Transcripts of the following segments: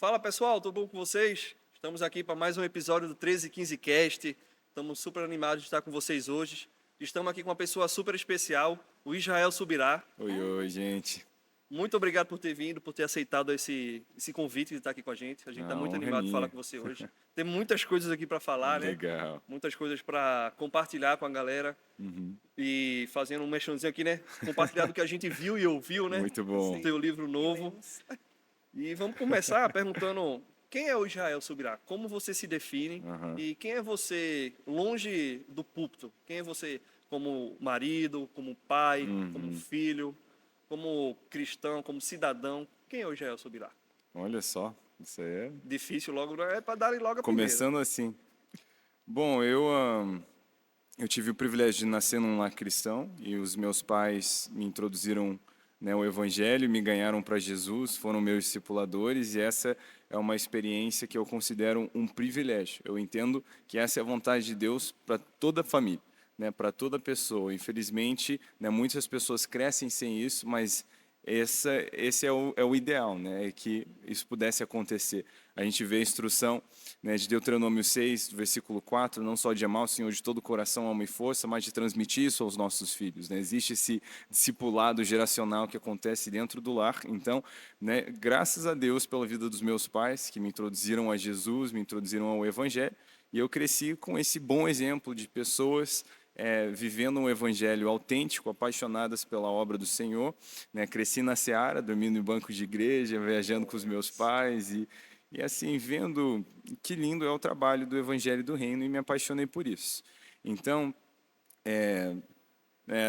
Fala pessoal, tudo bom com vocês? Estamos aqui para mais um episódio do 1315 Cast. Estamos super animados de estar com vocês hoje. Estamos aqui com uma pessoa super especial, o Israel Subirá. Oi, gente. Muito obrigado por ter vindo, por ter aceitado esse convite de estar aqui com a gente. A gente está A muito honra é animado de falar minha. com você hoje. Tem muitas coisas aqui para falar, né? Legal. Muitas coisas para compartilhar com a galera. E fazendo um mexãozinho aqui, né? Compartilhar do que a gente viu e ouviu, né? Muito bom. No teu livro novo. E vamos começar perguntando quem é o Israel Subirá? Como você se define? E quem é você longe do púlpito? Quem é você como marido, como pai, como filho, como cristão, como cidadão? Quem é o Israel Subirá? Olha só, isso aí é... Difícil logo, é para dar logo a Começando assim. Bom, eu tive o privilégio de nascer num lar cristão e os meus pais me introduziram, né, o Evangelho, me ganharam para Jesus, foram meus discipuladores e essa é uma experiência que eu considero um privilégio. Eu entendo que essa é a vontade de Deus para toda a família, né, para toda pessoa. Infelizmente, né, muitas pessoas crescem sem isso, mas esse é o ideal, né, é que isso pudesse acontecer. A gente vê a instrução, né, de Deuteronômio 6, versículo 4, não só de amar o Senhor de todo o coração, alma e força, mas de transmitir isso aos nossos filhos, né? Existe esse discipulado geracional que acontece dentro do lar. Então, né, graças a Deus pela vida dos meus pais, que me introduziram a Jesus, me introduziram ao Evangelho, e eu cresci com esse bom exemplo de pessoas vivendo um evangelho autêntico, apaixonadas pela obra do Senhor, né? Cresci na Seara, dormindo em bancos de igreja, viajando com os meus pais e assim, vendo que lindo é o trabalho do Evangelho do Reino e me apaixonei por isso. Então,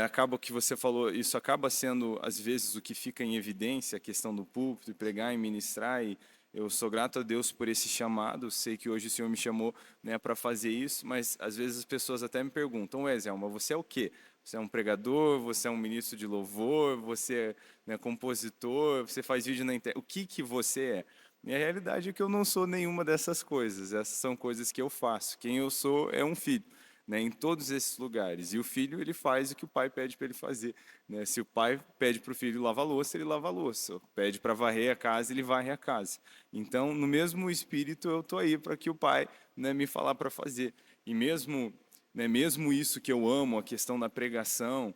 acaba que você falou, isso acaba sendo, às vezes, o que fica em evidência, a questão do púlpito, pregar e ministrar, e eu sou grato a Deus por esse chamado, sei que hoje o Senhor me chamou, né, para fazer isso, mas às vezes as pessoas até me perguntam, Wesley, mas você é o quê? Você é um pregador, você é um ministro de louvor, você é, né, compositor, você faz vídeo na internet, o que você é? E a realidade é que eu não sou nenhuma dessas coisas, essas são coisas que eu faço, quem eu sou é um filho, né, em todos esses lugares. E o filho, ele faz o que o pai pede para ele fazer, né? Se o pai pede para o filho lavar a louça, ele lava a louça. Pede para varrer a casa, ele varre a casa. Então, no mesmo espírito, eu estou aí para que o pai, né, me falar para fazer. E mesmo, né, mesmo isso que eu amo, a questão da pregação,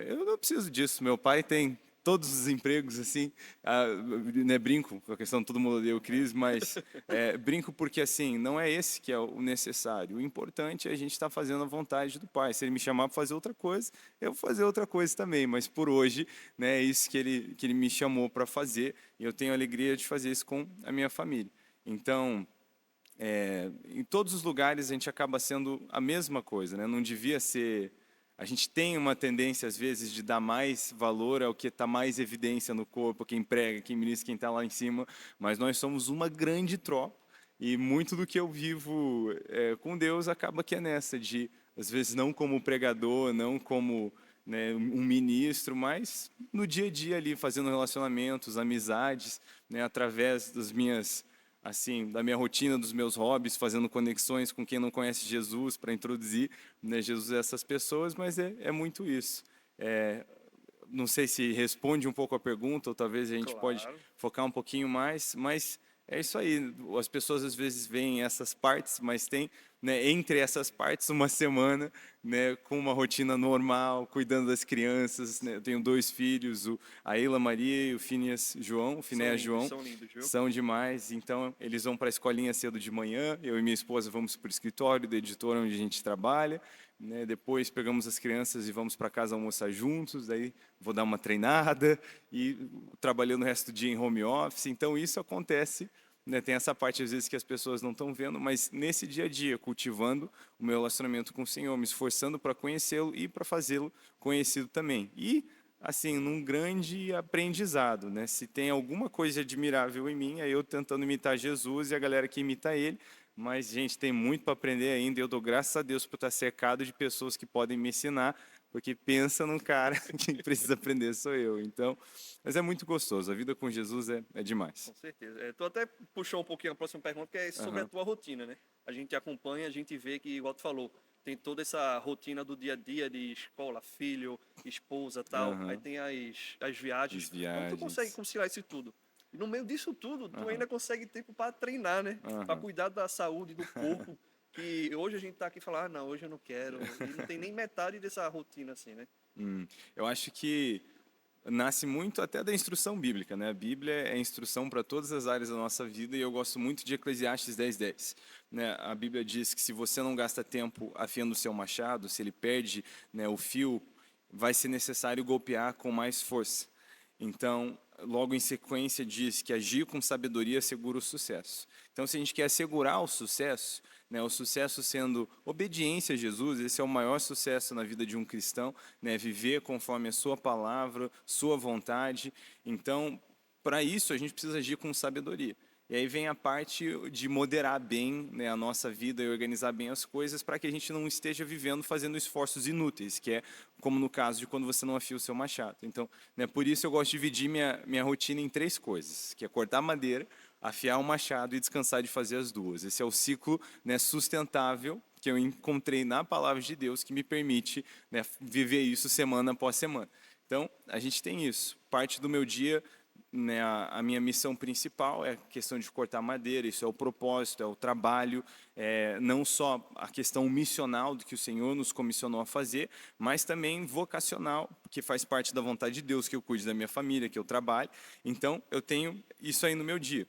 eu não preciso disso. Meu pai tem todos os empregos, assim, né, brinco com a questão, todo mundo odeia o Cris, mas brinco porque, assim, não é esse que é o necessário. O importante é a gente estar fazendo a vontade do Pai. Se Ele me chamar para fazer outra coisa, eu vou fazer outra coisa também, mas por hoje, né, é isso que ele me chamou para fazer, e eu tenho a alegria de fazer isso com a minha família. Então, em todos os lugares a gente acaba sendo a mesma coisa, né? Não devia ser... A gente tem uma tendência, às vezes, de dar mais valor ao que está mais evidência no corpo, quem prega, quem ministra, quem está lá em cima, mas nós somos uma grande tropa, e muito do que eu vivo com Deus acaba que é nessa, de, às vezes, não como pregador, não como, né, um ministro, mas no dia a dia ali, fazendo relacionamentos, amizades, né, através das minhas... assim, da minha rotina, dos meus hobbies, fazendo conexões com quem não conhece Jesus para introduzir, né, Jesus a essas pessoas, mas é muito isso. Não sei se responde um pouco a pergunta, ou talvez a gente pode Claro. focar um pouquinho mais, mas é isso aí. As pessoas às vezes veem essas partes, mas tem, né, entre essas partes uma semana, né, com uma rotina normal, cuidando das crianças, né? Eu tenho 2 filhos, a Eila Maria e o Phineas João, o Finéas João. São lindos, viu? São demais. Então, eles vão para a escolinha cedo de manhã, eu e minha esposa vamos para o escritório da editora onde a gente trabalha, né? Depois pegamos as crianças e vamos para casa almoçar juntos, daí vou dar uma treinada e trabalhando o resto do dia em home office. Então, isso acontece, né? Tem essa parte, às vezes, que as pessoas não estão vendo, mas nesse dia a dia, cultivando o meu relacionamento com o Senhor, me esforçando para conhecê-lo e para fazê-lo conhecido também. E, assim, num grande aprendizado, né? Se tem alguma coisa admirável em mim, é eu tentando imitar Jesus e a galera que imita ele, mas, gente, tem muito para aprender ainda, e eu dou graças a Deus por estar cercado de pessoas que podem me ensinar, porque pensa num cara que precisa aprender, sou eu. Então, mas é muito gostoso, a vida com Jesus é demais. Com certeza. Tu até puxou um pouquinho a próxima pergunta, que é sobre a Aham. tua rotina, né? A gente acompanha, a gente vê que, igual tu falou, tem toda essa rotina do dia a dia de escola, filho, esposa, tal. Aí Aham. tem as viagens. As Como tu consegue viagens. conciliar isso tudo? E no meio disso tudo, tu ainda consegue tempo para treinar, né? Para cuidar da saúde do corpo. Que hoje a gente tá aqui e fala, não, hoje eu não quero. E não tem nem metade dessa rotina assim, né? Eu acho que nasce muito até da instrução bíblica, né? A Bíblia é instrução para todas as áreas da nossa vida e eu gosto muito de Eclesiastes 10:10, né? A Bíblia diz que se você não gasta tempo afiando o seu machado, se ele perde, né, o fio, vai ser necessário golpear com mais força. Então, logo em sequência diz que agir com sabedoria assegura o sucesso. Então, se a gente quer assegurar o sucesso, né, o sucesso sendo obediência a Jesus, esse é o maior sucesso na vida de um cristão, né, viver conforme a sua palavra, sua vontade. Então, para isso, a gente precisa agir com sabedoria. E aí vem a parte de moderar bem, né, a nossa vida e organizar bem as coisas para que a gente não esteja vivendo fazendo esforços inúteis, que é como no caso de quando você não afia o seu machado. Então, né, por isso eu gosto de dividir minha rotina em 3 coisas, que é cortar madeira, afiar o machado e descansar de fazer as duas. Esse é o ciclo, né, sustentável que eu encontrei na palavra de Deus que me permite, né, viver isso semana após semana. Então, a gente tem isso. Parte do meu dia, né, a minha missão principal é a questão de cortar madeira, isso é o propósito, é o trabalho, não só a questão missional do que o Senhor nos comissionou a fazer, mas também vocacional, que faz parte da vontade de Deus, que eu cuide da minha família, que eu trabalhe. Então, eu tenho isso aí no meu dia.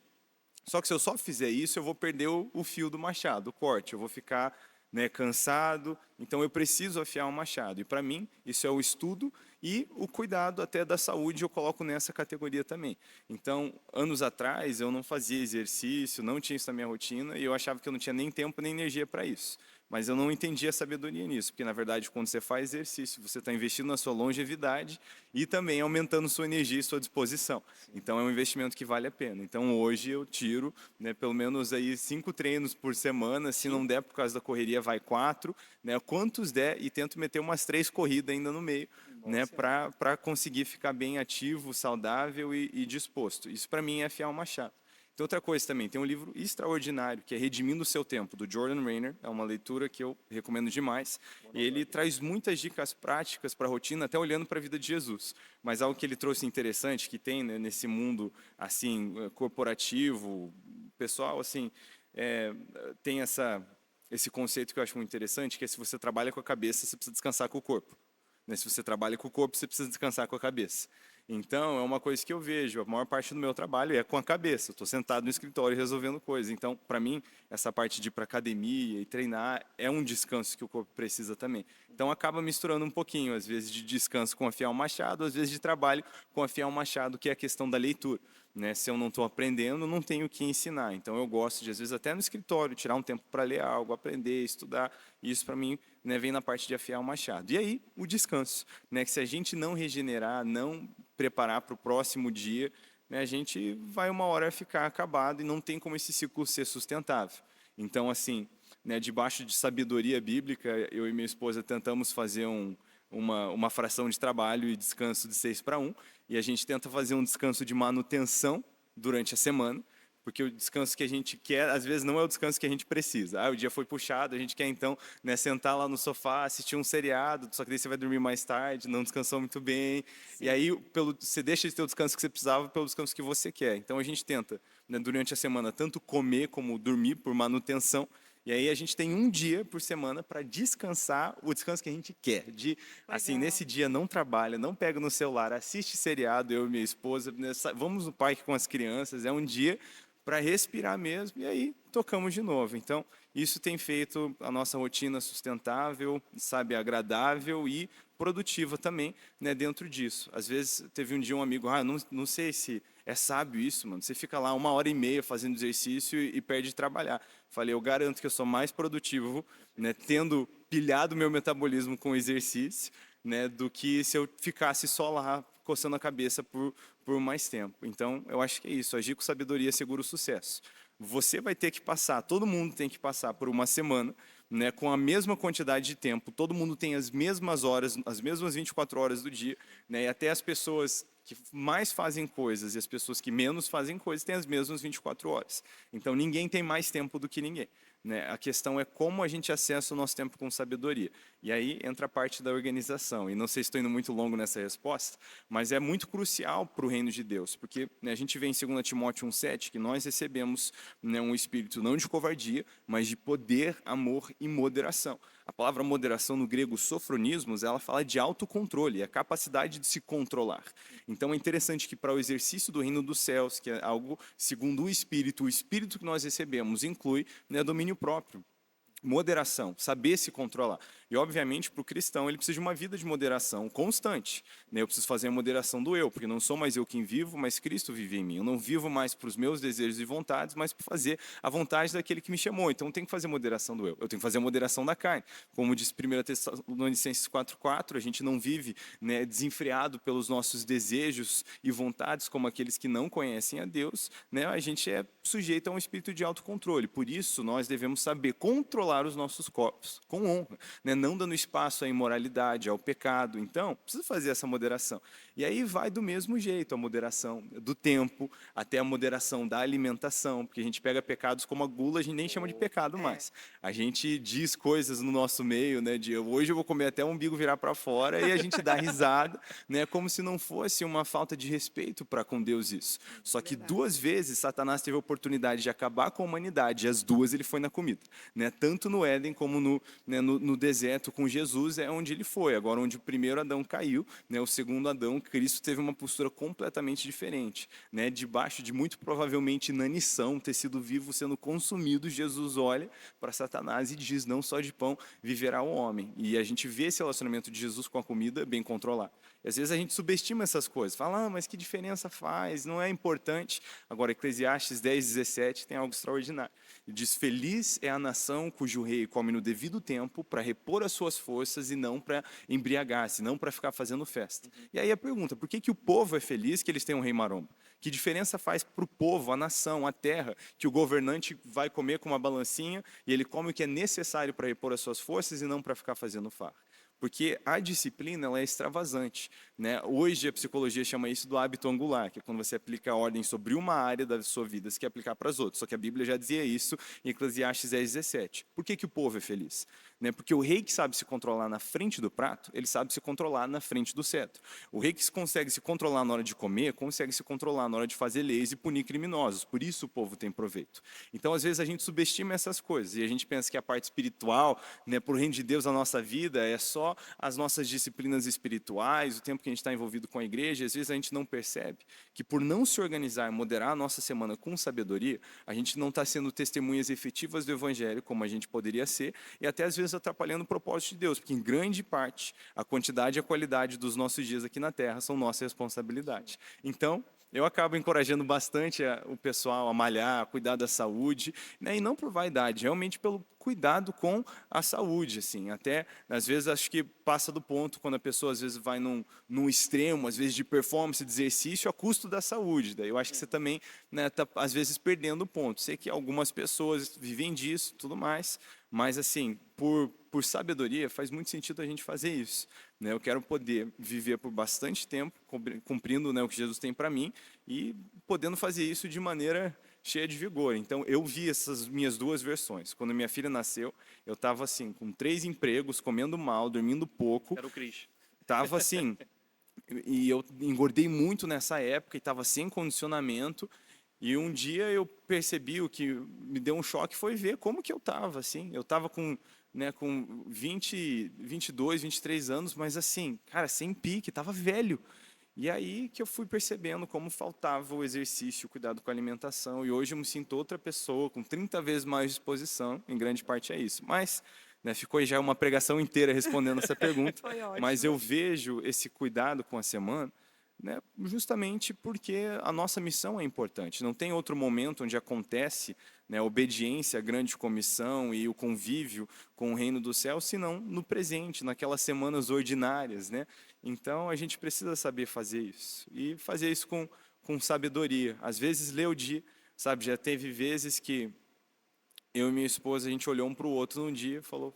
Só que se eu só fizer isso, eu vou perder o fio do machado, o corte, eu vou ficar, né, cansado, então eu preciso afiar o machado. E para mim, isso é o estudo e o cuidado até da saúde, eu coloco nessa categoria também. Então, anos atrás, eu não fazia exercício, não tinha isso na minha rotina, e eu achava que eu não tinha nem tempo nem energia para isso. Mas eu não entendia a sabedoria nisso, porque na verdade, quando você faz exercício, você está investindo na sua longevidade e também aumentando sua energia e sua disposição. Então é um investimento que vale a pena. Então hoje eu tiro, né, pelo menos aí 5 treinos por semana, se não der por causa da correria, vai 4, né, quantos der, e tento meter umas 3 corridas ainda no meio, né, para conseguir ficar bem ativo, saudável e disposto. Isso para mim é afiar o machado. Tem outra coisa também, tem um livro extraordinário, que é Redimindo o Seu Tempo, do Jordan Rainer, é uma leitura que eu recomendo demais, e ele traz muitas dicas práticas para a rotina, até olhando para a vida de Jesus. Mas algo que ele trouxe interessante, que tem, né, nesse mundo assim corporativo, pessoal, assim, tem esse conceito que eu acho muito interessante, que é se você trabalha com a cabeça, você precisa descansar com o corpo. Né? Se você trabalha com o corpo, você precisa descansar com a cabeça. Então, é uma coisa que eu vejo, a maior parte do meu trabalho é com a cabeça. Estou sentado no escritório resolvendo coisas. Então, para mim, essa parte de ir para academia e treinar é um descanso que o corpo precisa também. Então, acaba misturando um pouquinho, às vezes de descanso com afiar o machado, às vezes de trabalho com afiar o machado, que é a questão da leitura. Né? Se eu não estou aprendendo, não tenho o que ensinar. Então, eu gosto de, às vezes, até no escritório, tirar um tempo para ler algo, aprender, estudar. Isso, para mim, né, vem na parte de afiar o machado. E aí, o descanso. Né? Que se a gente não regenerar, não preparar para o próximo dia, né, a gente vai uma hora ficar acabado e não tem como esse ciclo ser sustentável. Então, assim, né, debaixo de sabedoria bíblica, eu e minha esposa tentamos fazer uma fração de trabalho e descanso de 6-1, e a gente tenta fazer um descanso de manutenção durante a semana, porque o descanso que a gente quer, às vezes, não é o descanso que a gente precisa. O dia foi puxado, a gente quer, então, né, sentar lá no sofá, assistir um seriado, só que daí você vai dormir mais tarde, não descansou muito bem. Sim. E aí, você deixa de ter o descanso que você precisava pelo descanso que você quer. Então, a gente tenta, né, durante a semana, tanto comer como dormir por manutenção. E aí a gente tem um dia por semana para descansar, o descanso que a gente quer. Assim, nesse dia não trabalha, não pega no celular, assiste seriado, eu e minha esposa, vamos no parque com as crianças, é um dia para respirar mesmo, e aí tocamos de novo. Então, isso tem feito a nossa rotina sustentável, sabe, agradável e produtiva também, né, dentro disso. Às vezes, teve um dia um amigo, não sei se é sábio isso, mano, você fica lá 1h30 fazendo exercício e perde de trabalhar. Falei, eu garanto que eu sou mais produtivo, né, tendo pilhado meu metabolismo com exercício, né, do que se eu ficasse só lá coçando a cabeça por mais tempo. Então, eu acho que é isso. Agir com sabedoria segura o sucesso. Você vai ter que passar, todo mundo tem que passar por uma semana, né, com a mesma quantidade de tempo. Todo mundo tem as mesmas horas, as mesmas 24 horas do dia, né, e até as pessoas que mais fazem coisas e as pessoas que menos fazem coisas têm as mesmas 24 horas. Então, ninguém tem mais tempo do que ninguém. né? A questão é como a gente acessa o nosso tempo com sabedoria. E aí entra a parte da organização. E não sei se estou indo muito longo nessa resposta, mas é muito crucial para o reino de Deus, porque, né, a gente vê em 2 Timóteo 1,7 que nós recebemos, né, um espírito não de covardia, mas de poder, amor e moderação. A palavra moderação no grego sofronismos, ela fala de autocontrole, a capacidade de se controlar. Então é interessante que para o exercício do reino dos céus, que é algo segundo o espírito que nós recebemos inclui, né, domínio próprio. Moderação, saber se controlar. E, obviamente, para o cristão, ele precisa de uma vida de moderação constante, né? Eu preciso fazer a moderação do eu, porque não sou mais eu quem vivo, mas Cristo vive em mim. Eu não vivo mais para os meus desejos e vontades, mas para fazer a vontade daquele que me chamou. Então, eu tenho que fazer a moderação do eu. Eu tenho que fazer a moderação da carne. Como diz 1 Tessalonicenses 4,4, a gente não vive, né, desenfreado pelos nossos desejos e vontades, como aqueles que não conhecem a Deus, né? A gente é sujeito a um espírito de autocontrole. Por isso, nós devemos saber controlar os nossos corpos com honra, né? Não dando espaço à imoralidade, ao pecado. Então, precisa fazer essa moderação. E aí vai do mesmo jeito, a moderação do tempo, até a moderação da alimentação, porque a gente pega pecados como a gula, a gente nem chama de pecado mais. A gente diz coisas no nosso meio, né, de hoje eu vou comer até o umbigo virar para fora, e a gente dá risada, né, como se não fosse uma falta de respeito para com Deus isso. Só que 2 vezes Satanás teve a oportunidade de acabar com a humanidade, e as 2 ele foi na comida, né, tanto no Éden como no deserto com Jesus, é onde ele foi. Agora, onde o primeiro Adão caiu, né, o segundo Adão, Cristo teve uma postura completamente diferente, né, debaixo de muito provavelmente inanição, ter sido vivo sendo consumido. Jesus olha para Satanás e diz: não só de pão viverá o homem. E a gente vê esse relacionamento de Jesus com a comida bem controlado. E às vezes a gente subestima essas coisas, fala: mas que diferença faz, não é importante. Agora, Eclesiastes 10:17 tem algo extraordinário. Ele diz: feliz é a nação cujo rei come no devido tempo para repor as suas forças e não para embriagar-se, não para ficar fazendo festa. E aí a pergunta: por que o povo é feliz que eles têm um rei maromba? Que diferença faz para o povo, a nação, a terra, que o governante vai comer com uma balancinha e ele come o que é necessário para repor as suas forças e não para ficar fazendo farra? Porque a disciplina, ela é extravasante, né? Hoje a psicologia chama isso do hábito angular, que é quando você aplica a ordem sobre uma área da sua vida, você quer aplicar para as outras. Só que a Bíblia já dizia isso em Eclesiastes 10:17. Por que o povo é feliz? Né? Porque o rei que sabe se controlar na frente do prato, ele sabe se controlar na frente do cetro. O rei que consegue se controlar na hora de comer, consegue se controlar na hora de fazer leis e punir criminosos. Por isso o povo tem proveito. Então, às vezes, a gente subestima essas coisas e a gente pensa que a parte espiritual, né, para o reino de Deus, a nossa vida é só as nossas disciplinas espirituais, o tempo que a gente está envolvido com a igreja. Às vezes a gente não percebe que, por não se organizar e moderar a nossa semana com sabedoria, a gente não está sendo testemunhas efetivas do evangelho como a gente poderia ser, e até às vezes atrapalhando o propósito de Deus, porque em grande parte a quantidade e a qualidade dos nossos dias aqui na terra são nossa responsabilidade. Então, eu acabo encorajando bastante o pessoal a malhar, a cuidar da saúde, né? E não por vaidade, realmente pelo cuidado com a saúde, assim. Até, às vezes, acho que passa do ponto quando a pessoa, às vezes, vai num extremo, às vezes, de performance, de exercício, a custo da saúde. Daí eu acho que você também, né, tá, às vezes, perdendo o ponto. Sei que algumas pessoas vivem disso, tudo mais, mas, assim, por sabedoria, faz muito sentido a gente fazer isso, né? Eu quero poder viver por bastante tempo, cumprindo, né, o que Jesus tem para mim, e podendo fazer isso de maneira cheia de vigor. Então, eu vi essas minhas 2 versões. Quando minha filha nasceu, eu estava assim, com 3 empregos, comendo mal, dormindo pouco. Era o Cris. Estava assim, e eu engordei muito nessa época, e estava sem condicionamento. E um dia eu percebi, o que me deu um choque foi ver como que eu estava, assim. Eu estava com, né, com 22, 23 anos, mas assim, cara, sem pique, estava velho. E aí que eu fui percebendo como faltava o exercício, o cuidado com a alimentação. E hoje eu me sinto outra pessoa, com 30 vezes mais disposição, em grande parte é isso. Mas, né, ficou aí já uma pregação inteira respondendo essa pergunta. Foi ótimo. Mas eu vejo esse cuidado com a semana, né, justamente porque a nossa missão é importante. Não tem outro momento onde acontece, né, a obediência à grande comissão e o convívio com o reino do céu, senão no presente, naquelas semanas ordinárias, né? Então, a gente precisa saber fazer isso. E fazer isso com sabedoria. Às vezes, ler o dia, sabe? Já teve vezes que eu e minha esposa, a gente olhou um para o outro num dia e falou: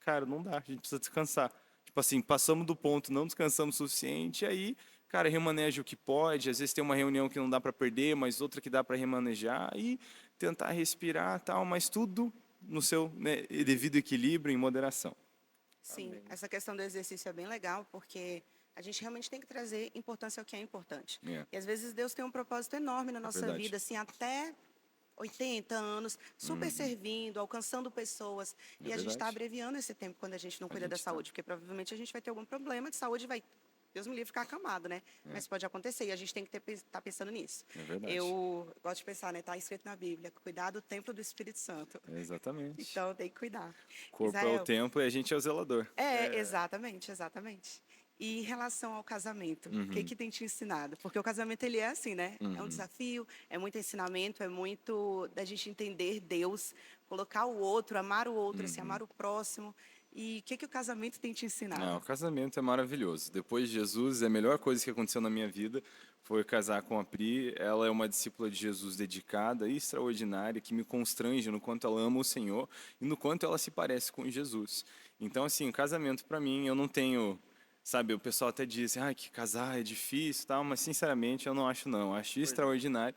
cara, não dá, a gente precisa descansar. Tipo assim, passamos do ponto, não descansamos o suficiente, e aí, cara, remaneja o que pode. Às vezes tem uma reunião que não dá para perder, mas outra que dá para remanejar, e tentar respirar, tal, mas tudo no seu, né, devido equilíbrio, em moderação. Sim, Amém. essa questão do exercício é bem legal, porque a gente realmente tem que trazer importância ao que é importante. É. E às vezes Deus tem um propósito enorme na nossa verdade. vida, assim, até 80 anos, super servindo, alcançando pessoas. É E a gente está verdade. abreviando esse tempo quando a gente não A cuida da gente tá. saúde, porque provavelmente a gente vai ter algum problema de saúde, vai, Deus me livre, ficar acamado, né? Mas pode acontecer e a gente tem que estar pensando nisso. É verdade. Eu gosto de pensar, né? Está escrito na Bíblia, cuidar do templo do Espírito Santo. Exatamente. Então tem que cuidar. O corpo é o Israel, templo e a gente é o zelador. exatamente, exatamente. E em relação ao casamento, o Uhum. que tem te ensinado? Porque o casamento, ele é assim, né? É um desafio, é muito ensinamento, é muito da gente entender Deus, colocar o outro, amar o outro, assim, amar o próximo. E o que o casamento tem te Ah, ensinado? o casamento é maravilhoso. Depois de Jesus, a melhor coisa que aconteceu na minha vida foi casar com a Pri. Ela é uma discípula de Jesus dedicada e extraordinária, que me constrange no quanto ela ama o Senhor e no quanto ela se parece com Jesus. Então, assim, o casamento para mim, eu não tenho, sabe, o pessoal até diz, que casar é difícil, e tal, mas sinceramente eu não acho não. Eu acho extraordinário.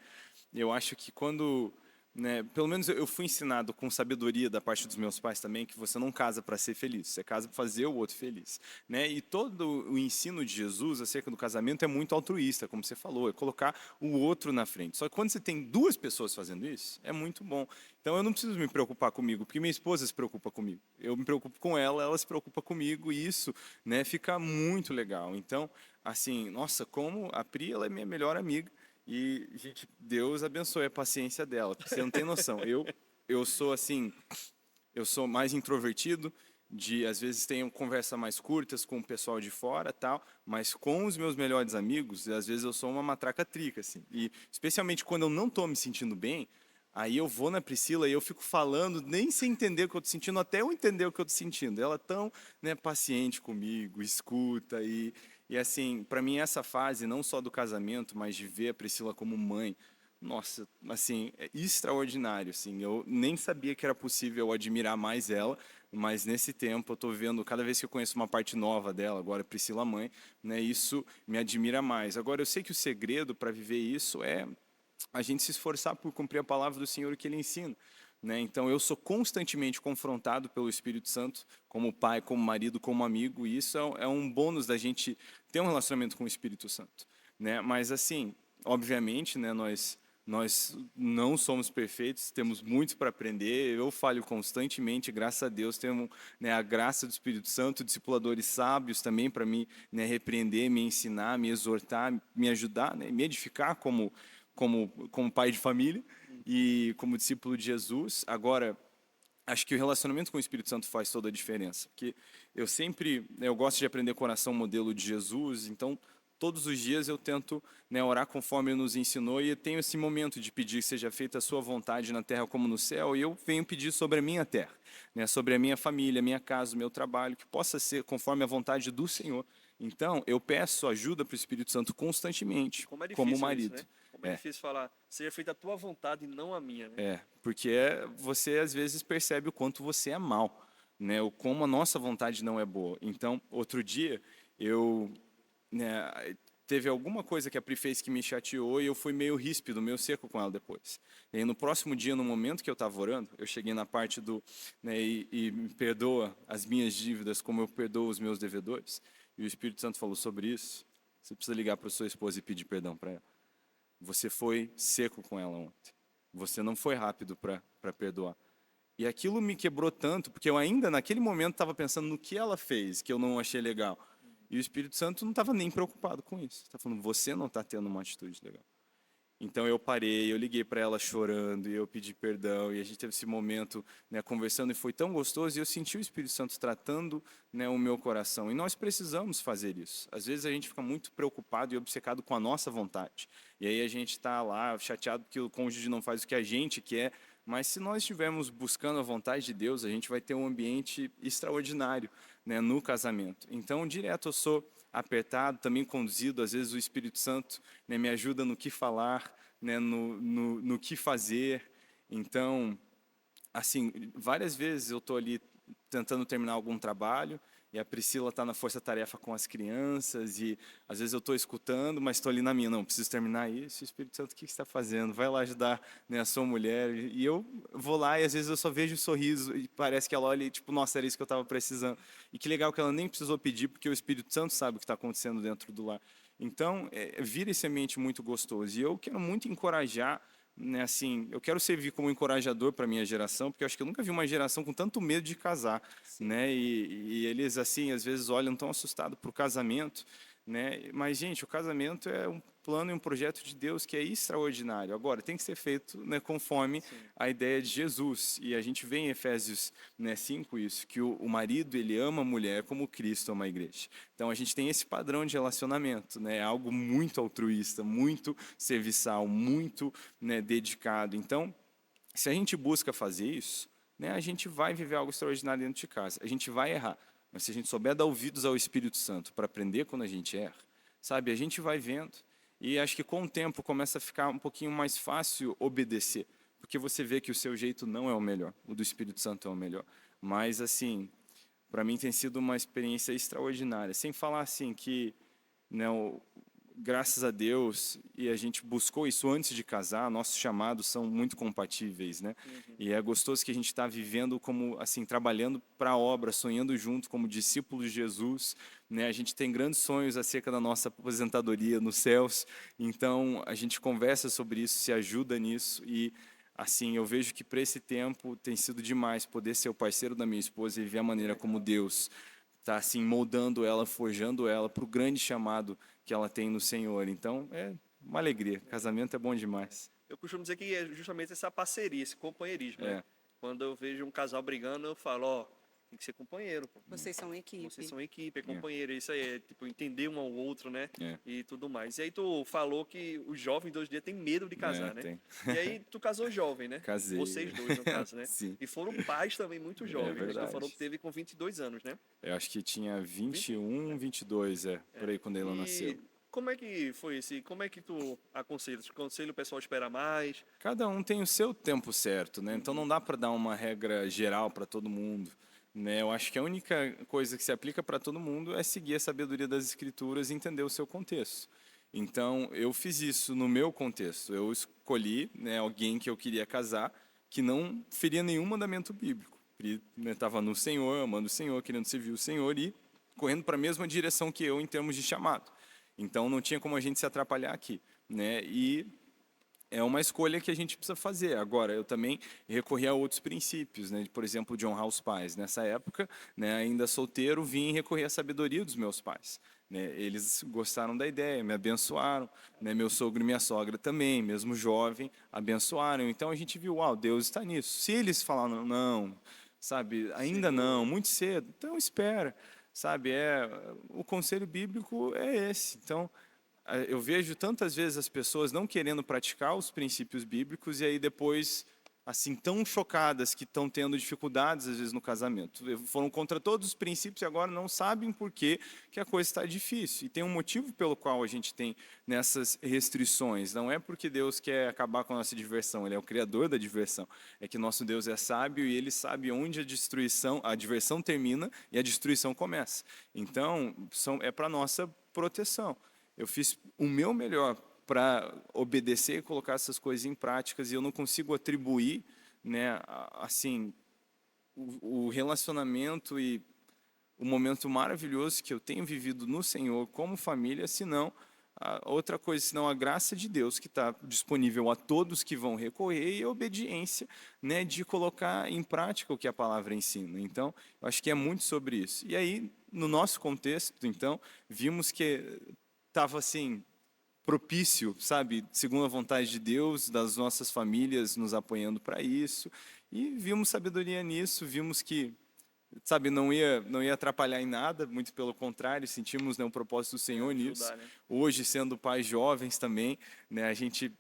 Eu acho que quando, né, pelo menos eu fui ensinado com sabedoria da parte dos meus pais também que você não casa para ser feliz, você casa para fazer o outro feliz, né? E todo o ensino de Jesus acerca do casamento é muito altruísta, como você falou, é colocar o outro na frente. Só que quando você tem duas pessoas fazendo isso, é muito bom. Então eu não preciso me preocupar comigo, porque minha esposa se preocupa comigo. Eu me preocupo com ela, ela se preocupa comigo e isso, né, fica muito legal. Então, assim, nossa, como a Pri, ela é minha melhor amiga. E, gente, Deus abençoe a paciência dela, porque você não tem noção. Eu sou assim, eu sou mais introvertido, às vezes tenho conversas mais curtas com o pessoal de fora, tal, mas com os meus melhores amigos, às vezes eu sou uma matraca trica, assim. E especialmente quando eu não estou me sentindo bem, aí eu vou na Priscila e eu fico falando, nem sem entender o que eu estou sentindo, até eu entender o que eu estou sentindo. Ela é tão, né, paciente comigo, escuta e assim, para mim essa fase não só do casamento, mas de ver a Priscila como mãe, nossa, assim, é extraordinário, assim. Eu nem sabia que era possível eu admirar mais ela, mas nesse tempo eu estou vendo, cada vez que eu conheço uma parte nova dela, agora Priscila mãe, né, isso me admira mais. Agora eu sei que o segredo para viver isso é a gente se esforçar por cumprir a palavra do Senhor que Ele ensina. Né? Então, eu sou constantemente confrontado pelo Espírito Santo, como pai, como marido, como amigo, e isso é um bônus da gente ter um relacionamento com o Espírito Santo. Né? Mas, assim, obviamente, né, nós não somos perfeitos, temos muito para aprender. Eu falho constantemente, graças a Deus, temos, né, a graça do Espírito Santo, discipuladores sábios também para me, né, repreender, me ensinar, me exortar, me ajudar, né, me edificar como pai de família e como discípulo de Jesus. Agora, acho que o relacionamento com o Espírito Santo faz toda a diferença, porque eu gosto de aprender coração modelo de Jesus, então todos os dias eu tento, né, orar conforme Ele nos ensinou e eu tenho esse momento de pedir que seja feita a sua vontade na terra como no céu, e eu venho pedir sobre a minha terra, né, sobre a minha família, a minha casa, o meu trabalho, que possa ser conforme a vontade do Senhor. Então, eu peço ajuda para o Espírito Santo constantemente, Como é como difícil isso, marido. né? Como é difícil falar, seja feita a tua vontade e não a minha, né? Porque você às vezes percebe o quanto você é mal, né? O como a nossa vontade não é boa. Então, outro dia, né, teve alguma coisa que a Pri fez que me chateou e eu fui meio ríspido, meio seco com ela depois. E aí, no próximo dia, no momento que eu estava orando, eu cheguei na parte né, e me perdoa as minhas dívidas como eu perdoo os meus devedores. E o Espírito Santo falou sobre isso. Você precisa ligar para a sua esposa e pedir perdão para ela. Você foi seco com ela ontem. Você não foi rápido para perdoar. E aquilo me quebrou tanto, porque eu ainda naquele momento estava pensando no que ela fez, que eu não achei legal. E o Espírito Santo não estava nem preocupado com isso. Está falando, você não está tendo uma atitude legal. Então eu parei, eu liguei para ela chorando e eu pedi perdão e a gente teve esse momento, né, conversando e foi tão gostoso e eu senti o Espírito Santo tratando, né, o meu coração. E nós precisamos fazer isso. Às vezes a gente fica muito preocupado e obcecado com a nossa vontade. E aí a gente está lá chateado porque o cônjuge não faz o que a gente quer. Mas se nós estivermos buscando a vontade de Deus, a gente vai ter um ambiente extraordinário, né, no casamento. Então, direto eu sou apertado, também conduzido, às vezes o Espírito Santo, né, me ajuda no que falar, né, no que fazer. Então, assim, várias vezes eu estou ali tentando terminar algum trabalho, e a Priscila está na força-tarefa com as crianças, e às vezes eu estou escutando, mas estou ali na minha, não, preciso terminar isso, Espírito Santo, o que você está fazendo? Vai lá ajudar, né, a sua mulher, e eu vou lá e às vezes eu só vejo o sorriso, e parece que ela olha e tipo, nossa, era isso que eu estava precisando. E que legal que ela nem precisou pedir, porque o Espírito Santo sabe o que está acontecendo dentro do lar. Então, vira esse ambiente muito gostoso, e eu quero muito encorajar, né, assim, eu quero servir como encorajador para a minha geração, porque eu acho que eu nunca vi uma geração com tanto medo de casar, né, e eles, assim, às vezes olham tão assustados para o casamento, né, mas, gente, o casamento é um plano e um projeto de Deus que é extraordinário. Agora, tem que ser feito, né, conforme a ideia de Jesus, e a gente vê em Efésios, né, 5 isso, que o marido, ele ama a mulher como Cristo ama a igreja. Então, a gente tem esse padrão de relacionamento, né, algo muito altruísta, muito serviçal, muito, né, dedicado. Então, se a gente busca fazer isso, né, a gente vai viver algo extraordinário dentro de casa. A gente vai errar, mas se a gente souber dar ouvidos ao Espírito Santo para aprender quando a gente erra, sabe, a gente vai vendo. E acho que com o tempo começa a ficar um pouquinho mais fácil obedecer, porque você vê que o seu jeito não é o melhor, o do Espírito Santo é o melhor. Mas, assim, para mim tem sido uma experiência extraordinária. Sem falar, assim, que, né, graças a Deus, e a gente buscou isso antes de casar, nossos chamados são muito compatíveis, né? E é gostoso que a gente está vivendo como, assim, trabalhando para a obra, sonhando junto como discípulos de Jesus, né? A gente tem grandes sonhos acerca da nossa aposentadoria nos céus, então a gente conversa sobre isso, se ajuda nisso, e assim, eu vejo que para esse tempo tem sido demais poder ser o parceiro da minha esposa e ver a maneira como Deus está assim moldando ela, forjando ela para o grande chamado que ela tem no Senhor. Então, é uma alegria. Casamento é bom demais. Eu costumo dizer que é justamente essa parceria, esse companheirismo, né? Quando eu vejo um casal brigando, eu falo, ó, tem que ser companheiro, pô. Vocês são equipe. Vocês são equipe, é companheiro, isso aí, é tipo, entender um ao outro, né? É. E tudo mais. E aí tu falou que os jovens de hoje em dia têm medo de casar, né? Tem. E aí tu casou jovem, né? Casei. Vocês dois, no caso, né? Sim. E foram pais também muito jovens. verdade. Tu falou que teve com 22 anos, né? Eu acho que tinha 21, 22, por aí quando ela nasceu. Como é que foi esse? Como é que tu aconselha? Tu aconselha o pessoal a esperar mais? Cada um tem o seu tempo certo, né? Então não dá para dar uma regra geral para todo mundo, né? Eu acho que a única coisa que se aplica para todo mundo é seguir a sabedoria das Escrituras e entender o seu contexto. Então eu fiz isso no meu contexto. Eu escolhi, né, alguém que eu queria casar que não feria nenhum mandamento bíblico. Estava no Senhor, amando o Senhor, querendo servir o Senhor e correndo para a mesma direção que eu em termos de chamado. Então não tinha como a gente se atrapalhar aqui, né? E é uma escolha que a gente precisa fazer. Agora, eu também recorri a outros princípios, né? Por exemplo, de honrar os pais. Nessa época, né, ainda solteiro, vim recorrer à sabedoria dos meus pais. Né? Eles gostaram da ideia, me abençoaram. Né? Meu sogro e minha sogra também, mesmo jovem, abençoaram. Então a gente viu, uau, Deus está nisso. Se eles falaram não, sabe, ainda não, muito cedo, então espera. Sabe, o conselho bíblico é esse. Então, eu vejo tantas vezes as pessoas não querendo praticar os princípios bíblicos e aí depois, assim, tão chocadas que estão tendo dificuldades, às vezes, no casamento. Foram contra todos os princípios e agora não sabem por que a coisa está difícil. E tem um motivo pelo qual a gente tem nessas restrições. Não é porque Deus quer acabar com a nossa diversão, Ele é o criador da diversão. É que nosso Deus é sábio e Ele sabe onde a diversão termina e a destruição começa. Então, é para nossa proteção. Eu fiz o meu melhor para obedecer e colocar essas coisas em práticas e eu não consigo atribuir, né, assim, o relacionamento e o momento maravilhoso que eu tenho vivido no Senhor como família, senão outra coisa, senão a graça de Deus que está disponível a todos que vão recorrer e a obediência, né, de colocar em prática o que a palavra ensina. Então, eu acho que é muito sobre isso. E aí, no nosso contexto, então, vimos que estava assim propício, sabe, segundo a vontade de Deus, das nossas famílias nos apoiando para isso, e vimos sabedoria nisso, vimos que, sabe, não ia atrapalhar em nada, muito pelo contrário, sentimos, né, um propósito do Senhor nisso. Né? Hoje, sendo pais jovens também, né, a gente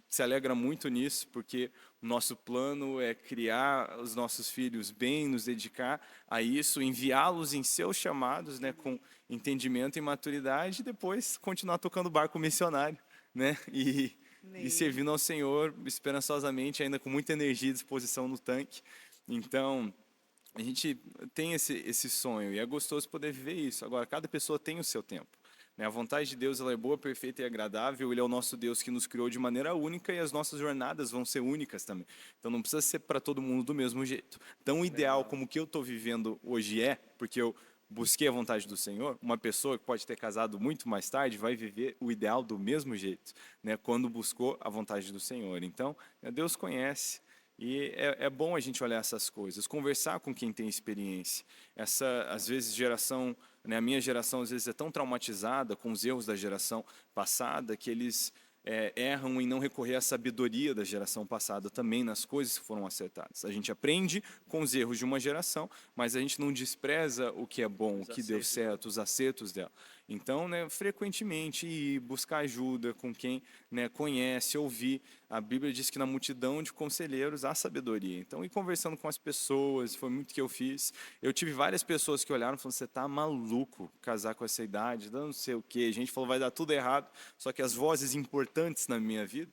se alegra muito nisso, porque o nosso plano é criar os nossos filhos bem, nos dedicar a isso, enviá-los em seus chamados, né, com entendimento e maturidade, e depois continuar tocando barco missionário, né, e servindo ao Senhor esperançosamente, ainda com muita energia e disposição no tanque. Então, a gente tem esse sonho e é gostoso poder viver isso. Agora, cada pessoa tem o seu tempo. A vontade de Deus ela é boa, perfeita e agradável. Ele é o nosso Deus que nos criou de maneira única e as nossas jornadas vão ser únicas também. Então não precisa ser para todo mundo do mesmo jeito. Tão ideal como o que eu estou vivendo hoje é, porque eu busquei a vontade do Senhor, uma pessoa que pode ter casado muito mais tarde vai viver o ideal do mesmo jeito, quando buscou a vontade do Senhor. Então, Deus conhece. E é bom a gente olhar essas coisas, conversar com quem tem experiência. Às vezes, a minha geração às vezes é tão traumatizada com os erros da geração passada que eles erram em não recorrer à sabedoria da geração passada também nas coisas que foram acertadas. A gente aprende com os erros de uma geração, mas a gente não despreza o que é bom, o que deu certo, os acertos dela. Então, frequentemente ir buscar ajuda com quem conhece, ouvir. A Bíblia diz que na multidão de conselheiros há sabedoria. Então, ir conversando com as pessoas, foi muito que eu fiz. Eu tive várias pessoas que olharam e falaram, você está maluco casar com essa idade, não sei o quê. A gente falou, vai dar tudo errado. Só que as vozes importantes na minha vida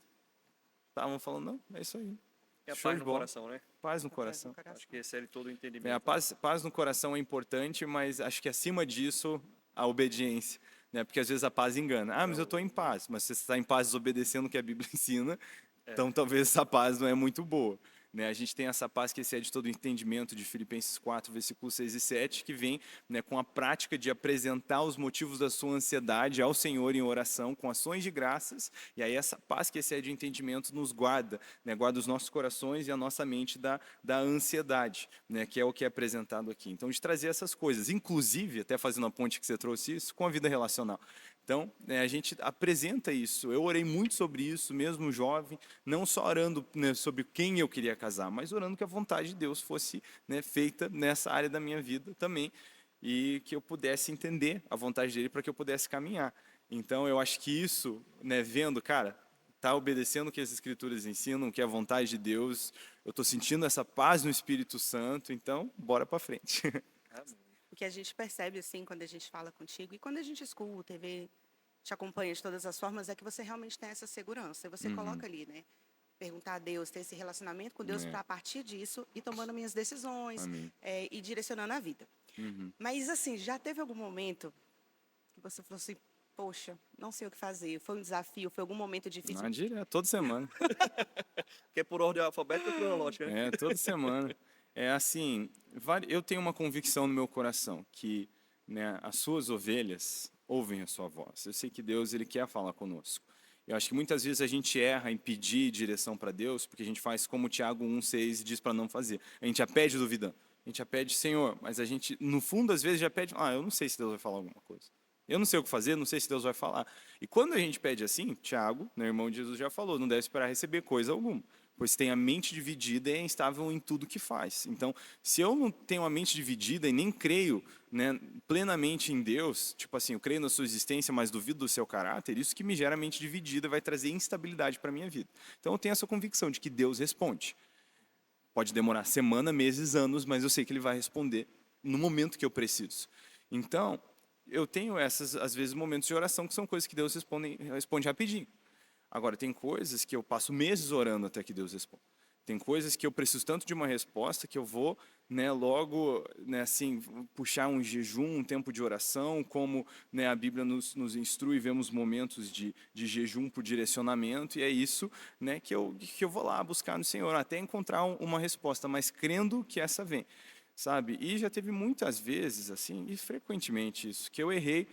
estavam falando, não, é isso aí. É a paz no coração, né? Paz no coração. Acho que excede todo o entendimento. A paz no coração é importante, mas acho que acima disso, a obediência. Porque às vezes a paz engana. Ah, mas eu estou em paz. Mas se você está em paz desobedecendo o que a Bíblia ensina, então talvez essa paz não é muito boa. A gente tem essa paz que excede todo o entendimento de Filipenses 4, versículos 6 e 7, que vem com a prática de apresentar os motivos da sua ansiedade ao Senhor em oração, com ações de graças, e aí essa paz que excede o entendimento nos guarda, guarda os nossos corações e a nossa mente da ansiedade, que é o que é apresentado aqui. Então, de trazer essas coisas, inclusive, até fazendo a ponte que você trouxe isso, com a vida relacional. Então, a gente apresenta isso. Eu orei muito sobre isso, mesmo jovem, não só orando sobre quem eu queria casar, mas orando que a vontade de Deus fosse feita nessa área da minha vida também, e que eu pudesse entender a vontade dele para que eu pudesse caminhar. Então, eu acho que isso, vendo, cara, está obedecendo o que as Escrituras ensinam, que é a vontade de Deus, eu estou sentindo essa paz no Espírito Santo, então, bora para frente. O que a gente percebe, assim, quando a gente fala contigo e quando a gente escuta e vê, te acompanha de todas as formas, é que você realmente tem essa segurança. E você coloca ali, perguntar a Deus, ter esse relacionamento com Deus para, a partir disso, ir tomando minhas decisões e direcionando a vida. Mas, assim, já teve algum momento que você falou assim, poxa, não sei o que fazer, foi um desafio, foi algum momento difícil? Não, direto, toda semana. Que é por ordem alfabética ou cronológica, né? Toda semana. É assim, eu tenho uma convicção no meu coração que as suas ovelhas ouvem a sua voz. Eu sei que Deus ele quer falar conosco. Eu acho que muitas vezes a gente erra em pedir direção para Deus, porque a gente faz como o Tiago 1,6 diz para não fazer. A gente já pede duvidando. A gente já pede, Senhor, mas a gente, no fundo, às vezes já pede, eu não sei se Deus vai falar alguma coisa. Eu não sei o que fazer, não sei se Deus vai falar. E quando a gente pede assim, Tiago, irmão de Jesus, já falou, não deve esperar receber coisa alguma. Pois tem a mente dividida e é instável em tudo que faz. Então, se eu não tenho a mente dividida e nem creio plenamente em Deus, tipo assim, eu creio na sua existência, mas duvido do seu caráter, isso que me gera a mente dividida vai trazer instabilidade para a minha vida. Então, eu tenho essa convicção de que Deus responde. Pode demorar semana, meses, anos, mas eu sei que Ele vai responder no momento que eu preciso. Então, eu tenho essas, às vezes, momentos de oração que são coisas que Deus responde rapidinho. Agora, tem coisas que eu passo meses orando até que Deus responda. Tem coisas que eu preciso tanto de uma resposta que eu vou logo assim, puxar um jejum, um tempo de oração, como a Bíblia nos instrui, vemos momentos de jejum por direcionamento, e é isso que eu vou lá buscar no Senhor, até encontrar uma resposta, mas crendo que essa vem. Sabe? E já teve muitas vezes, assim, e frequentemente isso, que eu errei,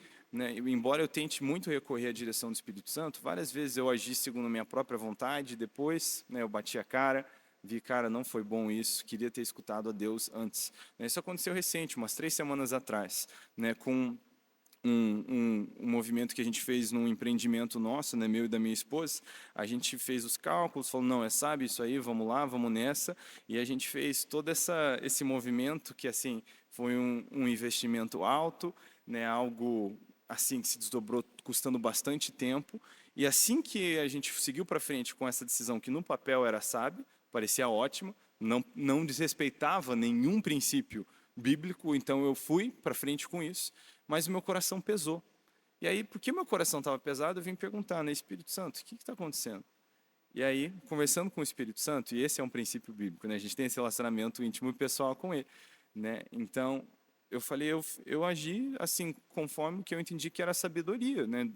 embora eu tente muito recorrer à direção do Espírito Santo, várias vezes eu agi segundo a minha própria vontade, depois eu bati a cara, vi, cara, não foi bom isso, queria ter escutado a Deus antes. Isso aconteceu recente, umas 3 semanas atrás, com um movimento que a gente fez num empreendimento nosso, meu e da minha esposa. A gente fez os cálculos, falou, não, sabe isso aí, vamos lá, vamos nessa. E a gente fez todo esse movimento que, assim, foi um investimento alto, algo assim que se desdobrou custando bastante tempo. E assim que a gente seguiu para frente com essa decisão que no papel era sábio, parecia ótimo, não desrespeitava nenhum princípio bíblico, então eu fui para frente com isso, mas o meu coração pesou. E aí, porque meu coração estava pesado, eu vim perguntar, Espírito Santo, o que está acontecendo? E aí, conversando com o Espírito Santo, e esse é um princípio bíblico, a gente tem esse relacionamento íntimo e pessoal com ele, né? Então, eu falei, eu agi assim, conforme que eu entendi que era sabedoria, né?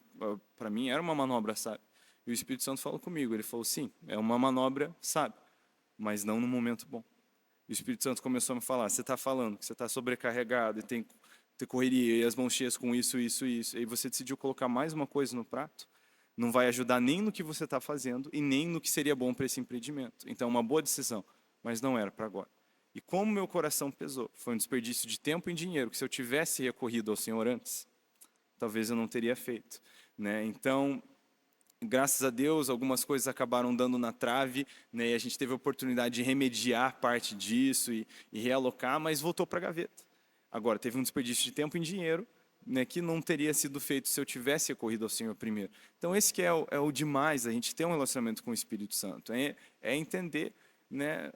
Para mim era uma manobra sábia. E o Espírito Santo falou comigo, ele falou, sim, é uma manobra sábia, mas não no momento bom. E o Espírito Santo começou a me falar, você está falando que você está sobrecarregado e tem correria e as mãos cheias com isso, isso e isso, e você decidiu colocar mais uma coisa no prato, não vai ajudar nem no que você está fazendo e nem no que seria bom para esse empreendimento. Então, uma boa decisão, mas não era para agora. E como meu coração pesou, foi um desperdício de tempo e dinheiro, que se eu tivesse recorrido ao Senhor antes, talvez eu não teria feito, né? Então, graças a Deus, algumas coisas acabaram dando na trave, né? E a gente teve a oportunidade de remediar parte disso e realocar, mas voltou para a gaveta. Agora, teve um desperdício de tempo e dinheiro, né, que não teria sido feito se eu tivesse recorrido ao Senhor primeiro. Então, esse que é o demais, a gente ter um relacionamento com o Espírito Santo, é entender, né,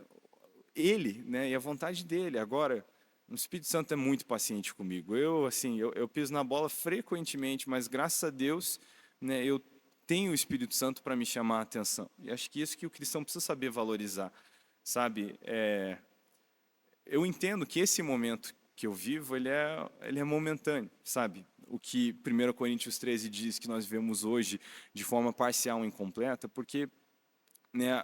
Ele, né, e a vontade dEle. Agora, o Espírito Santo é muito paciente comigo. Eu piso na bola frequentemente, mas graças a Deus, né, eu tenho o Espírito Santo para me chamar a atenção. E acho que isso que o cristão precisa saber valorizar, sabe? Eu entendo que esse momento que eu vivo, ele é momentâneo, sabe? O que 1 Coríntios 13 diz que nós vemos hoje de forma parcial e incompleta, porque, né,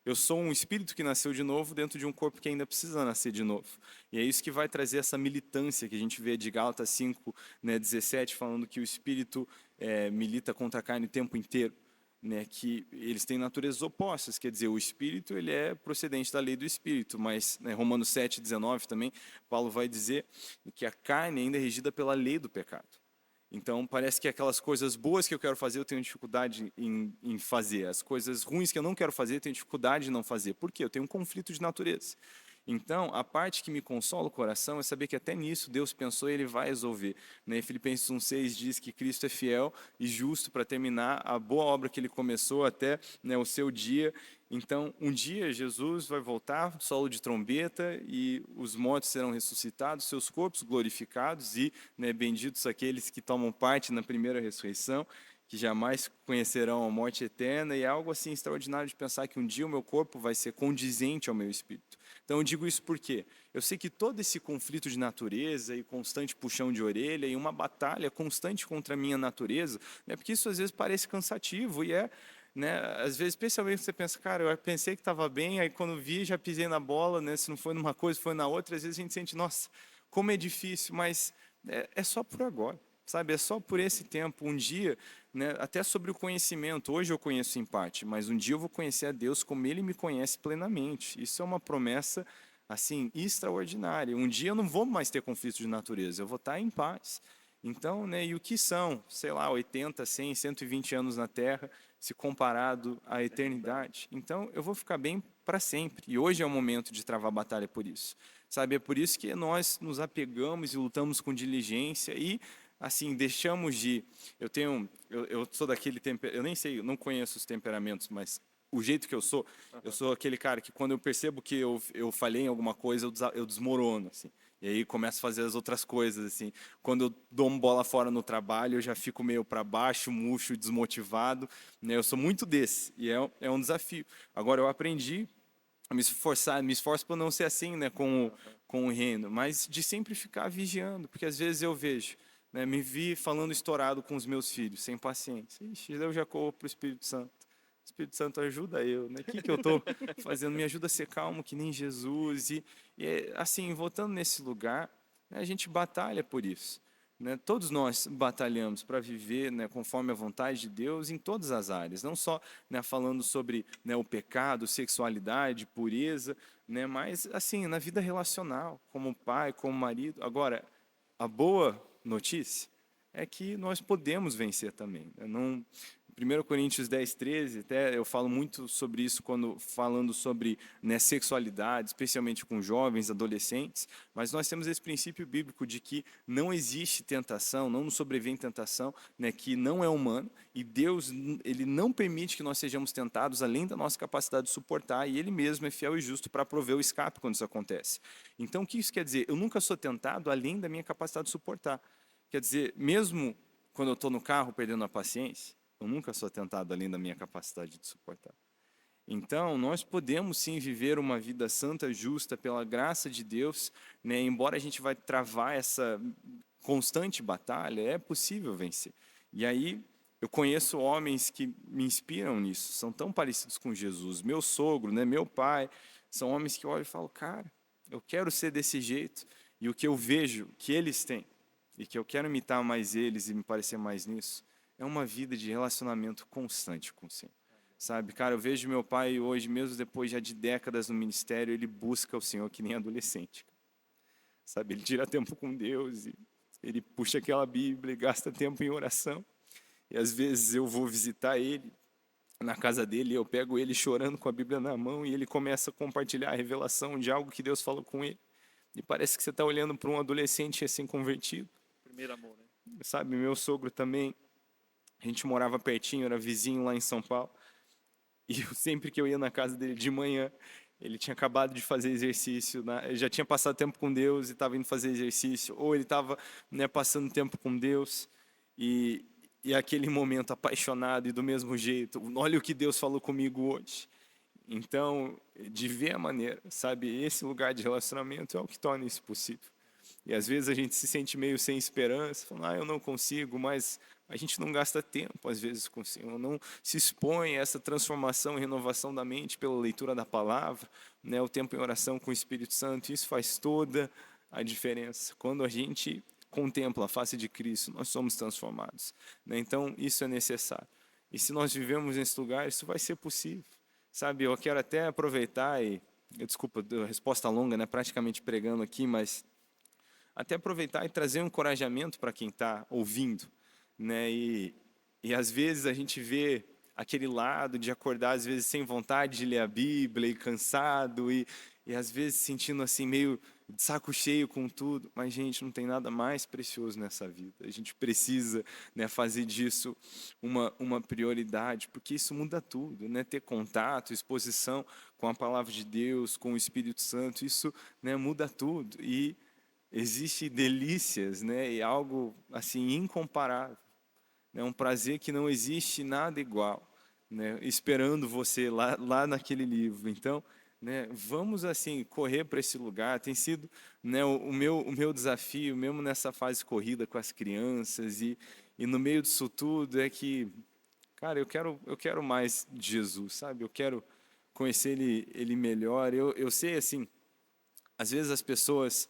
eu sou um espírito que nasceu de novo dentro de um corpo que ainda precisa nascer de novo. E é isso que vai trazer essa militância que a gente vê de Gálatas 5, né, 17, falando que o espírito milita contra a carne o tempo inteiro. Né, que eles têm naturezas opostas, quer dizer, o espírito ele é procedente da lei do espírito, mas né, Romanos 7, 19 também, Paulo vai dizer que a carne ainda é regida pela lei do pecado. Então, parece que aquelas coisas boas que eu quero fazer, eu tenho dificuldade em fazer. As coisas ruins que eu não quero fazer, eu tenho dificuldade em não fazer. Por quê? Eu tenho um conflito de natureza. Então, a parte que me consola o coração é saber que até nisso Deus pensou e Ele vai resolver. Né? Filipenses 1,6 diz que Cristo é fiel e justo para terminar a boa obra que Ele começou até né, o seu dia. Então, um dia Jesus vai voltar, solo de trombeta, e os mortos serão ressuscitados, seus corpos glorificados, e né, benditos aqueles que tomam parte na primeira ressurreição, que jamais conhecerão a morte eterna, e é algo assim extraordinário de pensar que um dia o meu corpo vai ser condizente ao meu espírito. Então eu digo isso porque eu sei que todo esse conflito de natureza e constante puxão de orelha e uma batalha constante contra a minha natureza, né, porque isso às vezes parece cansativo e né, às vezes, especialmente você pensa, cara, eu pensei que estava bem, aí quando vi já pisei na bola, né, se não foi numa coisa, foi na outra, às vezes a gente sente, nossa, como é difícil, mas é só por agora. Sabe, é só por esse tempo, um dia, né, até sobre o conhecimento, hoje eu conheço em parte, mas um dia eu vou conhecer a Deus como Ele me conhece plenamente. Isso é uma promessa, assim, extraordinária. Um dia eu não vou mais ter conflito de natureza, eu vou estar em paz. Então, né, e o que são, sei lá, 80, 100, 120 anos na Terra, se comparado à eternidade? Então, eu vou ficar bem para sempre. E hoje é o momento de travar batalha por isso. Sabe, é por isso que nós nos apegamos e lutamos com diligência e assim, deixamos de... Eu sou daquele temperamento, eu nem sei, eu não conheço os temperamentos, mas o jeito que eu sou aquele cara que quando eu percebo que eu falhei em alguma coisa, eu desmorono, assim. E aí começo a fazer as outras coisas, assim. Quando eu dou uma bola fora no trabalho, eu já fico meio para baixo, murcho, desmotivado. Né? Eu sou muito desse, e é um desafio. Agora, eu aprendi a me esforço para não ser assim, né, com o reino, mas de sempre ficar vigiando, porque às vezes eu vejo... Né, me vi falando estourado com os meus filhos, sem paciência. Ixi, eu já corro para o Espírito Santo. O Espírito Santo ajuda eu. Né? O que eu estou fazendo? Me ajuda a ser calmo que nem Jesus. E assim, voltando nesse lugar, né, a gente batalha por isso. Né? Todos nós batalhamos para viver né, conforme a vontade de Deus em todas as áreas. Não só né, falando sobre né, o pecado, sexualidade, pureza, né, mas assim, na vida relacional, como pai, como marido. Agora, a boa notícia é que nós podemos vencer também. Não, 1 Coríntios 10, 13, até eu falo muito sobre isso quando falando sobre né, sexualidade, especialmente com jovens, adolescentes, mas nós temos esse princípio bíblico de que não existe tentação, não nos sobrevém tentação, né, que não é humana, e Deus ele não permite que nós sejamos tentados além da nossa capacidade de suportar, e Ele mesmo é fiel e justo para prover o escape quando isso acontece. Então, o que isso quer dizer? Eu nunca sou tentado além da minha capacidade de suportar. Quer dizer, mesmo quando eu estou no carro perdendo a paciência, eu nunca sou tentado além da minha capacidade de suportar. Então, nós podemos sim viver uma vida santa, justa, pela graça de Deus, né? Embora a gente vai travar essa constante batalha, é possível vencer. E aí, eu conheço homens que me inspiram nisso, são tão parecidos com Jesus. Meu sogro, né, meu pai, são homens que eu olho e falo, cara, eu quero ser desse jeito. E o que eu vejo que eles têm, e que eu quero imitar mais eles e me parecer mais nisso, é uma vida de relacionamento constante com o Senhor. Sabe, cara, eu vejo meu pai hoje, mesmo depois já de décadas no ministério, ele busca o Senhor que nem adolescente. Sabe, ele tira tempo com Deus, e ele puxa aquela Bíblia e gasta tempo em oração. E às vezes eu vou visitar ele na casa dele, eu pego ele chorando com a Bíblia na mão e ele começa a compartilhar a revelação de algo que Deus falou com ele. E parece que você está olhando para um adolescente recém-convertido. Primeiro amor, né? Sabe, meu sogro também, a gente morava pertinho, era vizinho lá em São Paulo. E sempre que eu ia na casa dele de manhã, ele tinha acabado de fazer exercício, né? Já tinha passado tempo com Deus e estava indo fazer exercício, ou ele estava, né, passando tempo com Deus, e aquele momento apaixonado e do mesmo jeito, olha o que Deus falou comigo hoje. Então, de ver a maneira, sabe, esse lugar de relacionamento é o que torna isso possível. E às vezes a gente se sente meio sem esperança, falando, eu não consigo, mas a gente não gasta tempo, às vezes, com o Senhor, não se expõe a essa transformação e renovação da mente pela leitura da palavra, né, o tempo em oração com o Espírito Santo, isso faz toda a diferença. Quando a gente contempla a face de Cristo, nós somos transformados, né? Então, isso é necessário. E se nós vivemos nesse lugar, isso vai ser possível. Sabe, eu quero até aproveitar desculpa, a resposta longa, né, praticamente pregando aqui, mas até aproveitar e trazer um encorajamento para quem está ouvindo, né? E às vezes a gente vê aquele lado de acordar às vezes sem vontade de ler a Bíblia e cansado e às vezes sentindo assim meio de saco cheio com tudo, mas gente, não tem nada mais precioso nessa vida. A gente precisa, né, fazer disso uma prioridade, porque isso muda tudo, né? Ter contato, exposição com a palavra de Deus, com o Espírito Santo, isso, né, muda tudo. E existe delícias, né, e algo assim incomparável, né, um prazer que não existe nada igual, né, esperando você lá naquele livro. Então, né, vamos assim correr para esse lugar. Tem sido, né, o meu desafio, mesmo nessa fase corrida com as crianças e no meio disso tudo é que, cara, eu quero mais de Jesus, sabe? Eu quero conhecer ele melhor. Eu sei assim, às vezes as pessoas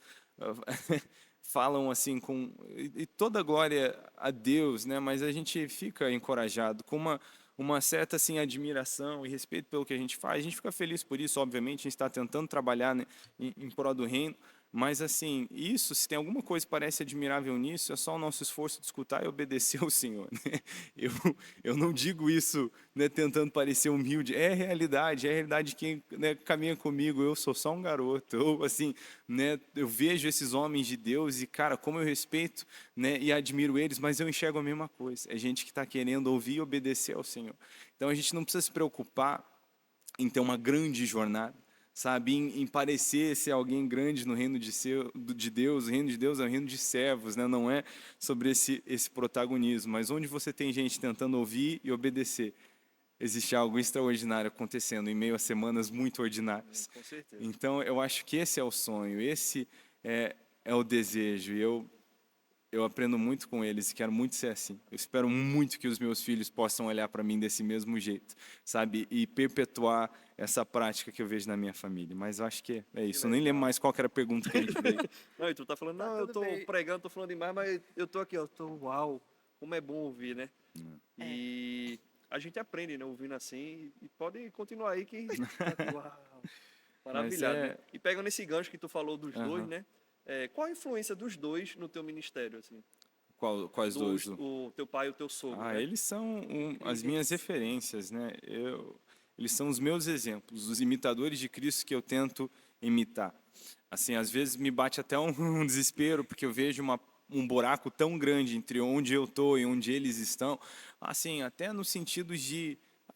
falam assim e toda glória a Deus, né? Mas a gente fica encorajado com uma certa assim admiração e respeito pelo que a gente faz. A gente fica feliz por isso, obviamente. A gente está tentando trabalhar, né, em prol do reino. Mas assim, isso, se tem alguma coisa que parece admirável nisso, é só o nosso esforço de escutar e obedecer ao Senhor, né? Eu não digo isso, né, tentando parecer humilde, é a realidade de quem, né, caminha comigo. Eu sou só um garoto, ou assim, né, eu vejo esses homens de Deus e, cara, como eu respeito, né, e admiro eles, mas eu enxergo a mesma coisa. É gente que está querendo ouvir e obedecer ao Senhor. Então a gente não precisa se preocupar em ter uma grande jornada, sabe, em parecer ser alguém grande no reino de Deus. O reino de Deus é um reino de servos, né? Não é sobre esse protagonismo, mas onde você tem gente tentando ouvir e obedecer, existe algo extraordinário acontecendo em meio a semanas muito ordinárias. Com certeza. Então, eu acho que esse é o sonho, esse é o desejo, e eu aprendo muito com eles e quero muito ser assim. Eu espero muito que os meus filhos possam olhar para mim desse mesmo jeito, sabe? E perpetuar essa prática que eu vejo na minha família. Mas eu acho que é isso. Eu nem lembro mais qual que era a pergunta que a gente veio. Não, e tu tá falando, não, eu tô pregando, tô falando demais, mas eu tô aqui, ó, uau, como é bom ouvir, né? E a gente aprende, né, ouvindo assim, e pode continuar aí que, uau, maravilhado, né? E pegando esse gancho que tu falou dos dois, né? Qual a influência dos dois no teu ministério, assim? Quais dois? O teu pai e o teu sogro, né? Eles são as minhas referências, né? Eles são os meus exemplos, os imitadores de Cristo que eu tento imitar. Assim, às vezes me bate até um desespero, porque eu vejo um buraco tão grande entre onde eu estou e onde eles estão, assim, até no sentido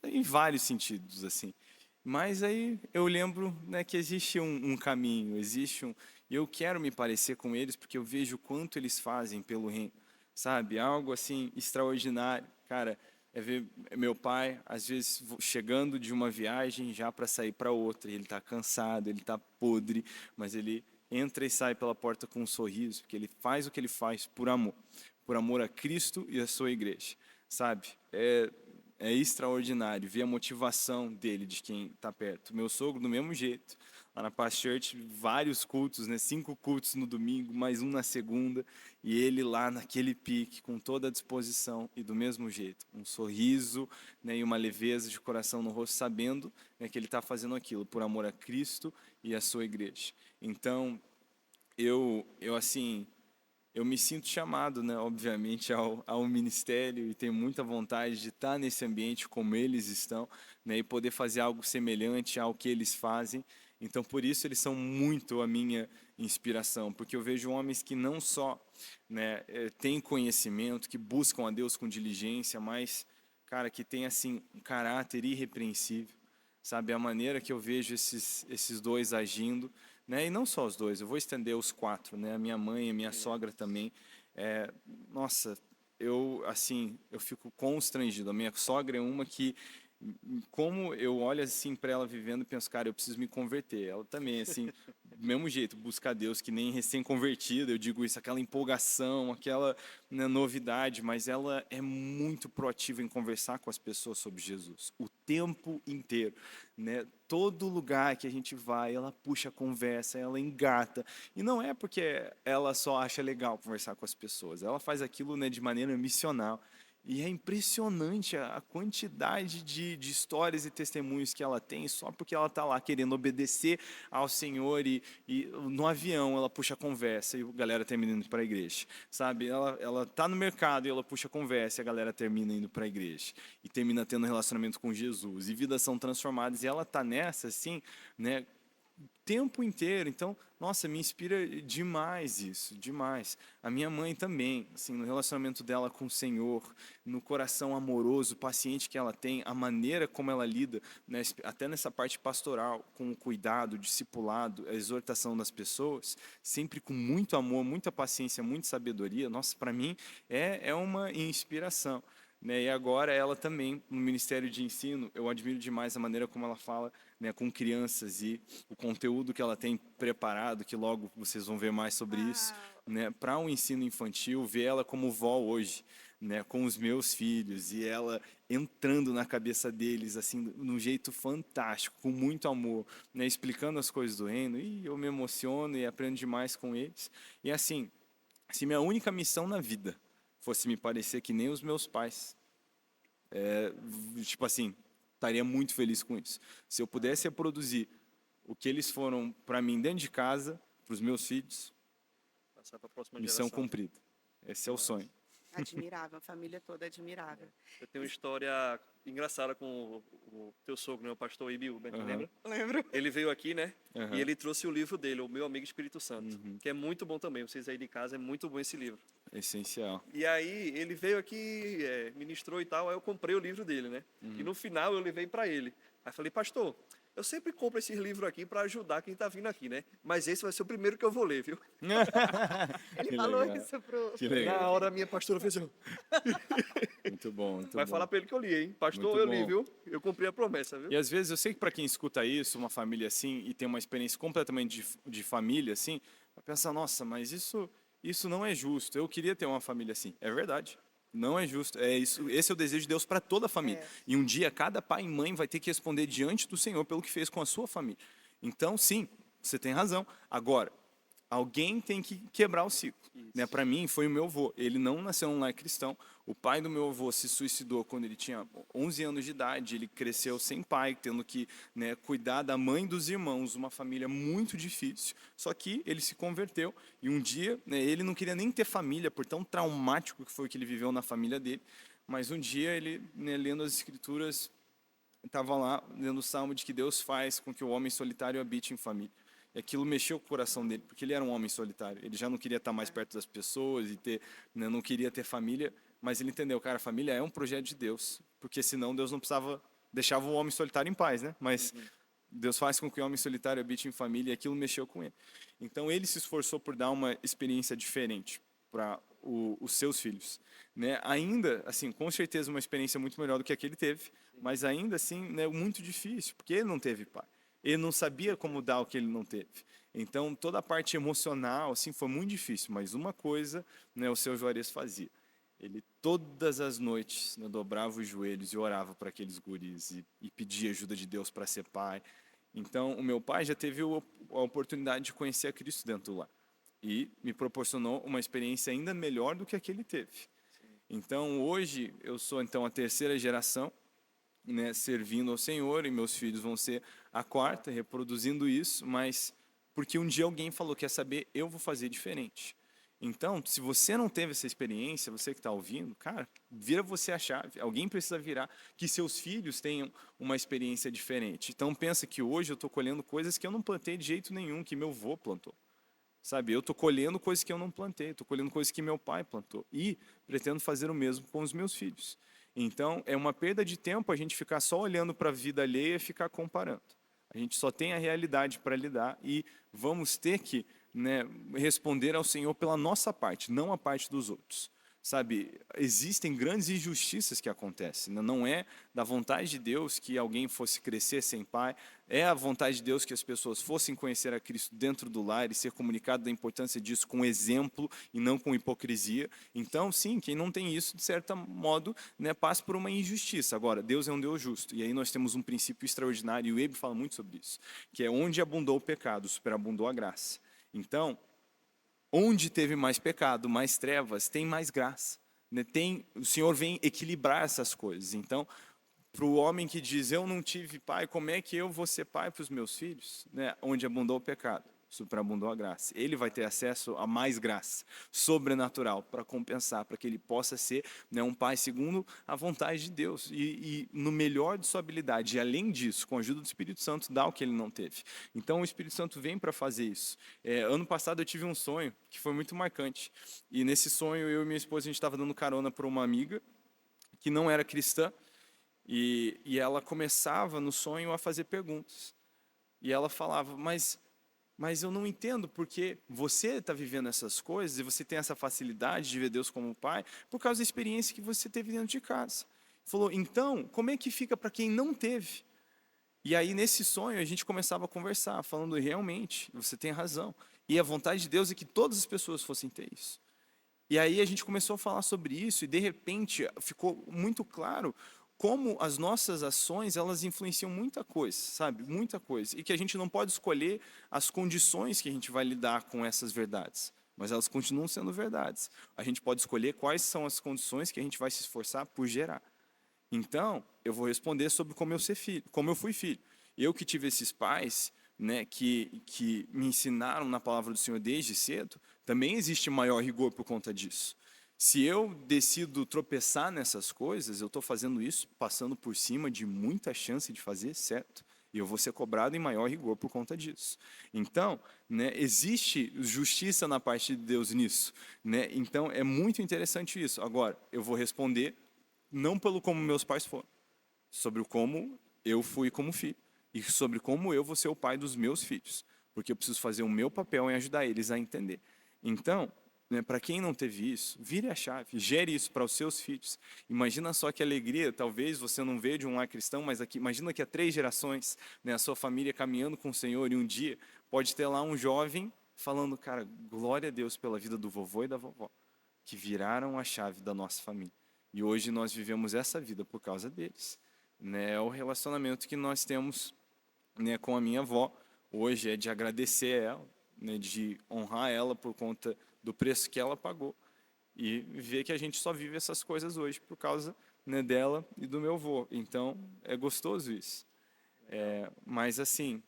em vários sentidos, assim. Mas aí eu lembro, né, que existe um caminho, e eu quero me parecer com eles, porque eu vejo o quanto eles fazem pelo reino, sabe? Algo assim extraordinário, cara. é ver meu pai, às vezes, chegando de uma viagem já para sair para outra. E ele está cansado, ele está podre, mas ele entra e sai pela porta com um sorriso, porque ele faz o que ele faz por amor a Cristo e a sua igreja, sabe? É extraordinário ver a motivação dele, de quem está perto. Meu sogro, do mesmo jeito, lá na Paz Church, vários cultos, né? 5 cultos no domingo, mais um na segunda, e ele lá naquele pique, com toda a disposição e do mesmo jeito, um sorriso, né? E uma leveza de coração no rosto, sabendo, né, que ele está fazendo aquilo por amor a Cristo e a sua igreja. Então, eu assim, eu me sinto chamado, né, obviamente, ao ministério e tenho muita vontade de estar nesse ambiente como eles estão, né, e poder fazer algo semelhante ao que eles fazem. Então, por isso, eles são muito a minha inspiração, porque eu vejo homens que não só, né, têm conhecimento, que buscam a Deus com diligência, mas, cara, que tem assim um caráter irrepreensível, sabe? A maneira que eu vejo esses dois agindo, né? E não só os dois, eu vou estender os 4, né? A minha mãe e a minha sogra também. Nossa, eu fico constrangido. A minha sogra é uma que, como eu olho assim para ela vivendo, penso, cara, eu preciso me converter. Ela também, assim, do mesmo jeito, busca a Deus, que nem recém-convertida, eu digo isso, aquela empolgação, aquela, né, novidade, mas ela é muito proativa em conversar com as pessoas sobre Jesus, o tempo inteiro, né? Todo lugar que a gente vai, ela puxa a conversa, ela engata, e não é porque ela só acha legal conversar com as pessoas, ela faz aquilo, né, de maneira missional. E é impressionante a quantidade de histórias e testemunhos que ela tem só porque ela está lá querendo obedecer ao Senhor e no avião ela puxa a conversa e a galera termina indo para a igreja, sabe? Ela está no mercado e ela puxa a conversa e a galera termina indo para a igreja e termina tendo um relacionamento com Jesus e vidas são transformadas e ela está nessa assim, né? Tempo inteiro. Então, nossa, me inspira demais isso, demais. A minha mãe também, assim, no relacionamento dela com o Senhor, no coração amoroso, paciente que ela tem, a maneira como ela lida, né, até nessa parte pastoral, com o cuidado, o discipulado, a exortação das pessoas, sempre com muito amor, muita paciência, muita sabedoria. Nossa, para mim é uma inspiração. Né, e agora ela também, no Ministério de Ensino, eu admiro demais a maneira como ela fala, né, com crianças e o conteúdo que ela tem preparado, que logo vocês vão ver mais sobre isso, né, para um ensino infantil, ver ela como vó hoje, né, com os meus filhos, e ela entrando na cabeça deles, assim, de um jeito fantástico, com muito amor, né, explicando as coisas do reino, e eu me emociono e aprendo demais com eles. E assim, se minha única missão na vida fosse me parecer que nem os meus pais, tipo assim, estaria muito feliz com isso. Se eu pudesse reproduzir o que eles foram para mim dentro de casa, para os meus filhos, Passar para a próxima missão geração. cumprida. Esse é o sonho. Admirável, a família toda admirável. Eu tenho uma história engraçada com o teu sogro, né, o pastor Ibiú, lembra? Lembro. Ele veio aqui, né? Uhum. E ele trouxe o livro dele, O Meu Amigo Espírito Santo, que é muito bom também. Vocês aí de casa, é muito bom esse livro. Essencial. E aí ele veio aqui, ministrou e tal, aí eu comprei o livro dele, né? E no final eu levei para ele. Aí falei, pastor, eu sempre compro esses livros aqui para ajudar quem está vindo aqui, né? Mas esse vai ser o primeiro que eu vou ler, viu? Ele Que falou legal. isso pro... Que legal. Na hora a minha pastora fez assim, Muito bom, muito vai bom. falar para ele que eu li, hein? Pastor, Muito eu bom. li, viu? Eu cumpri a promessa, viu? E às vezes eu sei que para quem escuta isso, uma família assim, e tem uma experiência completamente de família assim, vai pensar, nossa, mas isso não é justo. Eu queria ter uma família assim. É verdade. Não é justo. É isso. Esse é o desejo de Deus para toda a família. E um dia cada pai e mãe vai ter que responder diante do Senhor pelo que fez com a sua família. Então, sim, você tem razão. Agora, alguém tem que quebrar o ciclo. Né? Para mim, foi o meu avô. Ele não nasceu num lar cristão. O pai do meu avô se suicidou quando ele tinha 11 anos de idade. Ele cresceu sem pai, tendo que, né, cuidar da mãe dos irmãos, uma família muito difícil. Só que ele se converteu e um dia, né, ele não queria nem ter família, por tão traumático que foi o que ele viveu na família dele. Mas um dia ele, né, lendo as escrituras, estava lá lendo o salmo de que Deus faz com que o homem solitário habite em família. E aquilo mexeu com o coração dele, porque ele era um homem solitário. Ele já não queria estar mais perto das pessoas e ter, né, não queria ter família, mas ele entendeu, cara, a família é um projeto de Deus, porque senão Deus não precisava, deixava o homem solitário em paz, né? Mas Deus faz com que o homem solitário habite em família e aquilo mexeu com ele. Então ele se esforçou por dar uma experiência diferente. para os seus filhos, né? Ainda, assim, com certeza uma experiência muito melhor do que a que ele teve, mas ainda assim, né, muito difícil, porque ele não teve pai. Ele não sabia como dar o que ele não teve. Então, toda a parte emocional, assim, foi muito difícil, mas uma coisa, né, o seu Juarez fazia. Ele, todas as noites, né, dobrava os joelhos e orava para aqueles guris e pedia ajuda de Deus para ser pai. Então, o meu pai já teve a oportunidade de conhecer a Cristo dentro do lar. E me proporcionou uma experiência ainda melhor do que a que ele teve. Então, hoje, eu sou então a terceira geração, né, servindo ao Senhor, e meus filhos vão ser a quarta, reproduzindo isso, mas porque um dia alguém falou, quer saber, eu vou fazer diferente. Então, se você não teve essa experiência, você que está ouvindo, cara, vira você a chave. Alguém precisa virar, que seus filhos tenham uma experiência diferente. Então, pensa que hoje eu estou colhendo coisas que eu não plantei de jeito nenhum, que meu avô plantou. Sabe, eu estou colhendo coisas que eu não plantei, estou colhendo coisas que meu pai plantou. E pretendo fazer o mesmo com os meus filhos. Então, é uma perda de tempo a gente ficar só olhando para a vida alheia e ficar comparando. A gente só tem a realidade para lidar e vamos ter que, né, responder ao Senhor pela nossa parte, não a parte dos outros. Sabe, existem grandes injustiças que acontecem. Não é da vontade de Deus que alguém fosse crescer sem pai. É a vontade de Deus que as pessoas fossem conhecer a Cristo dentro do lar e ser comunicado da importância disso com exemplo e não com hipocrisia. Então, sim, quem não tem isso, de certo modo, né, passa por uma injustiça. Agora, Deus é um Deus justo. E aí nós temos um princípio extraordinário, e o Eber fala muito sobre isso, que é onde abundou o pecado, superabundou a graça. Então, onde teve mais pecado, mais trevas, tem mais graça. Né? O Senhor vem equilibrar essas coisas. Então, para o homem que diz, eu não tive pai, como é que eu vou ser pai para os meus filhos? Né? Onde abundou o pecado, superabundou a graça. Ele vai ter acesso a mais graça sobrenatural para compensar, para que ele possa ser, né, um pai segundo a vontade de Deus e no melhor de sua habilidade. E além disso, com a ajuda do Espírito Santo, dá o que ele não teve. Então o Espírito Santo vem para fazer isso. Ano passado eu tive um sonho que foi muito marcante. E nesse sonho eu e minha esposa, a gente estava dando carona para uma amiga que não era cristã e ela começava no sonho a fazer perguntas. E ela falava, mas eu não entendo porque você está vivendo essas coisas e você tem essa facilidade de ver Deus como pai por causa da experiência que você teve dentro de casa. Falou, então, como é que fica para quem não teve? E aí, nesse sonho, a gente começava a conversar, falando, realmente, você tem razão. E a vontade de Deus é que todas as pessoas fossem ter isso. E aí a gente começou a falar sobre isso e, de repente, ficou muito claro como as nossas ações, elas influenciam muita coisa, sabe? Muita coisa. E que a gente não pode escolher as condições que a gente vai lidar com essas verdades, mas elas continuam sendo verdades. A gente pode escolher quais são as condições que a gente vai se esforçar por gerar. Então, eu vou responder sobre como eu ser filho, como eu fui filho. Eu que tive esses pais, né, que me ensinaram na palavra do Senhor desde cedo, também existe maior rigor por conta disso. Se eu decido tropeçar nessas coisas, eu estou fazendo isso passando por cima de muita chance de fazer certo. E eu vou ser cobrado em maior rigor por conta disso. Então, né, existe justiça na parte de Deus nisso. Né? Então, é muito interessante isso. Agora, eu vou responder não pelo como meus pais foram, sobre como eu fui como filho. E sobre como eu vou ser o pai dos meus filhos. Porque eu preciso fazer o meu papel em ajudar eles a entender. Então, né, para quem não teve isso, vire a chave, gere isso para os seus filhos. Imagina só que alegria, talvez você não veja de um lar cristão, mas aqui, imagina que há 3 gerações, né, a sua família caminhando com o Senhor, e um dia pode ter lá um jovem falando, cara, glória a Deus pela vida do vovô e da vovó, que viraram a chave da nossa família. E hoje nós vivemos essa vida por causa deles. Né, é o relacionamento que nós temos, né, com a minha avó, hoje é de agradecer a ela, né, de honrar ela por conta do preço que ela pagou e ver que a gente só vive essas coisas hoje por causa, né, dela e do meu avô. Então, é gostoso isso. Mas, assim,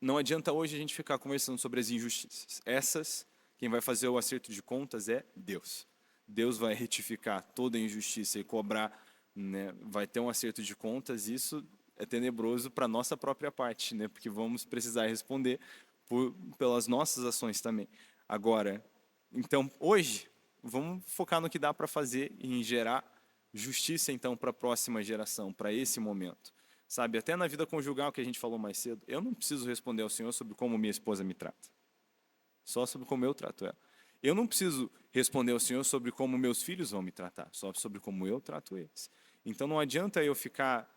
não adianta hoje a gente ficar conversando sobre as injustiças. Essas, quem vai fazer o acerto de contas é Deus. Deus vai retificar toda a injustiça e cobrar, né, vai ter um acerto de contas. Isso é tenebroso para a nossa própria parte, né, porque vamos precisar responder pelas nossas ações também. Agora, então, hoje, vamos focar no que dá para fazer em gerar justiça, então, para a próxima geração, para esse momento. Sabe, até na vida conjugal, que a gente falou mais cedo, eu não preciso responder ao Senhor sobre como minha esposa me trata. Só sobre como eu trato ela. Eu não preciso responder ao Senhor sobre como meus filhos vão me tratar, só sobre como eu trato eles. Então não adianta eu ficar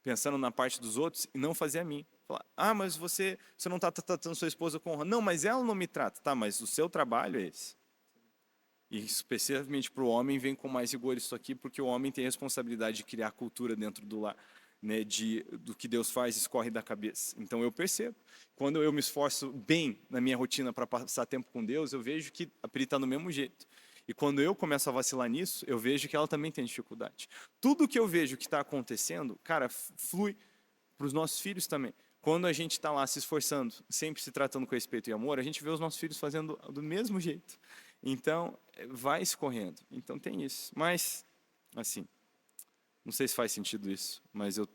pensando na parte dos outros e não fazer a mim. Falar, mas você não está tratando sua esposa com honra. Não, mas ela não me trata. Tá, mas o seu trabalho é esse. E especificamente para o homem vem com mais rigor isso aqui, porque o homem tem a responsabilidade de criar cultura dentro do lar, né, do que Deus faz escorre da cabeça. Então eu percebo. Quando eu me esforço bem na minha rotina para passar tempo com Deus, eu vejo que a Pri está do mesmo jeito. E quando eu começo a vacilar nisso, eu vejo que ela também tem dificuldade. Tudo que eu vejo que está acontecendo, cara, flui para os nossos filhos também. Quando a gente está lá se esforçando, sempre se tratando com respeito e amor, a gente vê os nossos filhos fazendo do mesmo jeito. Então, vai escorrendo. Então tem isso. Mas, assim, não sei se faz sentido isso, mas eu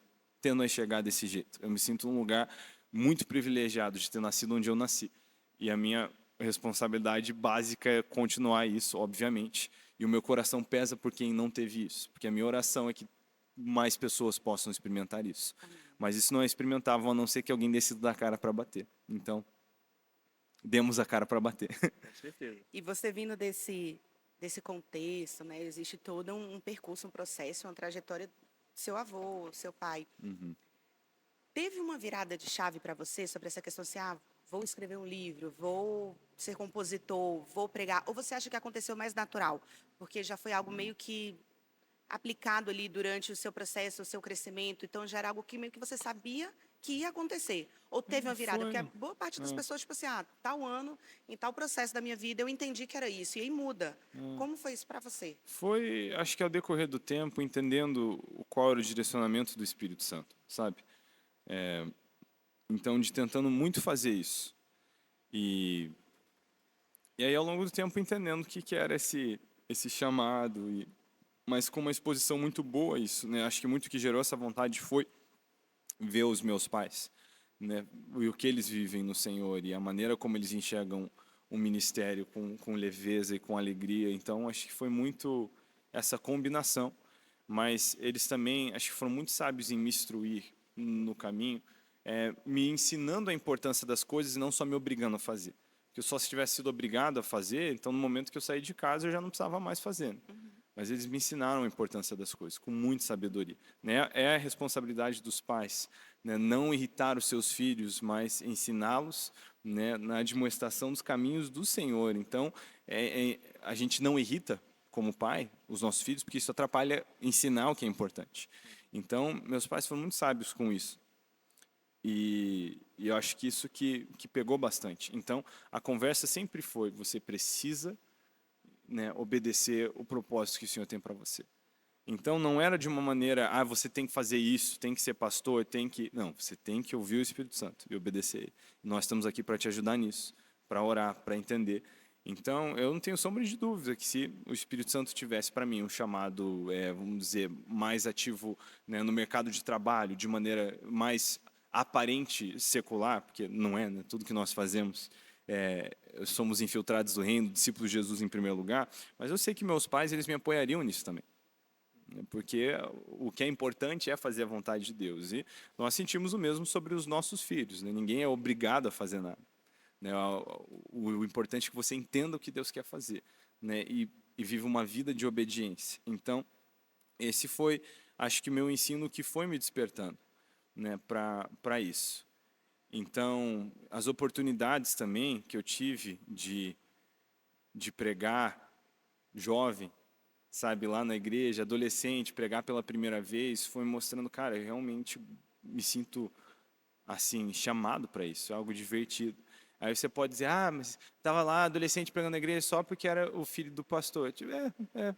tendo a enxergar desse jeito. Eu me sinto num lugar muito privilegiado de ter nascido onde eu nasci. E a minha responsabilidade básica é continuar isso, obviamente. E o meu coração pesa por quem não teve isso. Porque a minha oração é que mais pessoas possam experimentar isso. Mas isso não é experimentável, a não ser que alguém decida dar a cara para bater. Então, demos a cara para bater. Com certeza. E você vindo desse contexto, né? Existe todo um percurso, um processo, uma trajetória do seu avô, seu pai. Uhum. Teve uma virada de chave para você sobre essa questão assim, vou escrever um livro, vou ser compositor, vou pregar? Ou você acha que aconteceu mais natural? Porque já foi algo meio que aplicado ali durante o seu processo, o seu crescimento, então já era algo que meio que você sabia que ia acontecer. Ou teve uma virada? Porque a boa parte das pessoas, tipo assim, tal ano, em tal processo da minha vida, eu entendi que era isso, e aí muda. Como foi isso para você? Foi, acho que ao decorrer do tempo, entendendo qual era o direcionamento do Espírito Santo, sabe? Então, de tentando muito fazer isso. E aí, ao longo do tempo, entendendo o que era esse chamado, mas com uma exposição muito boa a isso, né? Acho que muito que gerou essa vontade foi ver os meus pais, né? E o que eles vivem no Senhor e a maneira como eles enxergam o ministério com leveza e com alegria. Então, acho que foi muito essa combinação. Mas eles também, acho que foram muito sábios em me instruir no caminho, me ensinando a importância das coisas e não só me obrigando a fazer. Porque eu só se tivesse sido obrigado a fazer, então no momento que eu saí de casa eu já não precisava mais fazer. Mas eles me ensinaram a importância das coisas, com muita sabedoria. Né? É a responsabilidade dos pais, né? Não irritar os seus filhos, mas ensiná-los, né? Na demonstração dos caminhos do Senhor. Então, a gente não irrita, como pai, os nossos filhos, porque isso atrapalha ensinar o que é importante. Então, meus pais foram muito sábios com isso. E eu acho que isso que pegou bastante. Então, a conversa sempre foi, você precisa, né, obedecer o propósito que o Senhor tem para você. Então, não era de uma maneira, você tem que fazer isso, tem que ser pastor, tem que... Não, você tem que ouvir o Espírito Santo e obedecer ele. Nós estamos aqui para te ajudar nisso, para orar, para entender. Então, eu não tenho sombra de dúvida que se o Espírito Santo tivesse para mim um chamado, vamos dizer, mais ativo, né, no mercado de trabalho, de maneira mais aparente secular, porque não é, né, tudo que nós fazemos, somos infiltrados do reino, discípulos de Jesus em primeiro lugar, mas eu sei que meus pais eles me apoiariam nisso também. Porque o que é importante é fazer a vontade de Deus. E nós sentimos o mesmo sobre os nossos filhos. Né? Ninguém é obrigado a fazer nada. Né? O importante é que você entenda o que Deus quer fazer, né? E viva uma vida de obediência. Então, esse foi, acho que, meu ensino que foi me despertando, né, para isso. Então, as oportunidades também que eu tive de pregar jovem, sabe, lá na igreja, adolescente, pregar pela primeira vez, foi mostrando, cara, eu realmente me sinto, assim, chamado para isso, é algo divertido. Aí você pode dizer, mas estava lá, adolescente, pregando na igreja só porque era o filho do pastor. Tipo, é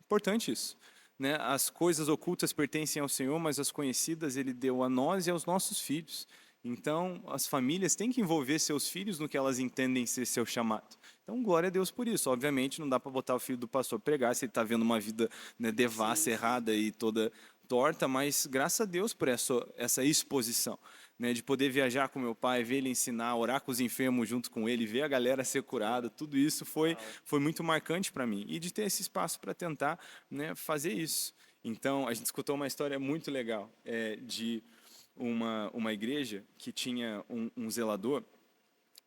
importante isso. Né? As coisas ocultas pertencem ao Senhor, mas as conhecidas Ele deu a nós e aos nossos filhos. Então, as famílias têm que envolver seus filhos no que elas entendem ser seu chamado. Então, glória a Deus por isso. Obviamente, não dá para botar o filho do pastor pregar se ele está vendo uma vida, né, devassa, errada e toda torta, mas graças a Deus por essa exposição, né, de poder viajar com meu pai, ver ele ensinar, orar com os enfermos junto com ele, ver a galera ser curada, tudo isso foi muito marcante para mim. E de ter esse espaço para tentar, né, fazer isso. Então, a gente escutou uma história muito legal de uma igreja que tinha um zelador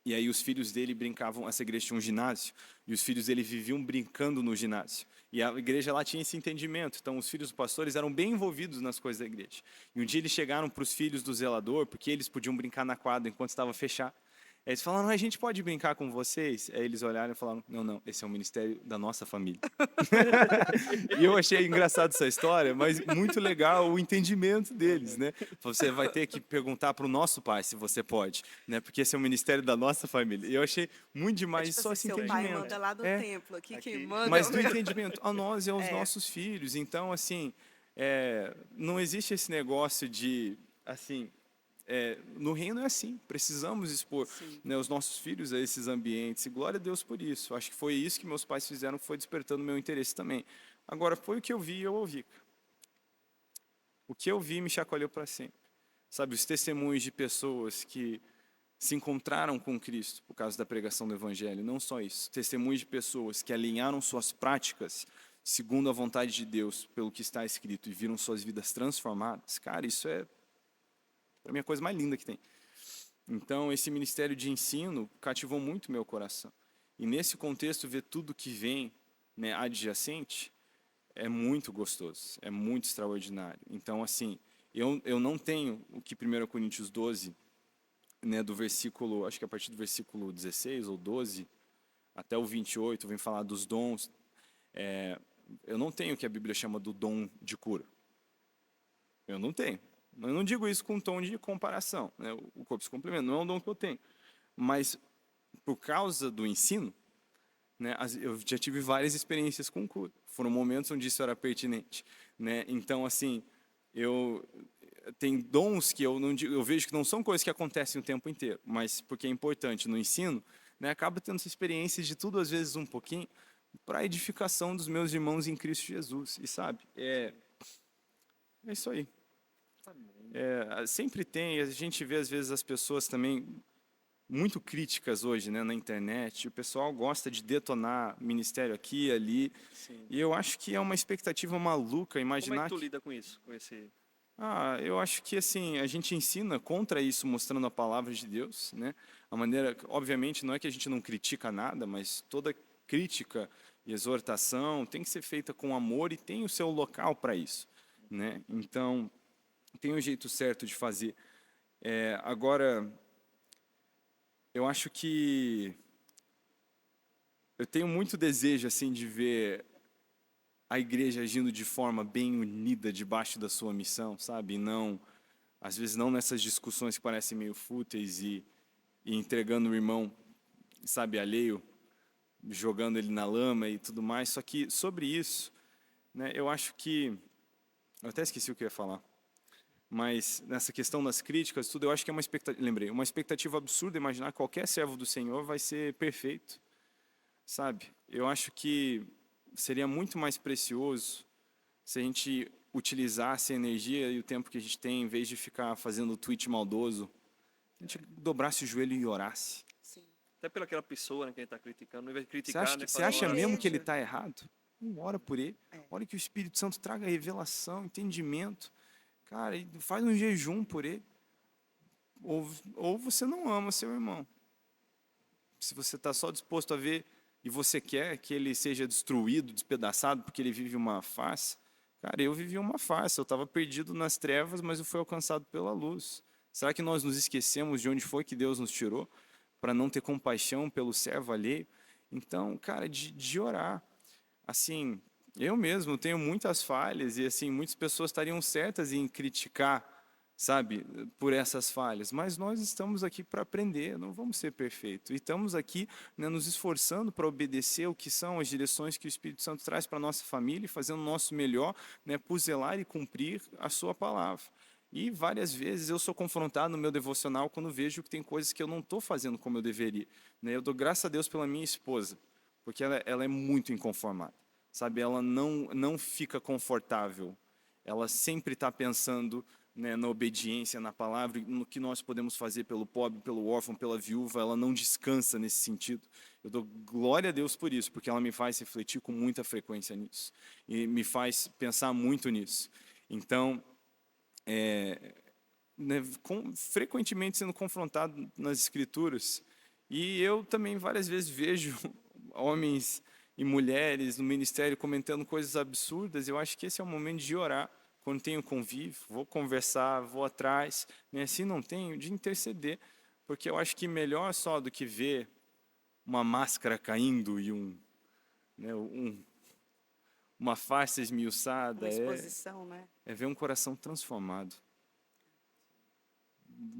E aí os filhos dele brincavam, essa igreja tinha um ginásio, e os filhos dele viviam brincando no ginásio. E a igreja lá tinha esse entendimento. Então os filhos dos pastores eram bem envolvidos nas coisas da igreja. E um dia eles chegaram para os filhos do zelador, porque eles podiam brincar na quadra enquanto estava fechado. Aí eles falaram, a gente pode brincar com vocês? Aí eles olharam e falaram, não, esse é um ministério da nossa família. E eu achei engraçado essa história, mas muito legal o entendimento deles, né? Você vai ter que perguntar para o nosso pai se você pode, né? Porque esse é um ministério da nossa família. E eu achei muito demais tipo só assim, esse seu entendimento. pai manda lá do templo, aqui quem manda... Mas do entendimento a nós e aos nossos filhos. Então, assim, não existe esse negócio de, assim... no reino é assim, precisamos expor, né, os nossos filhos a esses ambientes, e glória a Deus por isso. Acho que foi isso que meus pais fizeram, foi despertando meu interesse também. Agora, foi o que eu vi e eu ouvi. O que eu vi me chacoalhou para sempre. Sabe, os testemunhos de pessoas que se encontraram com Cristo por causa da pregação do Evangelho, não só isso, testemunhos de pessoas que alinharam suas práticas segundo a vontade de Deus, pelo que está escrito, e viram suas vidas transformadas. Cara, isso é, para mim, a coisa mais linda que tem. Então, esse ministério de ensino cativou muito meu coração. E nesse contexto, ver tudo que vem, né, adjacente, é muito gostoso, é muito extraordinário. Então, assim, eu não tenho o que 1 Coríntios 12, né, do versículo, acho que a partir do versículo 16 ou 12, até o 28, vem falar dos dons. Eu não tenho o que a Bíblia chama do dom de cura. Eu não tenho. Eu não digo isso com um tom de comparação, né? O corpo se complementa, não é um dom que eu tenho. Mas, por causa do ensino, né, eu já tive várias experiências com cura. Foram momentos onde isso era pertinente, né? Então, assim, tem dons que eu vejo que não são coisas que acontecem o tempo inteiro, mas porque é importante no ensino, né, acaba tendo essa experiência de tudo, às vezes, um pouquinho, para a edificação dos meus irmãos em Cristo Jesus. E sabe, é isso aí. Sempre tem, a gente vê às vezes as pessoas também muito críticas hoje, né, na internet. O pessoal gosta de detonar ministério aqui e ali. Sim. E eu acho que é uma expectativa maluca imaginar. Como é que tu lida com isso? Com esse... Eu acho que assim a gente ensina contra isso, mostrando a palavra de Deus, né? A maneira, obviamente, não é que a gente não critica nada, mas toda crítica e exortação tem que ser feita com amor e tem o seu local para isso, né? Então tem um jeito certo de fazer. Agora, eu acho que eu tenho muito desejo assim de ver a igreja agindo de forma bem unida debaixo da sua missão, sabe? E não, às vezes não nessas discussões que parecem meio fúteis e entregando o irmão, sabe, alheio, jogando ele na lama e tudo mais. Só que sobre isso, né, eu acho que eu até esqueci o que eu ia falar. Mas nessa questão das críticas, tudo, eu acho que é uma expectativa, lembrei, uma expectativa absurda imaginar que qualquer servo do Senhor vai ser perfeito, sabe? Eu acho que seria muito mais precioso se a gente utilizasse a energia e o tempo que a gente tem, em vez de ficar fazendo tweet maldoso, a gente dobrasse o joelho e orasse. Sim. Até pelaquela pessoa, né, que a gente está criticando, ao invés de criticar, Você acha mesmo que ele está errado? Não ora por ele. Ora que o Espírito Santo traga revelação, entendimento. Cara, faz um jejum por ele. Ou você não ama seu irmão. Se você está só disposto a ver e você quer que ele seja destruído, despedaçado, porque ele vive uma farsa. Cara, eu vivi uma farsa. Eu estava perdido nas trevas, mas eu fui alcançado pela luz. Será que nós nos esquecemos de onde foi que Deus nos tirou? Para não ter compaixão pelo servo alheio? Então, cara, de orar. Assim, eu mesmo tenho muitas falhas e assim muitas pessoas estariam certas em criticar, sabe, por essas falhas, mas nós estamos aqui para aprender, não vamos ser perfeitos. E estamos aqui, né, nos esforçando para obedecer o que são as direções que o Espírito Santo traz para a nossa família, fazendo o nosso melhor, né, por zelar e cumprir a sua palavra. E várias vezes eu sou confrontado no meu devocional quando vejo que tem coisas que eu não estou fazendo como eu deveria, né? Eu dou graças a Deus pela minha esposa, porque ela é muito inconformada. Sabe, ela não fica confortável. Ela sempre está pensando, né, na obediência, na palavra, no que nós podemos fazer pelo pobre, pelo órfão, pela viúva. Ela não descansa nesse sentido. Eu dou glória a Deus por isso, porque ela me faz refletir com muita frequência nisso. E me faz pensar muito nisso. Então, né, frequentemente sendo confrontado nas Escrituras, E eu também várias vezes vejo homens e mulheres no ministério comentando coisas absurdas. Eu acho que esse é o momento de orar. Quando tenho convívio, vou conversar, vou atrás, né? Se não tenho, de interceder, porque eu acho que melhor só do que ver uma máscara caindo e uma face esmiuçada Uma exposição, né? é ver um coração transformado.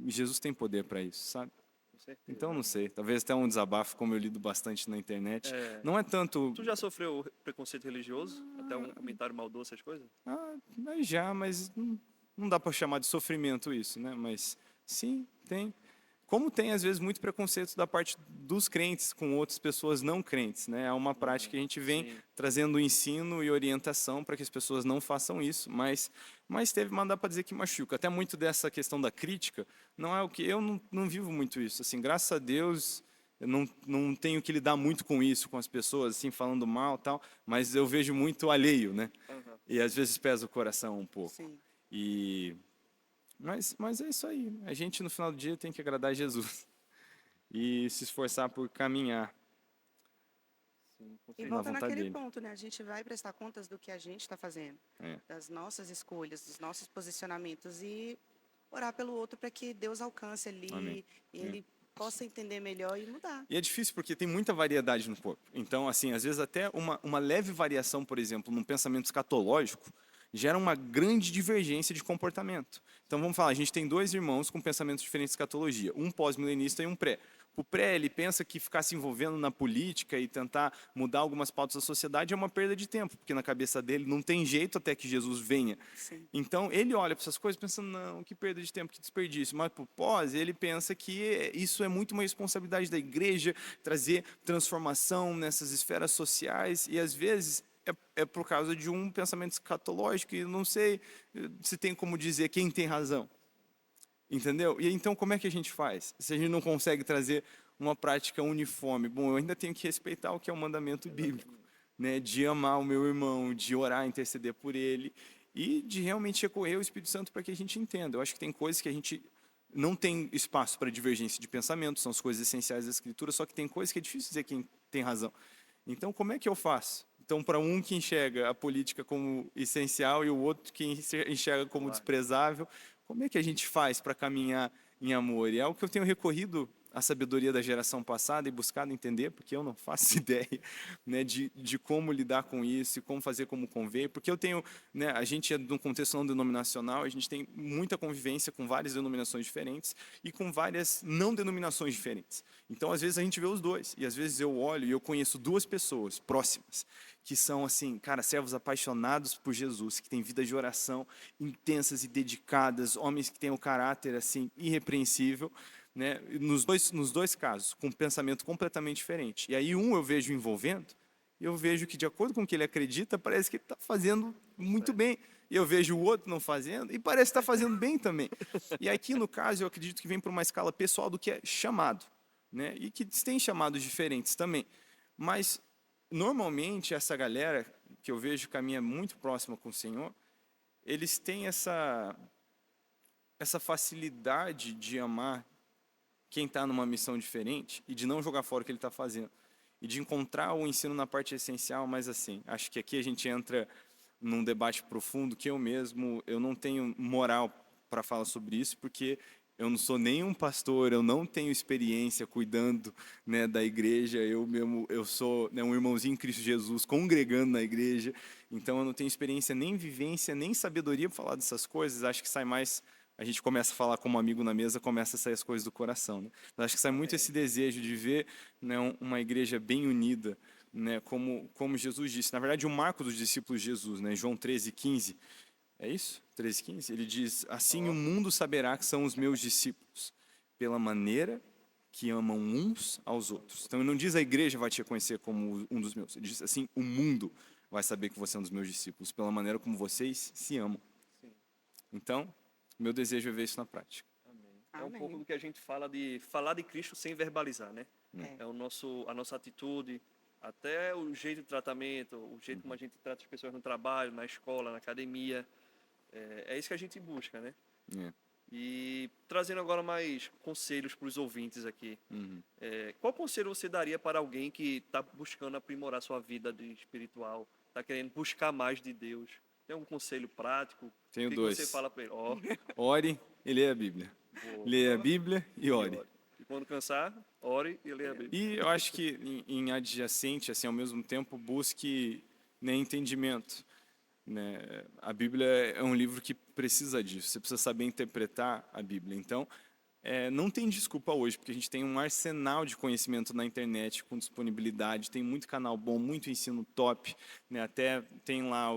E Jesus tem poder para isso, sabe? Com certeza. Então, não sei, talvez até um desabafo, como eu lido bastante na internet. É. Não é tanto... Tu já sofreu preconceito religioso? Até um comentário maldoso, essas coisas? Mas não dá para chamar de sofrimento isso, né? Mas sim, tem. Como tem, às vezes, muito preconceito da parte dos crentes com outras pessoas não crentes, né? É uma prática que a gente vem trazendo ensino e orientação para que as pessoas não façam isso, mas dá para dizer que machuca. Até muito dessa questão da crítica, não é o que... Eu não vivo muito isso. Assim, graças a Deus, eu não tenho que lidar muito com isso, com as pessoas, assim, falando mal e tal, mas eu vejo muito alheio, né? E às vezes pesa o coração um pouco. Sim. Mas é isso aí. A gente, no final do dia, tem que agradar Jesus e se esforçar por caminhar. E volta naquele ponto, né? A gente vai prestar contas do que a gente está fazendo, das nossas escolhas, dos nossos posicionamentos e orar pelo outro para que Deus alcance ali. Amém. E ele possa entender melhor e mudar. E é difícil porque tem muita variedade no corpo. Então, assim, às vezes até uma leve variação, por exemplo, num pensamento escatológico, gera uma grande divergência de comportamento. Então, vamos falar, a gente tem dois irmãos com pensamentos diferentes de escatologia, um pós-milenista e um pré. O pré, ele pensa que ficar se envolvendo na política e tentar mudar algumas pautas da sociedade é uma perda de tempo, porque na cabeça dele não tem jeito até que Jesus venha. Sim. Então, ele olha para essas coisas pensando, não, que perda de tempo, que desperdício. Mas para o pós, ele pensa que isso é muito uma responsabilidade da igreja, trazer transformação nessas esferas sociais, e às vezes é por causa de um pensamento escatológico, e não sei se tem como dizer quem tem razão. Entendeu? E então, como é que a gente faz? Se a gente não consegue trazer uma prática uniforme. Bom, eu ainda tenho que respeitar o que é o mandamento bíblico, né? De amar o meu irmão, de orar, interceder por ele, e de realmente recorrer ao Espírito Santo para que a gente entenda. Eu acho que tem coisas que a gente não tem espaço para divergência de pensamento, são as coisas essenciais da Escritura, só que tem coisas que é difícil dizer quem tem razão. Então, como é que eu faço? Então, para um que enxerga a política como essencial e o outro que enxerga como desprezável, como é que a gente faz para caminhar em amor? E é algo que eu tenho recorrido à sabedoria da geração passada e buscado entender, porque eu não faço ideia, né, de como lidar com isso e como fazer como convém. Porque eu tenho, né, a gente é de um contexto não denominacional, a gente tem muita convivência com várias denominações diferentes e com várias não denominações diferentes. Então, às vezes, a gente vê os dois. E, às vezes, eu olho e eu conheço duas pessoas próximas que são, assim, cara, servos apaixonados por Jesus, que têm vidas de oração intensas e dedicadas, homens que têm o caráter, assim, irrepreensível, né? Nos dois casos, com um pensamento completamente diferente. E aí eu vejo envolvendo, e eu vejo que, de acordo com o que ele acredita, parece que ele está fazendo muito bem. E eu vejo o outro não fazendo, e parece que está fazendo bem também. E aqui, no caso, eu acredito que vem para uma escala pessoal do que é chamado, né? E que tem chamados diferentes também. Mas normalmente, essa galera que eu vejo caminha muito próxima com o Senhor, eles têm essa facilidade de amar quem está numa missão diferente e de não jogar fora o que ele está fazendo. E de encontrar o ensino na parte essencial, mas assim, acho que aqui a gente entra num debate profundo que eu não tenho moral para falar sobre isso, porque eu não sou nenhum pastor, eu não tenho experiência cuidando, né, da igreja, eu sou, né, um irmãozinho em Cristo Jesus, congregando na igreja, então eu não tenho experiência, nem vivência, nem sabedoria para falar dessas coisas. Acho que sai mais, a gente começa a falar como amigo na mesa, começa a sair as coisas do coração, né? Mas acho que sai muito esse desejo de ver, né, uma igreja bem unida, né, como Jesus disse. Na verdade, o marco dos discípulos de Jesus, né, João 13:15, é isso? 13:15? Ele diz, assim o mundo saberá que são os meus discípulos, pela maneira que amam uns aos outros. Então ele não diz a igreja vai te reconhecer como um dos meus, ele diz assim, o mundo vai saber que você é um dos meus discípulos, pela maneira como vocês se amam. Sim. Então, meu desejo é ver isso na prática. Amém. É um pouco do que a gente fala de falar de Cristo sem verbalizar, né? É a nossa atitude, até o jeito de tratamento, o jeito como a gente trata as pessoas no trabalho, na escola, na academia. É isso que a gente busca, né? E trazendo agora mais conselhos para os ouvintes aqui. Qual conselho você daria para alguém que está buscando aprimorar sua vida espiritual, está querendo buscar mais de Deus? Tem algum conselho prático? Tenho O que dois. você fala para ele? Ore e leia a Bíblia. Boa. Leia a Bíblia e ore. E quando cansar, ore e leia a Bíblia. E eu acho que em adjacente, assim, ao mesmo tempo, busque, né, entendimento. Né? A Bíblia é um livro que precisa disso. Você precisa saber interpretar a Bíblia. Então, não tem desculpa hoje, porque a gente tem um arsenal de conhecimento na internet com disponibilidade, tem muito canal bom, muito ensino top, né? Até tem lá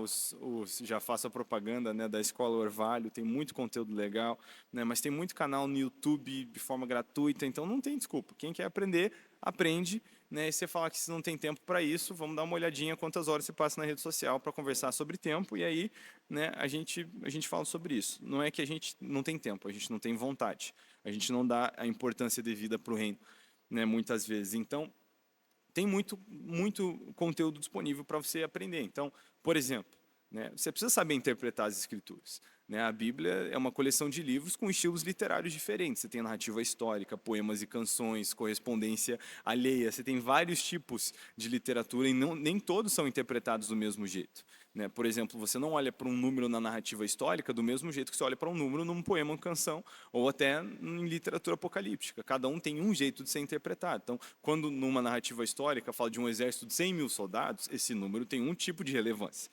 já faço a propaganda, né, da Escola Orvalho, tem muito conteúdo legal, né? Mas tem muito canal no YouTube de forma gratuita, então não tem desculpa. Quem quer aprender, aprende, né? E você falar que se não tem tempo para isso, vamos dar uma olhadinha quantas horas você passa na rede social para conversar sobre tempo, e aí, né, a gente fala sobre isso. Não é que a gente não tem tempo, a gente não tem vontade. A gente não dá a importância devida para o reino, né, muitas vezes. Então, tem muito conteúdo disponível para você aprender. Então, por exemplo, né, você precisa saber interpretar as escrituras. Né? A Bíblia é uma coleção de livros com estilos literários diferentes. Você tem narrativa histórica, poemas e canções, correspondência alheia. Você tem vários tipos de literatura e nem todos são interpretados do mesmo jeito. Né? Por exemplo, você não olha para um número na narrativa histórica do mesmo jeito que você olha para um número num poema, uma canção, ou até em literatura apocalíptica. Cada um tem um jeito de ser interpretado. Então, quando numa narrativa histórica fala de um exército de 100 mil soldados, esse número tem um tipo de relevância.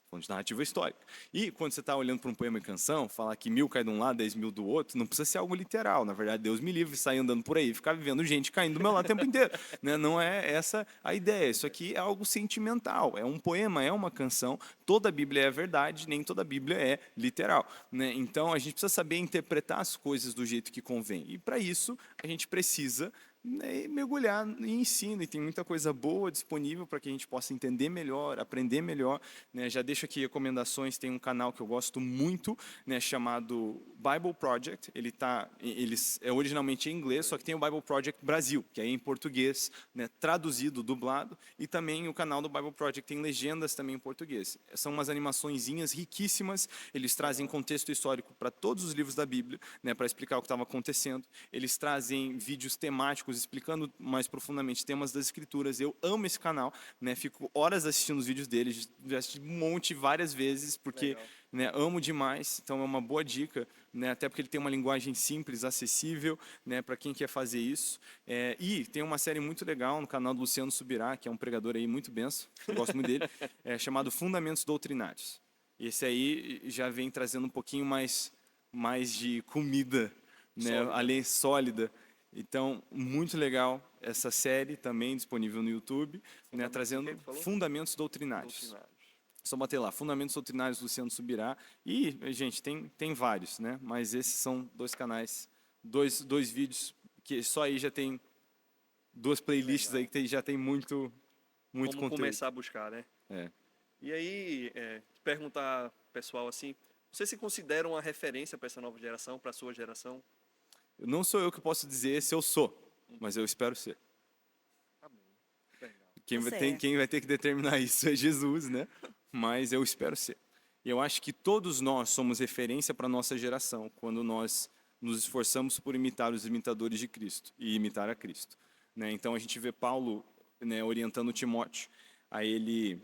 Falando de narrativa histórica. E quando você está olhando para um poema e canção, falar que 1000 cai de um lado, 10 mil do outro, não precisa ser algo literal. Na verdade, Deus me livre de sair andando por aí e ficar vivendo gente caindo do meu lado o tempo inteiro. Né? Não é essa a ideia. Isso aqui é algo sentimental. É um poema, é uma canção. Toda a Bíblia é verdade, nem toda a Bíblia é literal. Né? Então, a gente precisa saber interpretar as coisas do jeito que convém. E, para isso, a gente precisa, né, mergulhar em ensino, e tem muita coisa boa disponível para que a gente possa entender melhor, aprender melhor. Né? Já deixo aqui recomendações, tem um canal que eu gosto muito, né, chamado Bible Project. Ele é originalmente em inglês, só que tem o Bible Project Brasil, que é em português, né, traduzido, dublado, e também o canal do Bible Project tem legendas também em português. São umas animaçõezinhas riquíssimas, eles trazem contexto histórico para todos os livros da Bíblia, né, para explicar o que estava acontecendo. Eles trazem vídeos temáticos explicando mais profundamente temas das escrituras. Eu amo esse canal, né? Fico horas assistindo os vídeos deles, já assisti um monte várias vezes, porque, né, amo demais. Então é uma boa dica, né? Até porque ele tem uma linguagem simples, acessível, né, para quem quer fazer isso. E tem uma série muito legal no canal do Luciano Subirá, que é um pregador aí muito benção, gosto muito dele, chamado Fundamentos Doutrinários. Esse aí já vem trazendo um pouquinho mais de comida, né, além sólida. Então, muito legal essa série, também disponível no YouTube, né, trazendo fundamentos doutrinários. Só bater lá, Fundamentos Doutrinários, Luciano Subirá. E, gente, tem vários, né? Mas esses são dois canais, dois vídeos, que só aí já tem duas playlists aí que já tem muito Como conteúdo. Começar a buscar, né? E aí, perguntar pessoal assim, você se considera uma referência para essa nova geração, para a sua geração? Não sou eu que posso dizer se eu sou, mas eu espero ser. Quem vai ter que determinar isso é Jesus, né? Mas eu espero ser. E eu acho que todos nós somos referência para a nossa geração, quando nós nos esforçamos por imitar os imitadores de Cristo e imitar a Cristo. Né? Então a gente vê Paulo, né, orientando Timóteo a ele,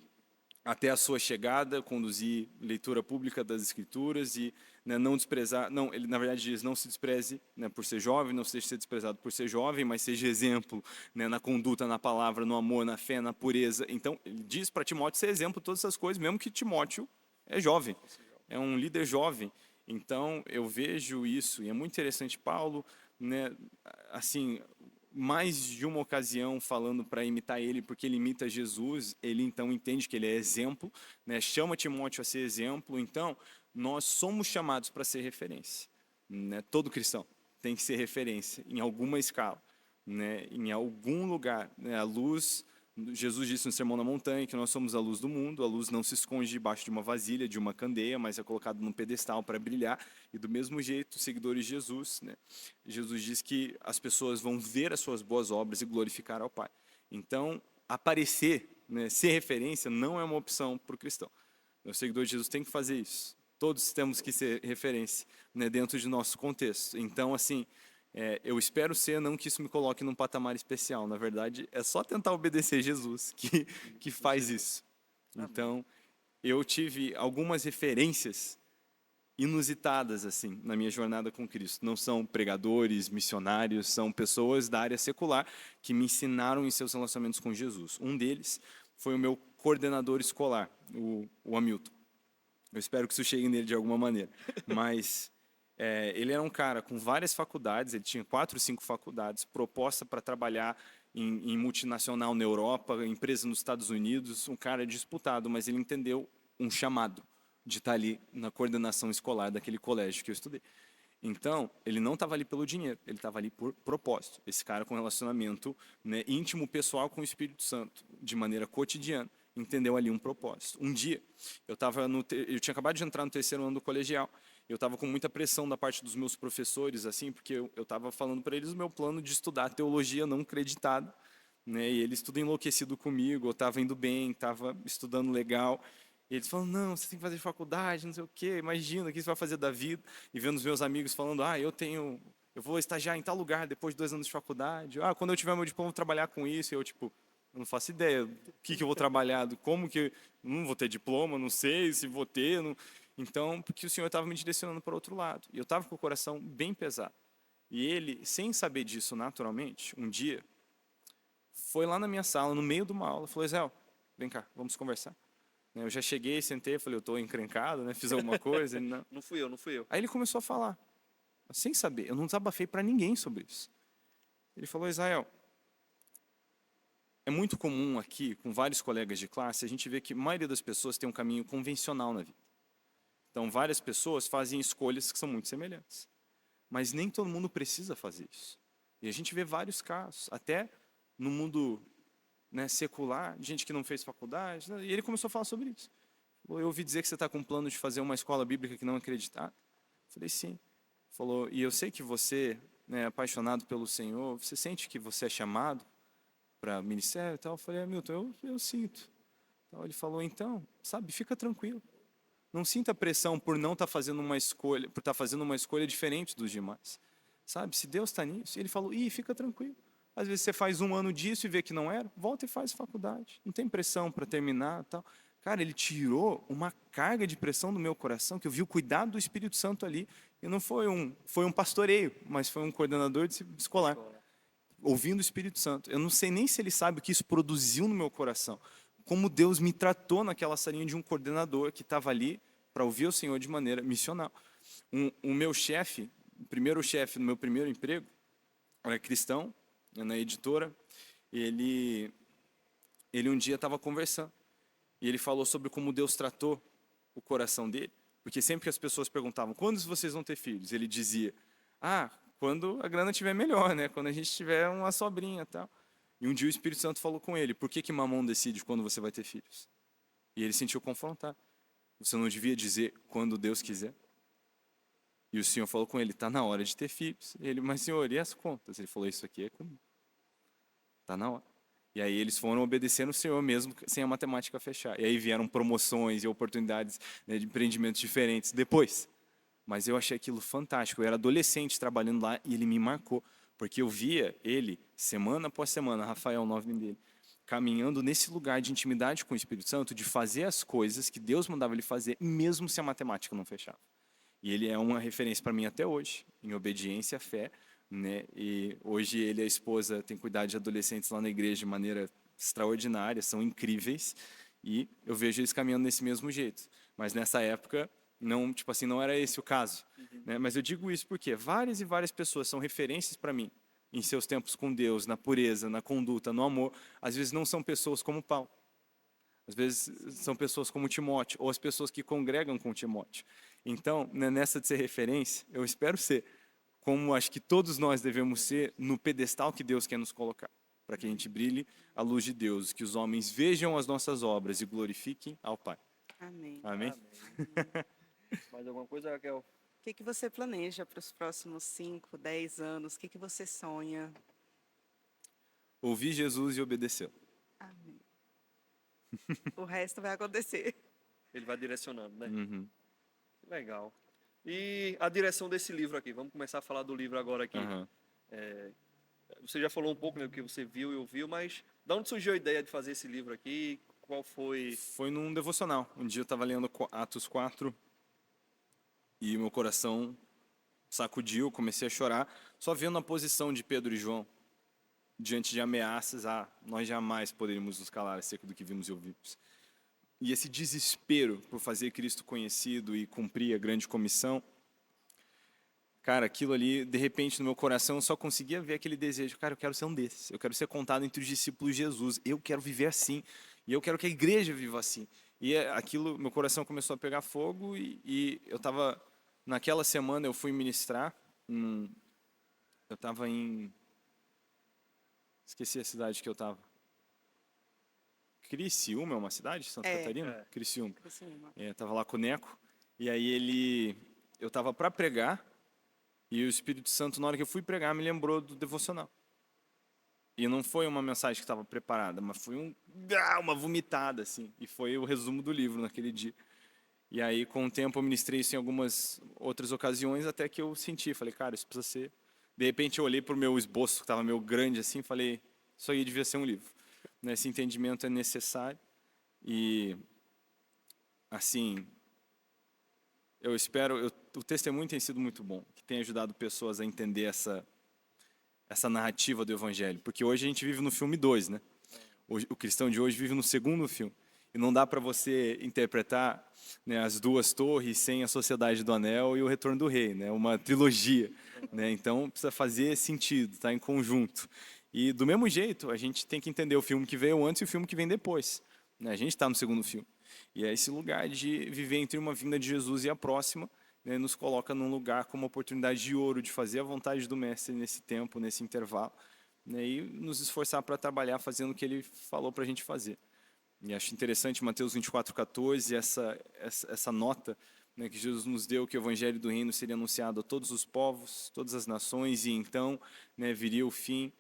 até a sua chegada, conduzir leitura pública das Escrituras e, né, não desprezar, ele na verdade diz, não se despreze, né, por ser jovem, não seja ser desprezado por ser jovem, mas seja exemplo, né, na conduta, na palavra, no amor, na fé, na pureza. Então, ele diz para Timóteo ser exemplo de todas essas coisas, mesmo que Timóteo é jovem, é um líder jovem. Então, eu vejo isso, e é muito interessante, Paulo, né, assim, mais de uma ocasião falando para imitar ele, porque ele imita Jesus, ele então entende que ele é exemplo, né, chama Timóteo a ser exemplo. Então, nós somos chamados para ser referência. Né? Todo cristão tem que ser referência em alguma escala, né, em algum lugar. Né? A luz, Jesus disse no Sermão da Montanha que nós somos a luz do mundo, a luz não se esconde debaixo de uma vasilha, de uma candeia, mas é colocada num pedestal para brilhar. E do mesmo jeito, os seguidores de Jesus, né, Jesus diz que as pessoas vão ver as suas boas obras e glorificar ao Pai. Então, aparecer, né, ser referência não é uma opção para o cristão. O seguidor de Jesus tem que fazer isso. Todos temos que ser referência, né, dentro de nosso contexto. Então, assim, eu espero ser, não que isso me coloque num patamar especial. Na verdade, é só tentar obedecer Jesus que faz isso. Então, eu tive algumas referências inusitadas assim na minha jornada com Cristo. Não são pregadores, missionários, são pessoas da área secular que me ensinaram em seus relacionamentos com Jesus. Um deles foi o meu coordenador escolar, o Hamilton. Eu espero que isso chegue nele de alguma maneira. Mas ele era um cara com várias faculdades, ele tinha 4 ou 5 faculdades, proposta para trabalhar em multinacional na Europa, empresa nos Estados Unidos, um cara disputado, mas ele entendeu um chamado de estar ali na coordenação escolar daquele colégio que eu estudei. Então, ele não estava ali pelo dinheiro, ele estava ali por propósito. Esse cara com relacionamento, né, íntimo, pessoal com o Espírito Santo, de maneira cotidiana, entendeu ali um propósito. Um dia, eu tinha acabado de entrar no 3º ano do colegial, eu estava com muita pressão da parte dos meus professores, assim, porque eu estava falando para eles o meu plano de estudar teologia não creditada, né, e eles tudo enlouquecido comigo, eu estava indo bem, estava estudando legal. E eles falam, não, você tem que fazer faculdade, não sei o quê, imagina o que você vai fazer da vida. E vendo os meus amigos falando, eu vou estagiar em tal lugar depois de 2 anos de faculdade. Quando eu tiver meu diploma, eu vou trabalhar com isso. E eu, tipo, eu não faço ideia o que eu vou trabalhar, como que não vou ter diploma, não sei se vou ter. Não... Então, porque o Senhor estava me direcionando para outro lado. E eu estava com o coração bem pesado. E ele, sem saber disso naturalmente, um dia, foi lá na minha sala, no meio de uma aula, falou, Israel, vem cá, vamos conversar. Eu já cheguei, sentei, falei, eu estou encrencado, né? Fiz alguma coisa. Ele, não. Não fui eu. Aí ele começou a falar, sem saber, eu não desabafei para ninguém sobre isso. Ele falou, Israel, é muito comum aqui, com vários colegas de classe, a gente vê que a maioria das pessoas tem um caminho convencional na vida. Então, várias pessoas fazem escolhas que são muito semelhantes. Mas nem todo mundo precisa fazer isso. E a gente vê vários casos, até no mundo, né, secular, de gente que não fez faculdade, né, e ele começou a falar sobre isso. Eu ouvi dizer que você está com plano de fazer uma escola bíblica que não é acreditada. Falei, sim. Falou, e eu sei que você, né, é apaixonado pelo Senhor, você sente que você é chamado para ministério e tal? Eu falei, Milton, eu sinto. Então, ele falou, então, sabe, fica tranquilo. Não sinta pressão por não estar fazendo uma escolha, por estar fazendo uma escolha diferente dos demais. Sabe, se Deus está nisso, ele falou, fica tranquilo. Às vezes você faz 1 ano disso e vê que não era, volta e faz faculdade. Não tem pressão para terminar, tal. Cara, ele tirou uma carga de pressão do meu coração, que eu vi o cuidado do Espírito Santo ali. E não foi um pastoreio, mas foi um coordenador de escolar, ouvindo o Espírito Santo. Eu não sei nem se ele sabe o que isso produziu no meu coração. Como Deus me tratou naquela salinha de um coordenador que estava ali para ouvir o Senhor de maneira missional. O meu chefe, o primeiro chefe no meu primeiro emprego, era cristão, na editora. Ele um dia estava conversando e ele falou sobre como Deus tratou o coração dele, porque sempre que as pessoas perguntavam, quando vocês vão ter filhos? Ele dizia, quando a grana estiver melhor, né? Quando a gente tiver uma sobrinha e tal. E um dia o Espírito Santo falou com ele, por que Mamon decide quando você vai ter filhos? E ele sentiu confrontar. Você não devia dizer quando Deus quiser? E o Senhor falou com ele, está na hora de ter filhos. Ele, mas Senhor, e as contas? Ele falou, isso aqui é comigo. Está na hora. E aí eles foram obedecendo o Senhor mesmo, sem a matemática fechar. E aí vieram promoções e oportunidades, né, de empreendimentos diferentes depois. Mas eu achei aquilo fantástico. Eu era adolescente trabalhando lá e ele me marcou. Porque eu via ele, semana após semana, Rafael, o nome dele, caminhando nesse lugar de intimidade com o Espírito Santo, de fazer as coisas que Deus mandava ele fazer, mesmo se a matemática não fechava. E ele é uma referência para mim até hoje, em obediência, fé, né? E hoje ele e a esposa têm cuidado de adolescentes lá na igreja de maneira extraordinária, são incríveis, e eu vejo eles caminhando nesse mesmo jeito. Mas nessa época, não, tipo assim, não era esse o caso, né? Mas eu digo isso porque várias e várias pessoas são referências para mim em seus tempos com Deus, na pureza, na conduta, no amor. Às vezes não são pessoas como Paulo. Às vezes são pessoas como Timóteo, ou as pessoas que congregam com Timóteo. Então, né, nessa de ser referência, eu espero ser, como acho que todos nós devemos ser, no pedestal que Deus quer nos colocar, para que a gente brilhe a luz de Deus, que os homens vejam as nossas obras e glorifiquem ao Pai. Amém. Amém? Mais alguma coisa, Raquel? O que você planeja para os próximos 5, 10 anos? O que você sonha? Ouvir Jesus e obedecê-lo. Amém. O resto vai acontecer. Ele vai direcionando, né? Uhum. Legal. E a direção desse livro aqui? Vamos começar a falar do livro agora aqui. Você já falou um pouco, né, do que você viu e ouviu, mas de onde surgiu a ideia de fazer esse livro aqui? Qual foi? Foi num devocional. Um dia eu estava lendo Atos 4 e meu coração sacudiu, comecei a chorar, só vendo a posição de Pedro e João diante de ameaças. Nós jamais poderíamos nos calar acerca do que vimos e ouvimos. E esse desespero por fazer Cristo conhecido e cumprir a grande comissão, cara, aquilo ali, de repente, no meu coração, eu só conseguia ver aquele desejo. Cara, eu quero ser um desses. Eu quero ser contado entre os discípulos de Jesus. Eu quero viver assim. E eu quero que a igreja viva assim. E aquilo, meu coração começou a pegar fogo e eu estava... Naquela semana eu fui ministrar. Eu estava em... Esqueci a cidade que eu estava. Criciúma é uma cidade? Santa Catarina? Criciúma. Estava lá com o Neco. E aí eu estava para pregar. E o Espírito Santo, na hora que eu fui pregar, me lembrou do devocional. E não foi uma mensagem que estava preparada, mas foi uma vomitada, assim. E foi o resumo do livro naquele dia. E aí, com o tempo, eu ministrei isso em algumas outras ocasiões, até que eu senti, falei, cara, isso precisa ser... De repente, eu olhei para o meu esboço, que estava meio grande, assim, e falei, isso aí devia ser um livro. Esse entendimento é necessário. E, assim... Eu espero, o testemunho tem sido muito bom, que tem ajudado pessoas a entender essa narrativa do Evangelho. Porque hoje a gente vive no filme 2, né? O cristão de hoje vive no segundo filme. E não dá para você interpretar, né, as duas torres sem a Sociedade do Anel e o Retorno do Rei, né? Uma trilogia. Né? Então precisa fazer sentido, tá em conjunto. E do mesmo jeito, a gente tem que entender o filme que veio antes e o filme que vem depois. Né? A gente está no segundo filme. E é esse lugar de viver entre uma vinda de Jesus e a próxima, né, nos coloca num lugar com uma oportunidade de ouro, de fazer a vontade do Mestre nesse tempo, nesse intervalo, né, e nos esforçar para trabalhar fazendo o que Ele falou para a gente fazer. E acho interessante Mateus 24:14, essa nota, né, que Jesus nos deu, que o Evangelho do Reino seria anunciado a todos os povos, todas as nações, e então, né, viria o fim.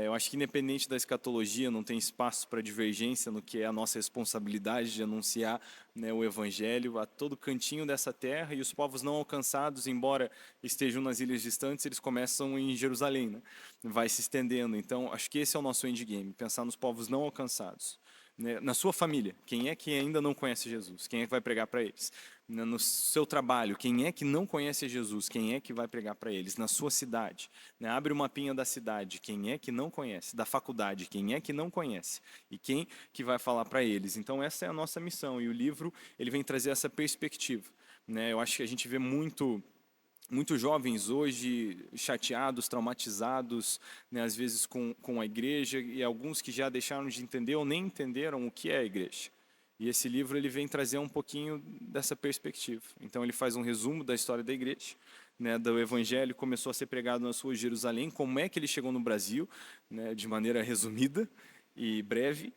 Eu acho que independente da escatologia, não tem espaço para divergência no que é a nossa responsabilidade de anunciar, né, o Evangelho a todo cantinho dessa terra, e os povos não alcançados, embora estejam nas ilhas distantes, eles começam em Jerusalém, né? Vai se estendendo. Então, acho que esse é o nosso endgame, pensar nos povos não alcançados. Né? Na sua família, quem é que ainda não conhece Jesus? Quem é que vai pregar para eles? No seu trabalho, quem é que não conhece Jesus? Quem é que vai pregar para eles? Na sua cidade, né? Abre o mapinha da cidade, quem é que não conhece? Da faculdade, quem é que não conhece? E quem que vai falar para eles? Então essa é a nossa missão, e o livro ele vem trazer essa perspectiva. Né? Eu acho que a gente vê muitos jovens hoje chateados, traumatizados, né, às vezes com a igreja, e alguns que já deixaram de entender ou nem entenderam o que é a igreja. E esse livro ele vem trazer um pouquinho dessa perspectiva. Então ele faz um resumo da história da igreja, né, do Evangelho, começou a ser pregado na sua Jerusalém, como é que ele chegou no Brasil, né, de maneira resumida e breve,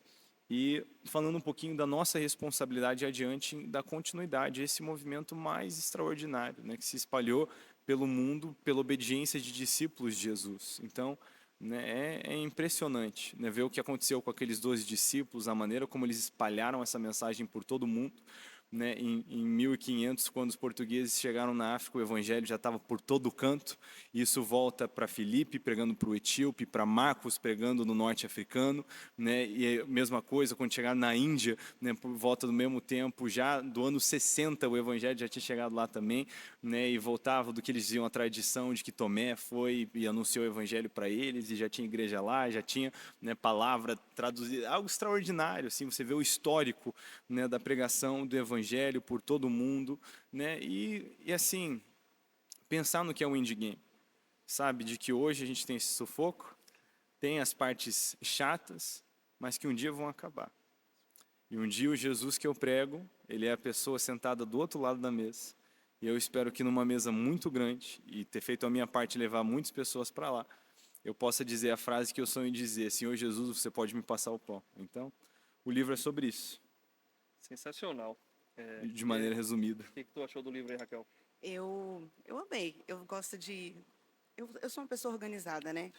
e falando um pouquinho da nossa responsabilidade adiante da continuidade, esse movimento mais extraordinário, né, que se espalhou pelo mundo pela obediência de discípulos de Jesus. Então, né, é impressionante, né, ver o que aconteceu com aqueles 12 discípulos, a maneira como eles espalharam essa mensagem por todo o mundo. Né, em 1500, quando os portugueses chegaram na África, o evangelho já estava por todo canto. Isso volta para Filipe, pregando para o etíope, para Marcos, pregando no norte africano, né, e a mesma coisa quando chegaram na Índia, né, por volta do mesmo tempo, já do ano 60, o evangelho já tinha chegado lá também, né, e voltava do que eles diziam a tradição de que Tomé foi e anunciou o evangelho para eles, e já tinha igreja lá, já tinha, né, palavra traduzida, algo extraordinário. Assim, você vê o histórico, né, da pregação do evangelho por todo mundo, né? E assim, pensar no que é o endgame, sabe? De que hoje a gente tem esse sufoco, tem as partes chatas, mas que um dia vão acabar. E um dia o Jesus que eu prego, ele é a pessoa sentada do outro lado da mesa. E eu espero que numa mesa muito grande, e ter feito a minha parte levar muitas pessoas para lá, eu possa dizer a frase que eu sonho dizer: Senhor Jesus, você pode me passar o pão. Então, o livro é sobre isso. Sensacional. De maneira resumida. O que tu achou do livro aí, Raquel? Eu amei. Eu gosto de... Eu sou uma pessoa organizada, né?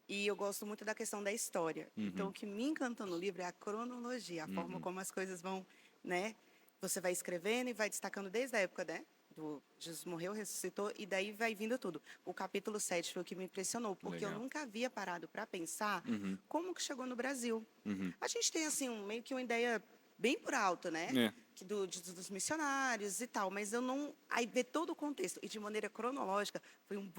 E eu gosto muito da questão da história. Então, o que me encantou no livro é a cronologia, a forma como as coisas vão, né? Você vai escrevendo e vai destacando desde a época, né? Jesus morreu, ressuscitou, e daí vai vindo tudo. O capítulo 7 foi o que me impressionou, porque Legal. eu nunca havia parado para pensar como que chegou no Brasil. Uhum. A gente tem, assim, meio que uma ideia bem por alto, né? É. Dos missionários e tal, mas eu não... Aí ver todo o contexto, e de maneira cronológica, foi um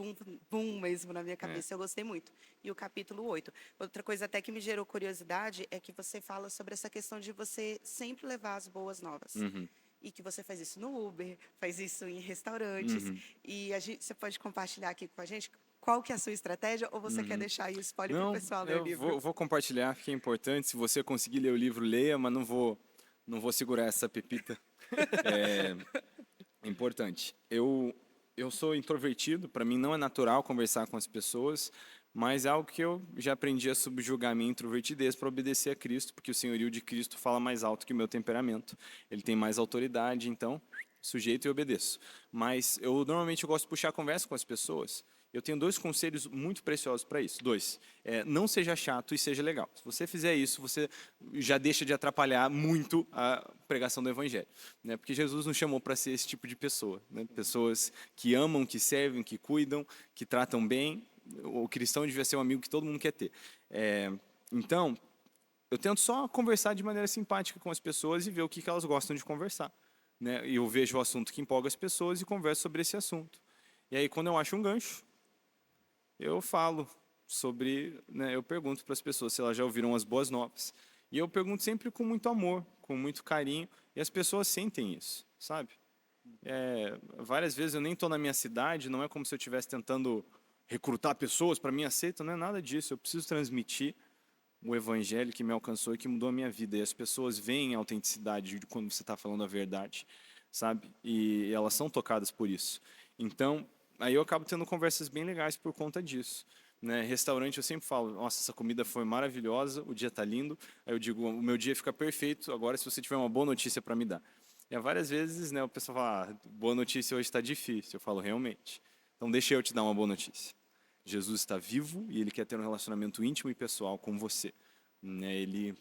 boom mesmo na minha cabeça, eu gostei muito. E o capítulo 8. Outra coisa até que me gerou curiosidade é que você fala sobre essa questão de você sempre levar as boas novas. Uhum. E que você faz isso no Uber, faz isso em restaurantes. Uhum. E você pode compartilhar aqui com a gente qual que é a sua estratégia, ou você quer deixar aí o spoiler para o Não, pessoal ler o eu livro? vou compartilhar, porque é importante. Se você conseguir ler o livro, leia, mas não vou segurar essa pepita. É importante. Eu sou introvertido, para mim não é natural conversar com as pessoas, mas é algo que eu já aprendi a subjugar a minha introvertidez para obedecer a Cristo, porque o senhorio de Cristo fala mais alto que o meu temperamento. Ele tem mais autoridade, então sujeito e obedeço. Mas eu normalmente gosto de puxar a conversa com as pessoas. Eu tenho 2 conselhos muito preciosos para isso. 2. Não seja chato e seja legal. Se você fizer isso, você já deixa de atrapalhar muito a pregação do Evangelho. Né? Porque Jesus nos chamou para ser esse tipo de pessoa. Né? Pessoas que amam, que servem, que cuidam, que tratam bem. O cristão devia ser um amigo que todo mundo quer ter. Então, eu tento só conversar de maneira simpática com as pessoas e ver o que elas gostam de conversar. Né? E eu vejo o assunto que empolga as pessoas e converso sobre esse assunto. E aí, quando eu acho um gancho, eu falo sobre, né, eu pergunto para as pessoas se elas já ouviram as boas novas. E eu pergunto sempre com muito amor, com muito carinho, e as pessoas sentem isso, sabe? Várias vezes eu nem estou na minha cidade, não é como se eu estivesse tentando recrutar pessoas para minha seita, não é nada disso. Eu preciso transmitir o evangelho que me alcançou e que mudou a minha vida. E as pessoas veem a autenticidade de quando você está falando a verdade, sabe? E elas são tocadas por isso. Então, aí eu acabo tendo conversas bem legais por conta disso. Né? Restaurante, eu sempre falo, nossa, essa comida foi maravilhosa, o dia está lindo. Aí eu digo, o meu dia fica perfeito, agora se você tiver uma boa notícia para me dar. E há várias vezes, né, o pessoal fala, boa notícia hoje está difícil. Eu falo, realmente. Então deixa eu te dar uma boa notícia. Jesus está vivo e Ele quer ter um relacionamento íntimo e pessoal com você. Né? Ele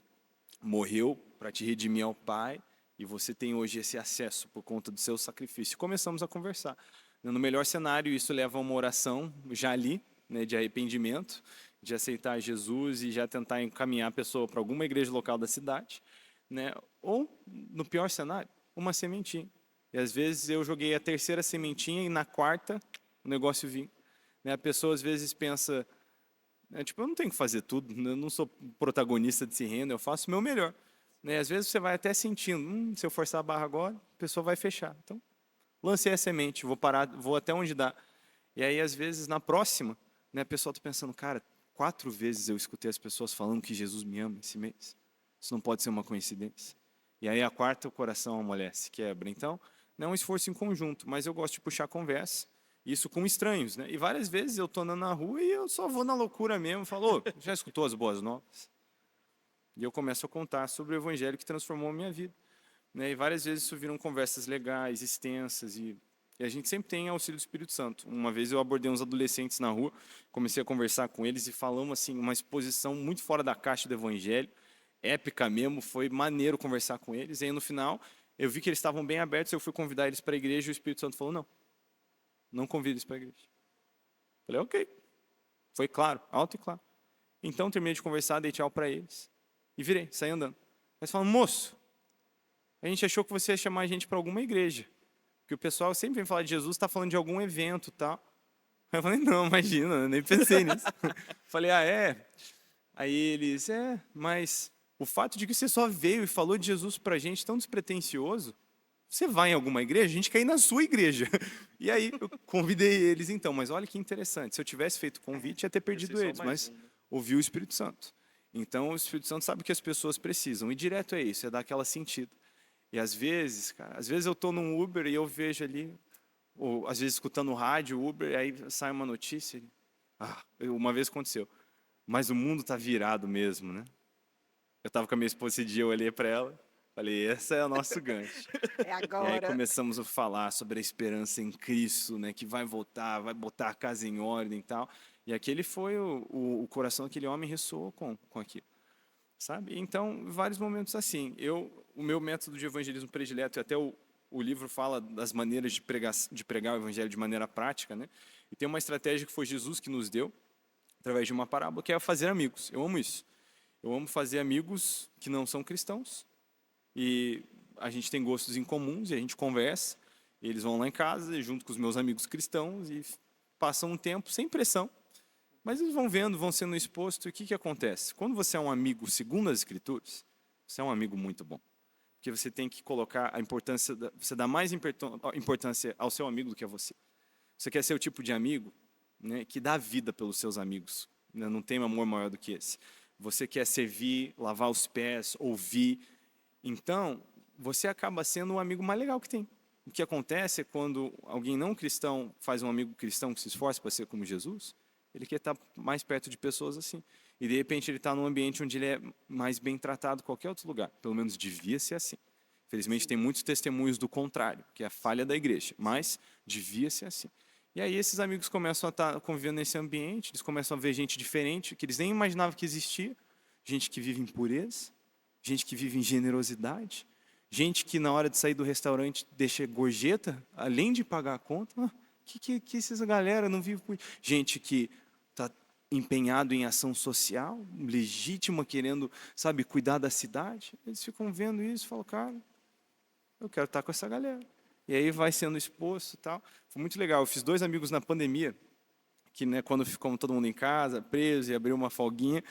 morreu para te redimir ao Pai e você tem hoje esse acesso por conta do seu sacrifício. Começamos a conversar. No melhor cenário, isso leva a uma oração já ali, né, de arrependimento, de aceitar Jesus e já tentar encaminhar a pessoa para alguma igreja local da cidade. Né? Ou, no pior cenário, uma sementinha. E às vezes eu joguei a 3ª sementinha e na 4ª o negócio vinha. Né? A pessoa às vezes pensa, tipo, eu não tenho que fazer tudo, eu não sou protagonista desse reino, eu faço o meu melhor. Né? Às vezes você vai até sentindo, se eu forçar a barra agora, a pessoa vai fechar. Então, lancei a semente, vou parar, vou até onde dá. E aí, às vezes, na próxima, né, a pessoa está pensando, cara, 4 vezes eu escutei as pessoas falando que Jesus me ama esse mês. Isso não pode ser uma coincidência. E aí, a 4ª, o coração amolece, quebra. Então, não é um esforço em conjunto, mas eu gosto de puxar conversa, isso com estranhos. Né? E várias vezes eu estou andando na rua e eu só vou na loucura mesmo, falo, já escutou as boas novas? E eu começo a contar sobre o evangelho que transformou a minha vida. Né? E várias vezes isso viram conversas legais, extensas, e a gente sempre tem auxílio do Espírito Santo. Uma vez eu abordei uns adolescentes na rua, comecei a conversar com eles e falamos assim, uma exposição muito fora da caixa do evangelho, épica mesmo, foi maneiro conversar com eles. E aí no final, eu vi que eles estavam bem abertos, eu fui convidar eles para a igreja e o Espírito Santo falou, não convido eles para a igreja. Falei, ok. Foi claro, alto e claro. Então terminei de conversar, dei tchau para eles e virei, saí andando. Eles falaram, moço, a gente achou que você ia chamar a gente para alguma igreja. Porque o pessoal sempre vem falar de Jesus, está falando de algum evento e tal. Eu falei, não, imagina, eu nem pensei nisso. Falei, é? Aí eles, mas o fato de que você só veio e falou de Jesus para a gente tão despretensioso, você vai em alguma igreja? A gente quer ir na sua igreja. E aí eu convidei eles então, mas olha que interessante, se eu tivesse feito o convite, ia ter perdido eles, mas ouvi o Espírito Santo. Então o Espírito Santo sabe o que as pessoas precisam, e direto é isso, é dar aquela sentido. E às vezes, cara, eu estou num Uber e eu vejo ali, ou às vezes escutando o rádio, Uber, aí sai uma notícia. Uma vez aconteceu, mas o mundo está virado mesmo, né? Eu estava com a minha esposa esse dia, eu olhei para ela, falei, esse é o nosso gancho. É agora. E aí começamos a falar sobre a esperança em Cristo, né, que vai voltar, vai botar a casa em ordem e tal. E aquele foi o coração daquele homem ressoou com aquilo. Sabe? Então, vários momentos assim. O meu método de evangelismo predileto, e até o o livro fala das maneiras de pregar o evangelho de maneira prática, né? E tem uma estratégia que foi Jesus que nos deu, através de uma parábola, que é fazer amigos. Eu amo isso. Eu amo fazer amigos que não são cristãos. E a gente tem gostos em comuns e a gente conversa. E eles vão lá em casa, junto com os meus amigos cristãos, e passam um tempo sem pressão. Mas eles vão vendo, vão sendo expostos. E o que acontece? Quando você é um amigo segundo as Escrituras, você é um amigo muito bom. Porque você tem que colocar a importância, você dá mais importância ao seu amigo do que a você. Você quer ser o tipo de amigo, né, que dá vida pelos seus amigos. Né? Não tem amor maior do que esse. Você quer servir, lavar os pés, ouvir. Então, você acaba sendo o amigo mais legal que tem. O que acontece é quando alguém não cristão faz um amigo cristão que se esforça para ser como Jesus, ele quer estar mais perto de pessoas assim. E, de repente, ele está num ambiente onde ele é mais bem tratado que qualquer outro lugar. Pelo menos devia ser assim. Infelizmente, tem muitos testemunhos do contrário, que é a falha da igreja. Mas devia ser assim. E aí esses amigos começam a estar convivendo nesse ambiente, eles começam a ver gente diferente, que eles nem imaginavam que existia. Gente que vive em pureza, gente que vive em generosidade, gente que na hora de sair do restaurante deixa gorjeta, além de pagar a conta. Que essa galera não vive por... Gente que está empenhado em ação social, legítima, querendo, sabe, cuidar da cidade. Eles ficam vendo isso e falam, cara, eu quero estar com essa galera. E aí vai sendo exposto e tal. Foi muito legal. Eu fiz 2 amigos na pandemia, que, né, quando ficou todo mundo em casa, preso, e abriu uma folguinha,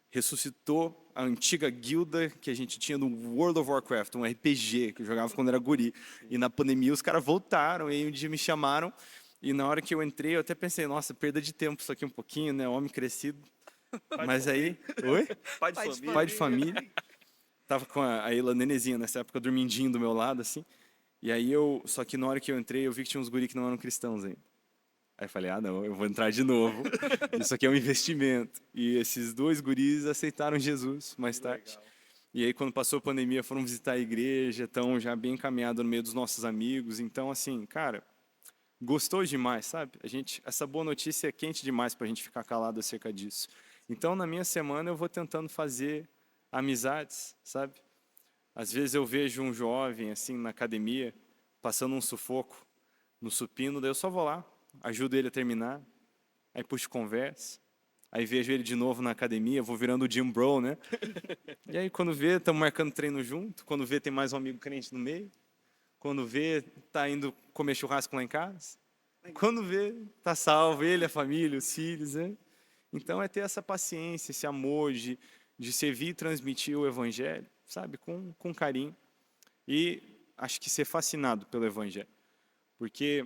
ressuscitou a antiga guilda que a gente tinha no World of Warcraft, um RPG que eu jogava quando era guri. E na pandemia os caras voltaram, e aí um dia me chamaram, e na hora que eu entrei, eu até pensei, nossa, perda de tempo isso aqui um pouquinho, né, homem crescido. Mas aí... Oi? Pai de família. Pai de família. Tava com a Ela nenezinha nessa época, dormindinho do meu lado, assim. E aí só que na hora que eu entrei, eu vi que tinha uns guri que não eram cristãos ainda. Aí eu falei, não, eu vou entrar de novo. Isso aqui é um investimento. E esses 2 guris aceitaram Jesus mais tarde. Legal. E aí, quando passou a pandemia, foram visitar a igreja, estão já bem encaminhados no meio dos nossos amigos. Então, assim, cara, gostou demais, sabe? Essa boa notícia é quente demais para a gente ficar calado acerca disso. Então, na minha semana, eu vou tentando fazer amizades, sabe? Às vezes eu vejo um jovem, assim, na academia, passando um sufoco no supino, daí eu só vou lá, ajudo ele a terminar, aí puxo conversa, aí vejo ele de novo na academia, vou virando o Jim Bro, né? E aí quando vê, estamos marcando treino junto, quando vê tem mais um amigo crente no meio, quando vê, tá indo comer churrasco lá em casa, quando vê, tá salvo ele, a família, os filhos, né? Então é ter essa paciência, esse amor de servir e transmitir o evangelho, sabe, com carinho. E acho que ser fascinado pelo evangelho, porque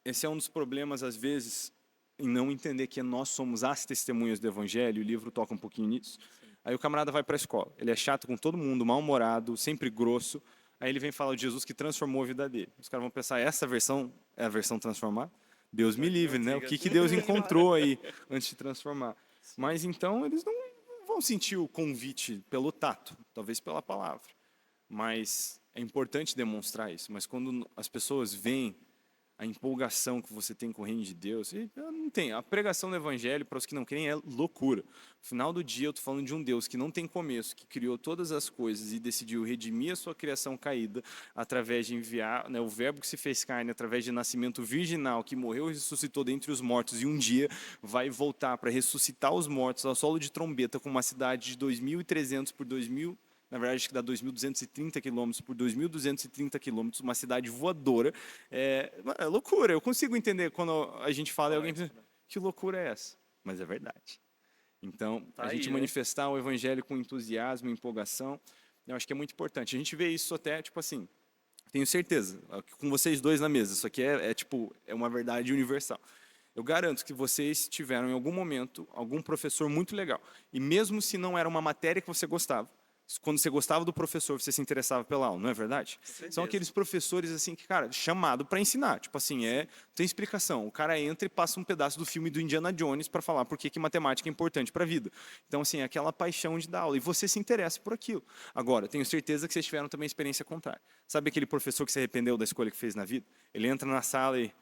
esse é um dos problemas, às vezes, em não entender que nós somos as testemunhas do Evangelho. O livro toca um pouquinho nisso. Sim. Aí o camarada vai para a escola. Ele é chato com todo mundo, mal-humorado, sempre grosso. Aí ele vem falar de Jesus que transformou a vida dele. Os caras vão pensar, essa versão é a versão transformada? Deus me livre, né? O que Deus encontrou aí antes de transformar? Mas então eles não vão sentir o convite pelo tato, talvez pela palavra. Mas é importante demonstrar isso. Mas quando as pessoas veem a empolgação que você tem com o reino de Deus, e não tem. A pregação do evangelho, para os que não creem, é loucura. No final do dia, eu estou falando de um Deus que não tem começo, que criou todas as coisas e decidiu redimir a sua criação caída através de enviar, né, o verbo que se fez carne, através de nascimento virginal, que morreu e ressuscitou dentre os mortos, e um dia vai voltar para ressuscitar os mortos ao solo de trombeta com uma cidade de 2.300 por 2.000, na verdade, acho que dá 2.230 quilômetros por 2.230 quilômetros, uma cidade voadora. É loucura. Eu consigo entender quando a gente fala, e alguém pensa, que loucura é essa? Mas é verdade. Então, a gente manifestar o evangelho com entusiasmo, empolgação, eu acho que é muito importante. A gente vê isso até, tipo assim, tenho certeza, com vocês 2 na mesa, isso aqui é uma verdade universal. Eu garanto que vocês tiveram, em algum momento, algum professor muito legal. E mesmo se não era uma matéria que você gostava, quando você gostava do professor, você se interessava pela aula, não é verdade? São aqueles professores assim que, cara, chamado para ensinar. Tipo assim, tem explicação. O cara entra e passa um pedaço do filme do Indiana Jones para falar por que matemática é importante para a vida. Então, assim, aquela paixão de dar aula. E você se interessa por aquilo. Agora, tenho certeza que vocês tiveram também experiência contrária. Sabe aquele professor que se arrependeu da escolha que fez na vida? Ele entra na sala e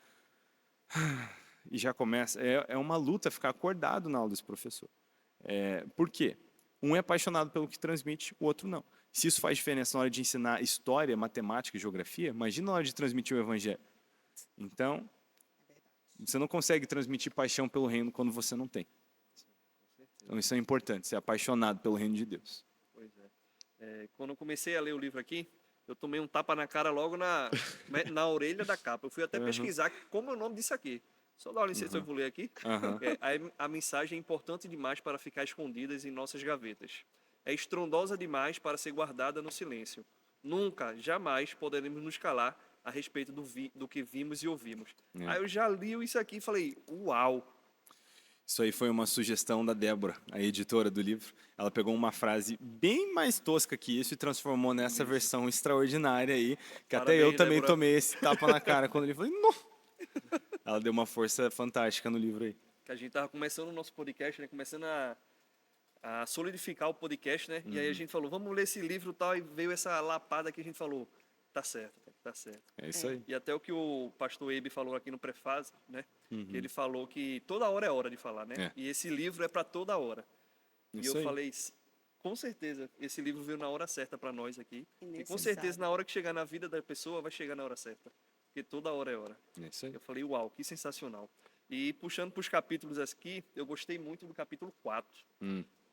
já começa. É uma luta ficar acordado na aula desse professor. Por quê? Um é apaixonado pelo que transmite, o outro não. Se isso faz diferença na hora de ensinar história, matemática e geografia, imagina na hora de transmitir o evangelho. Então, você não consegue transmitir paixão pelo reino quando você não tem. Então, isso é importante, ser apaixonado pelo reino de Deus. Pois é. Quando eu comecei a ler o livro aqui, eu tomei um tapa na cara logo na orelha da capa. Eu fui até pesquisar como é o nome disso aqui. Só dá uma licença, eu vou ler aqui. A mensagem é importante demais para ficar escondida em nossas gavetas. É estrondosa demais para ser guardada no silêncio. Nunca, jamais poderemos nos calar a respeito do que vimos e ouvimos. Aí eu já li isso aqui e falei, uau! Isso aí foi uma sugestão da Débora, a editora do livro. Ela pegou uma frase bem mais tosca que isso e transformou nessa versão extraordinária aí, que Parabéns, até eu também Débora. tomei esse tapa na cara quando ele falou, não. Ela deu uma força fantástica no livro aí. Que a gente estava começando o nosso podcast, né? Começando a solidificar o podcast, né? E aí a gente falou, vamos ler esse livro e tal, e veio essa lapada que a gente falou, tá certo, tá certo. É isso aí. E até o que o pastor Ebe falou aqui no prefácio, né? Que ele falou que toda hora é hora de falar, né? E esse livro é para toda hora. Isso e eu aí. falei, com certeza, esse livro veio na hora certa para nós aqui. E com Necessário. certeza, na hora que chegar na vida da pessoa, vai chegar na hora certa. Porque toda hora é hora. É isso aí. Eu falei, uau, que sensacional. E puxando para os capítulos aqui, eu gostei muito do capítulo 4.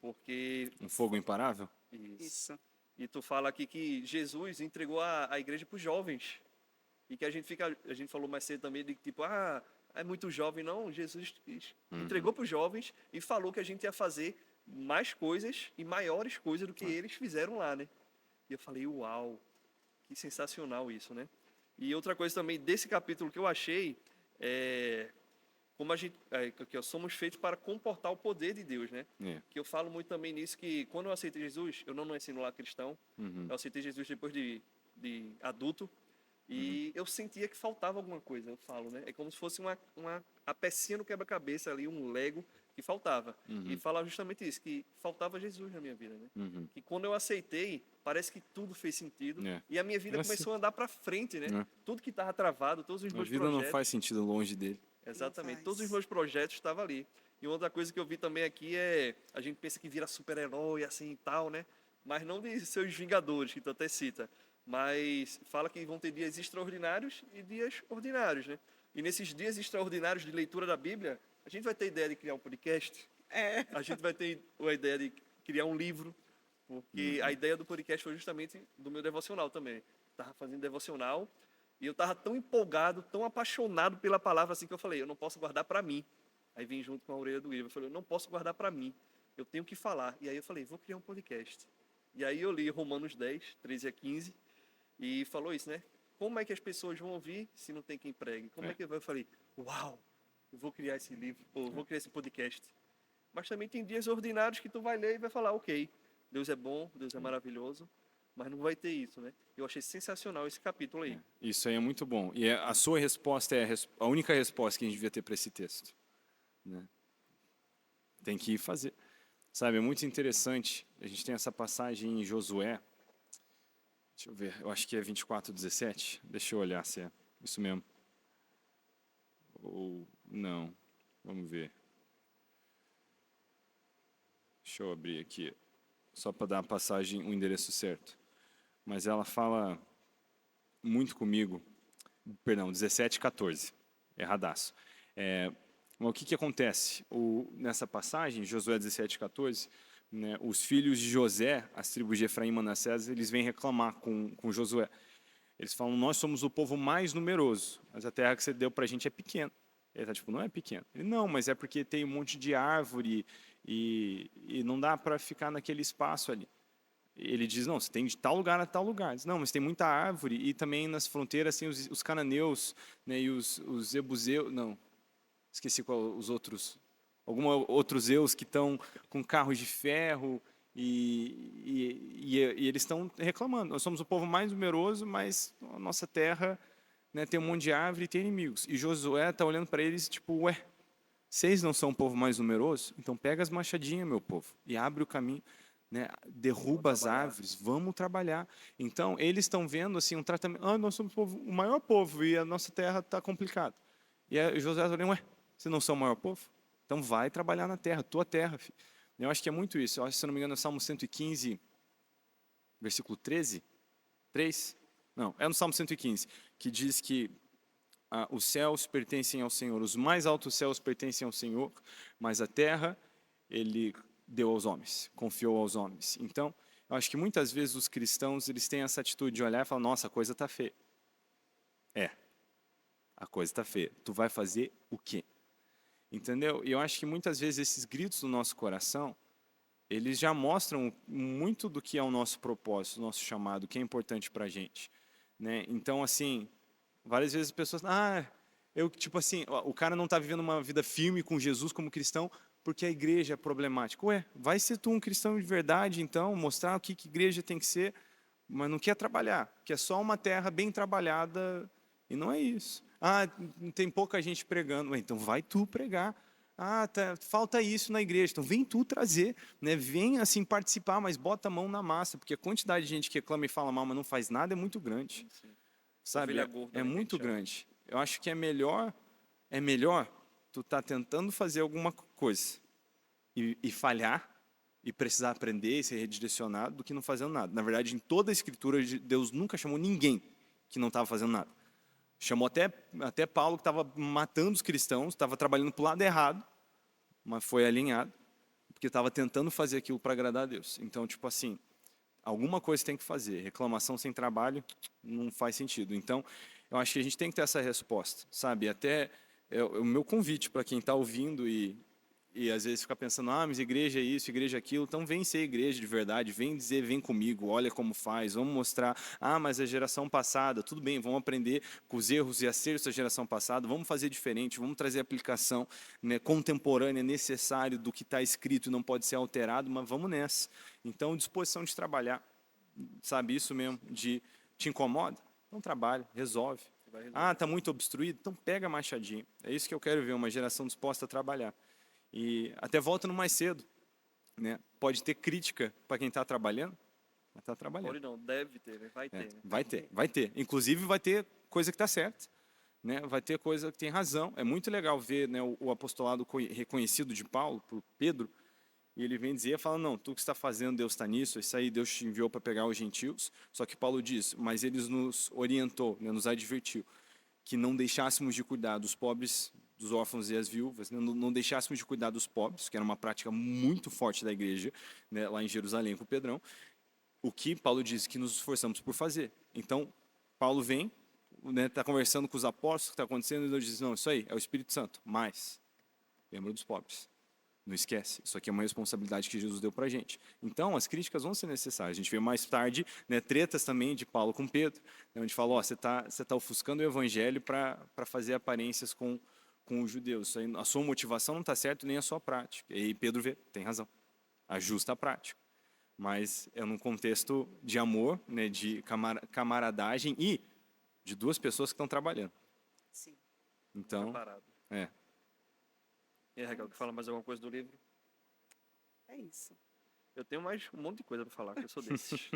Porque... Um fogo imparável? Isso. E tu fala aqui que Jesus entregou a igreja para os jovens. E que a gente falou mais cedo também de tipo, é muito jovem. Não, Jesus entregou para os jovens e falou que a gente ia fazer mais coisas e maiores coisas do que eles fizeram lá, né? E eu falei, uau, que sensacional isso, né? E outra coisa também desse capítulo que eu achei como a gente que somos feitos para comportar o poder de Deus, né? Que eu falo muito também nisso, que quando eu aceitei Jesus, eu não ensino lá cristão, eu aceitei Jesus depois de adulto, e eu sentia que faltava alguma coisa, eu falo, né? É como se fosse a pecinha no quebra-cabeça ali, um Lego que faltava. E falar justamente isso, que faltava Jesus na minha vida, né? Que quando eu aceitei, parece que tudo fez sentido, e a minha vida começou a andar para frente, né? Tudo que estava travado, todos os meus A vida projetos... não faz sentido longe dele. Exatamente, todos os meus projetos estavam ali. E outra coisa que eu vi também aqui a gente pensa que vira super-herói assim e tal, né? Mas não de seus Vingadores, que tu até cita, mas fala que vão ter dias extraordinários e dias ordinários, né? E nesses dias extraordinários de leitura da Bíblia, a gente vai ter ideia de criar um podcast, a gente vai ter a ideia de criar um livro, porque a ideia do podcast foi justamente do meu devocional também. Estava fazendo devocional, e eu estava tão empolgado, tão apaixonado pela palavra, assim, que eu falei, eu não posso guardar para mim. Aí vim junto com a orelha do livro, eu falei, eu não posso guardar para mim, eu tenho que falar. E aí eu falei, vou criar um podcast. E aí eu li Romanos 10, 13 a 15, e falou isso, né? Como é que as pessoas vão ouvir se não tem quem pregue? Como é que eu falei, uau, eu vou criar esse livro, ou vou criar esse podcast. Mas também tem dias ordinários que tu vai ler e vai falar, ok, Deus é bom, Deus é maravilhoso, mas não vai ter isso, né? Eu achei sensacional esse capítulo aí. Isso aí é muito bom. E a sua resposta é a única resposta que a gente devia ter para esse texto, né? Tem que fazer. Sabe, é muito interessante. A gente tem essa passagem em Josué. Deixa eu ver, eu acho que é 24:17. Deixa eu olhar se é isso mesmo. Ou não. Vamos ver. Deixa eu abrir aqui, só para dar a passagem, o endereço certo. Mas ela fala muito comigo, perdão, 17:14, erradaço. O que acontece? Nessa passagem, Josué 17:14, né, os filhos de José, as tribos de Efraim e Manassés, eles vêm reclamar com Josué. Eles falam, nós somos o povo mais numeroso, mas a terra que você deu para a gente é pequena. Ele está tipo, não é pequeno. Ele, não, mas é porque tem um monte de árvore e não dá para ficar naquele espaço ali. Ele diz, não, você tem de tal lugar a tal lugar. Diz, não, mas tem muita árvore e também nas fronteiras tem os cananeus, né, e os ebuseus, não, esqueci qual os outros, outros zeus que estão com carros de ferro e eles estão reclamando. Nós somos o povo mais numeroso, mas a nossa terra, né, tem um monte de árvore e tem inimigos. E Josué está olhando para eles tipo, ué, vocês não são o povo mais numeroso? Então pega as machadinhas, meu povo, e abre o caminho. Né, derruba as árvores, vamos trabalhar. Então, eles estão vendo assim, um tratamento. Nós somos o maior povo e a nossa terra está complicada. E Josué está olhando, ué, vocês não são o maior povo? Então, vai trabalhar na terra, tua terra. Filho. Eu acho que é muito isso. Eu acho, se não me engano, é Salmo 115, versículo 13, 3? Não, é no Salmo 115, que diz que os céus pertencem ao Senhor, os mais altos céus pertencem ao Senhor, mas a terra Ele deu aos homens, confiou aos homens. Então, eu acho que muitas vezes os cristãos eles têm essa atitude de olhar e falar, nossa, a coisa está feia. A coisa está feia. Tu vai fazer o quê? Entendeu? E eu acho que muitas vezes esses gritos do nosso coração, eles já mostram muito do que é o nosso propósito, o nosso chamado, o que é importante para a gente. Né? Então, assim, várias vezes as pessoas, tipo assim, o cara não está vivendo uma vida firme com Jesus como cristão porque a igreja é problemática. Ué, vai ser tu um cristão de verdade, então, mostrar o que igreja tem que ser, mas não quer trabalhar, que é só uma terra bem trabalhada, e não é isso. Tem pouca gente pregando, ué, então vai tu pregar. Falta isso na igreja, então vem tu trazer, né? Vem assim participar, mas bota a mão na massa, porque a quantidade de gente que reclama e fala mal, mas não faz nada é muito grande. Sim. Sabe? Gorda, é né, muito grande. Eu acho que é melhor tu tá tentando fazer alguma coisa e falhar e precisar aprender e ser redirecionado do que não fazendo nada. Na verdade, em toda a escritura, Deus nunca chamou ninguém que não estava fazendo nada. Chamou até Paulo, que estava matando os cristãos, estava trabalhando para o lado errado, mas foi alinhado, porque estava tentando fazer aquilo para agradar a Deus. Então, tipo assim, alguma coisa tem que fazer. Reclamação sem trabalho não faz sentido. Então, eu acho que a gente tem que ter essa resposta, sabe? Até o meu convite para quem está ouvindo e às vezes fica pensando, mas igreja é isso, igreja é aquilo. Então, vem ser igreja de verdade, vem dizer, vem comigo, olha como faz, vamos mostrar. Mas a geração passada, tudo bem, vamos aprender com os erros e acertos da geração passada, vamos fazer diferente, vamos trazer aplicação, né, contemporânea, necessário do que está escrito e não pode ser alterado, mas vamos nessa. Então, disposição de trabalhar, sabe, isso mesmo, te incomoda? Então trabalha, resolve. Está muito obstruído? Então pega machadinho. É isso que eu quero ver, uma geração disposta a trabalhar. E até volta no mais cedo. Né? Pode ter crítica para quem está trabalhando, mas está trabalhando. Pode não, deve ter, né? Vai ter. Né? Vai ter. Inclusive vai ter coisa que está certa. Né? Vai ter coisa que tem razão. É muito legal ver, né, o apostolado reconhecido de Paulo, por Pedro, e ele vem dizer, fala, não, tu que está fazendo, Deus está nisso, isso aí Deus te enviou para pegar os gentios. Só que Paulo diz, mas ele nos orientou, né, nos advertiu, que não deixássemos de cuidar dos pobres, dos órfãos e as viúvas, né, não deixássemos de cuidar dos pobres, que era uma prática muito forte da igreja, né, lá em Jerusalém com o Pedrão. O que Paulo diz que nos esforçamos por fazer. Então, Paulo vem, né, está conversando com os apóstolos, o que está acontecendo, e Deus diz, não, isso aí é o Espírito Santo, mas lembra dos pobres. Não esquece, isso aqui é uma responsabilidade que Jesus deu para a gente. Então, as críticas vão ser necessárias. A gente vê mais tarde, né, tretas também de Paulo com Pedro, né, onde fala, você tá ofuscando o evangelho para fazer aparências com os judeus. Isso aí, a sua motivação não está certa, nem a sua prática. E aí Pedro vê, tem razão, ajusta a prática. Mas é num contexto de amor, né, de camaradagem e de duas pessoas que estão trabalhando. Sim. Então, E aí, Raquel, que fala mais alguma coisa do livro? É isso. Eu tenho mais um monte de coisa para falar, que eu sou desses.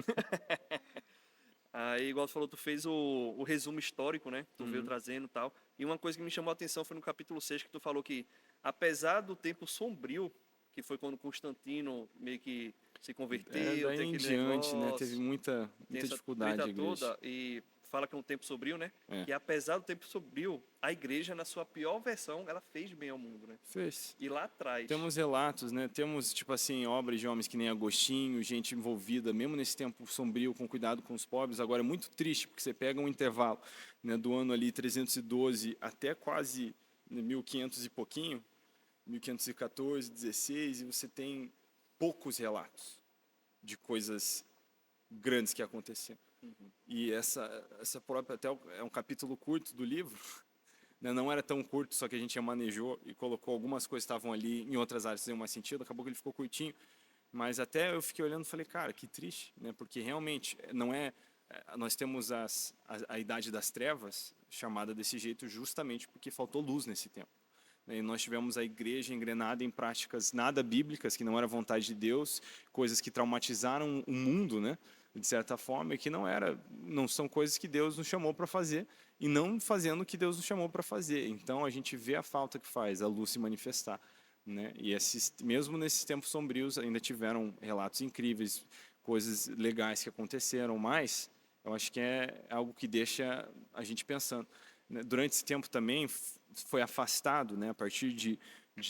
Aí, igual você falou, tu fez o resumo histórico, né? Tu veio trazendo e tal. E uma coisa que me chamou a atenção foi no capítulo 6, que tu falou que, apesar do tempo sombrio, que foi quando Constantino meio que se converteu, daí em diante, né? Teve muita dificuldade a igreja. Toda, e fala que é um tempo sombrio, né? É. Que apesar do tempo sombrio, a igreja, na sua pior versão, ela fez bem ao mundo, né? Fez. E lá atrás... Temos relatos, né? Temos, tipo assim, obras de homens que nem Agostinho, gente envolvida, mesmo nesse tempo sombrio, com cuidado com os pobres. Agora, é muito triste, porque você pega um intervalo, né, do ano ali 312 até quase 1500 e pouquinho, 1514, 16, e você tem poucos relatos de coisas grandes que aconteceram. E essa própria, até é um capítulo curto do livro, né, não era tão curto, só que a gente já manejou e colocou algumas coisas que estavam ali em outras áreas que faziam mais sentido, acabou que ele ficou curtinho, mas até eu fiquei olhando e falei, cara, que triste, né, porque realmente não é, nós temos a idade das trevas chamada desse jeito justamente porque faltou luz nesse tempo. E nós tivemos a igreja engrenada em práticas nada bíblicas, que não era vontade de Deus, coisas que traumatizaram o mundo, né, de certa forma, e que não são coisas que Deus nos chamou para fazer, e não fazendo o que Deus nos chamou para fazer. Então, a gente vê a falta que faz a luz se manifestar. Né? E mesmo nesses tempos sombrios, ainda tiveram relatos incríveis, coisas legais que aconteceram, mas eu acho que é algo que deixa a gente pensando. Durante esse tempo também foi afastado, né, a partir de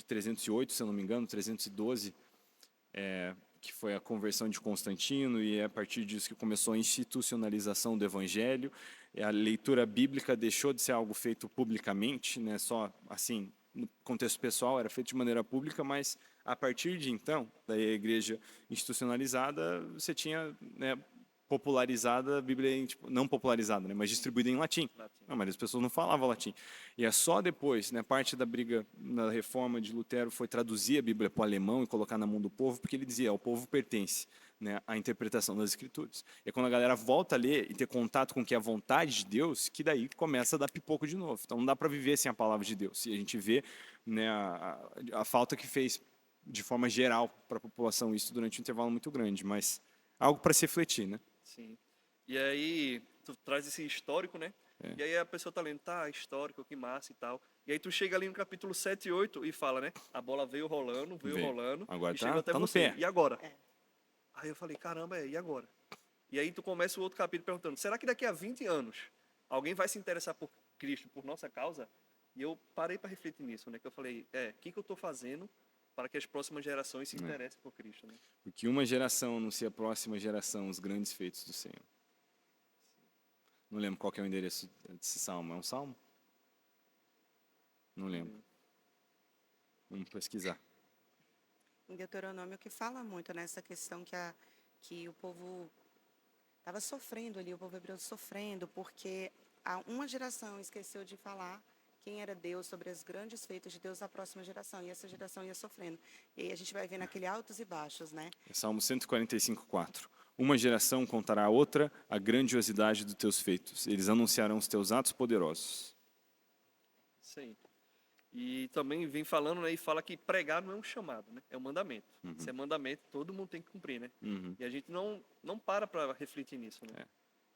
308, se eu não me engano, 312, que foi a conversão de Constantino, e é a partir disso que começou a institucionalização do Evangelho. E a leitura bíblica deixou de ser algo feito publicamente, né, só assim, no contexto pessoal, era feito de maneira pública, mas a partir de então, da igreja institucionalizada, você tinha, né, popularizada a Bíblia, tipo, não popularizada, né, mas distribuída em latim. Não, mas as pessoas não falavam latim. E é só depois, né, parte da briga na reforma de Lutero foi traduzir a Bíblia para o alemão e colocar na mão do povo, porque ele dizia, o povo pertence, né, à interpretação das Escrituras. E é quando a galera volta a ler e ter contato com o que é a vontade de Deus, que daí começa a dar pipoco de novo. Então não dá para viver sem a palavra de Deus. E a gente vê, né, a falta que fez de forma geral para a população isso durante um intervalo muito grande, mas algo para se refletir, né? Sim. E aí, tu traz esse histórico, né? E aí a pessoa tá lendo, tá, histórico, que massa e tal. E aí tu chega ali no capítulo 7 e 8 e fala, né? A bola veio rolando, Agora e chegou até tá no você. pé. E agora? Aí eu falei, caramba, e agora? E aí tu começa o outro capítulo perguntando, será que daqui a 20 anos alguém vai se interessar por Cristo, por nossa causa? E eu parei para refletir nisso, né? Que eu falei, o que eu tô fazendo para que as próximas gerações se interessem por Cristo, né? Porque uma geração anuncia a próxima geração os grandes feitos do Senhor. Não lembro qual que é o endereço desse salmo. É um salmo? Não lembro. Vamos pesquisar. Em Deuteronômio que fala muito nessa questão que o povo estava sofrendo ali, o povo hebreu sofrendo, porque uma geração esqueceu de falar quem era Deus, sobre os grandes feitos de Deus à próxima geração, e essa geração ia sofrendo. E aí a gente vai vendo aquele altos e baixos, né? É Salmo 145:4. Uma geração contará a outra a grandiosidade dos teus feitos. Eles anunciarão os teus atos poderosos. Sim. E também vem falando, né, e fala que pregar não é um chamado, né? É um mandamento. Se é mandamento, todo mundo tem que cumprir, né? E a gente não para refletir nisso, né?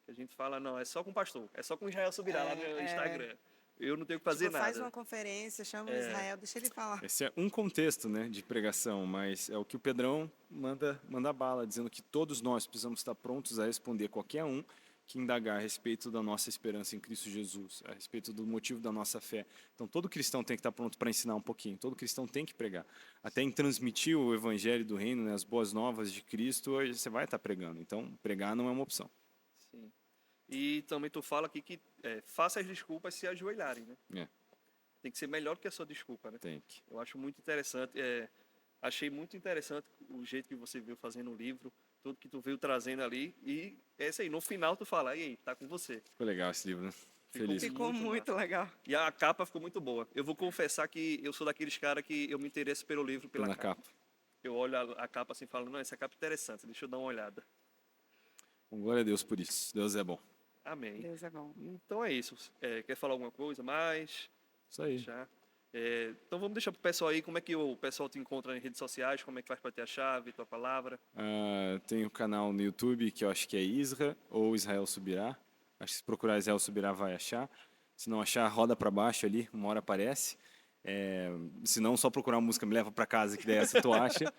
A gente fala, não, é só com o pastor, é só com o Israel Subirá lá no Instagram. Eu não tenho que fazer Tipo, faz nada. uma conferência, chama o Israel, deixa ele falar. Esse é um contexto, né, de pregação, mas é o que o Pedrão manda bala, dizendo que todos nós precisamos estar prontos a responder qualquer um que indagar a respeito da nossa esperança em Cristo Jesus, a respeito do motivo da nossa fé. Então, todo cristão tem que estar pronto para ensinar um pouquinho, todo cristão tem que pregar. Até em transmitir o evangelho do reino, né, as boas novas de Cristo, você vai estar pregando. Então, pregar não é uma opção. Sim. E também tu fala aqui que faça as desculpas se ajoelharem, né? Tem que ser melhor que a sua desculpa, né? Tem que. Eu acho muito interessante. Achei muito interessante o jeito que você veio fazendo o livro, tudo que tu veio trazendo ali. E é isso aí, no final tu fala, e aí, tá com você. Ficou legal esse livro, né? Feliz. Ficou muito legal. E a capa ficou muito boa. Eu vou confessar que eu sou daqueles caras que eu me interesso pelo livro pela capa. Eu olho a capa assim e falo, não, essa capa é interessante, deixa eu dar uma olhada. Glória a Deus por isso. Deus é bom. Amém. Deus é bom. Então é isso. Quer falar alguma coisa mais? Isso aí. Já. Então vamos deixar pro pessoal aí, como é que o pessoal te encontra nas redes sociais, como é que faz para ter a chave, tua palavra? Tem um canal no YouTube que eu acho que é Isra ou Israel Subirá. Acho que se procurar Israel Subirá vai achar. Se não achar, roda para baixo ali, uma hora aparece. Se não, só procurar uma música Me Leva para Casa, que daí essa tu acha.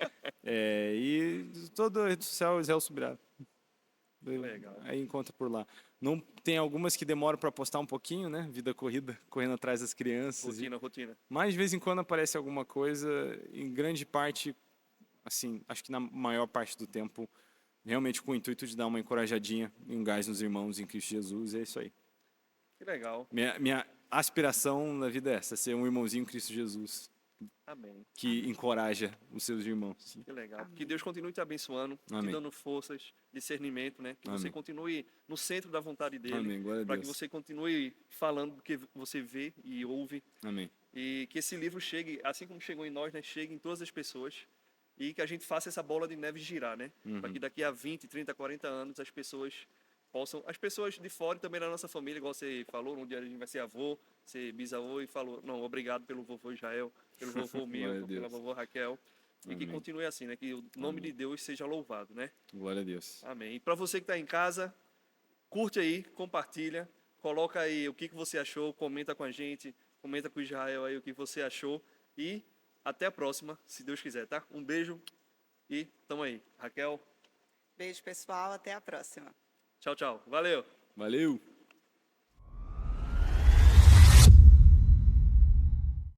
E toda a rede social Israel Subirá. Legal. Aí encontra por lá. Não tem algumas que demoram para postar um pouquinho, né? Vida corrida, correndo atrás das crianças. Rotina. Mas de vez em quando aparece alguma coisa, em grande parte, assim, acho que na maior parte do tempo, realmente com o intuito de dar uma encorajadinha e um gás nos irmãos em Cristo Jesus, é isso aí. Que legal. Minha aspiração na vida é essa, ser um irmãozinho em Cristo Jesus. Amém. Que encoraja os seus irmãos. Que legal. Amém. Que Deus continue te abençoando, Amém. te dando forças, discernimento, né? Que Amém. você continue no centro da vontade dele. Amém. Glória a para Deus. que você continue falando do que você vê e ouve. Amém. E que esse livro chegue, assim como chegou em nós, né? Chegue em todas as pessoas. E que a gente faça essa bola de neve girar, né? Para que daqui a 20, 30, 40 anos as pessoas possam... As pessoas de fora e também da nossa família, igual você falou, um dia a gente vai ser avô, ser bisavô, e falou, não, obrigado pelo vovô Israel, pelo vovô Milton, pela vovó Raquel. E Amém. que continue assim, né? Que o nome de Deus seja louvado, né? Glória a Deus. Amém. E para você que está em casa, curte aí, compartilha, coloca aí o que você achou, comenta com a gente, comenta com o Israel aí o que você achou. E até a próxima, se Deus quiser, tá? Um beijo e tamo aí. Raquel. Beijo, pessoal. Até a próxima. Tchau, tchau. Valeu. Valeu!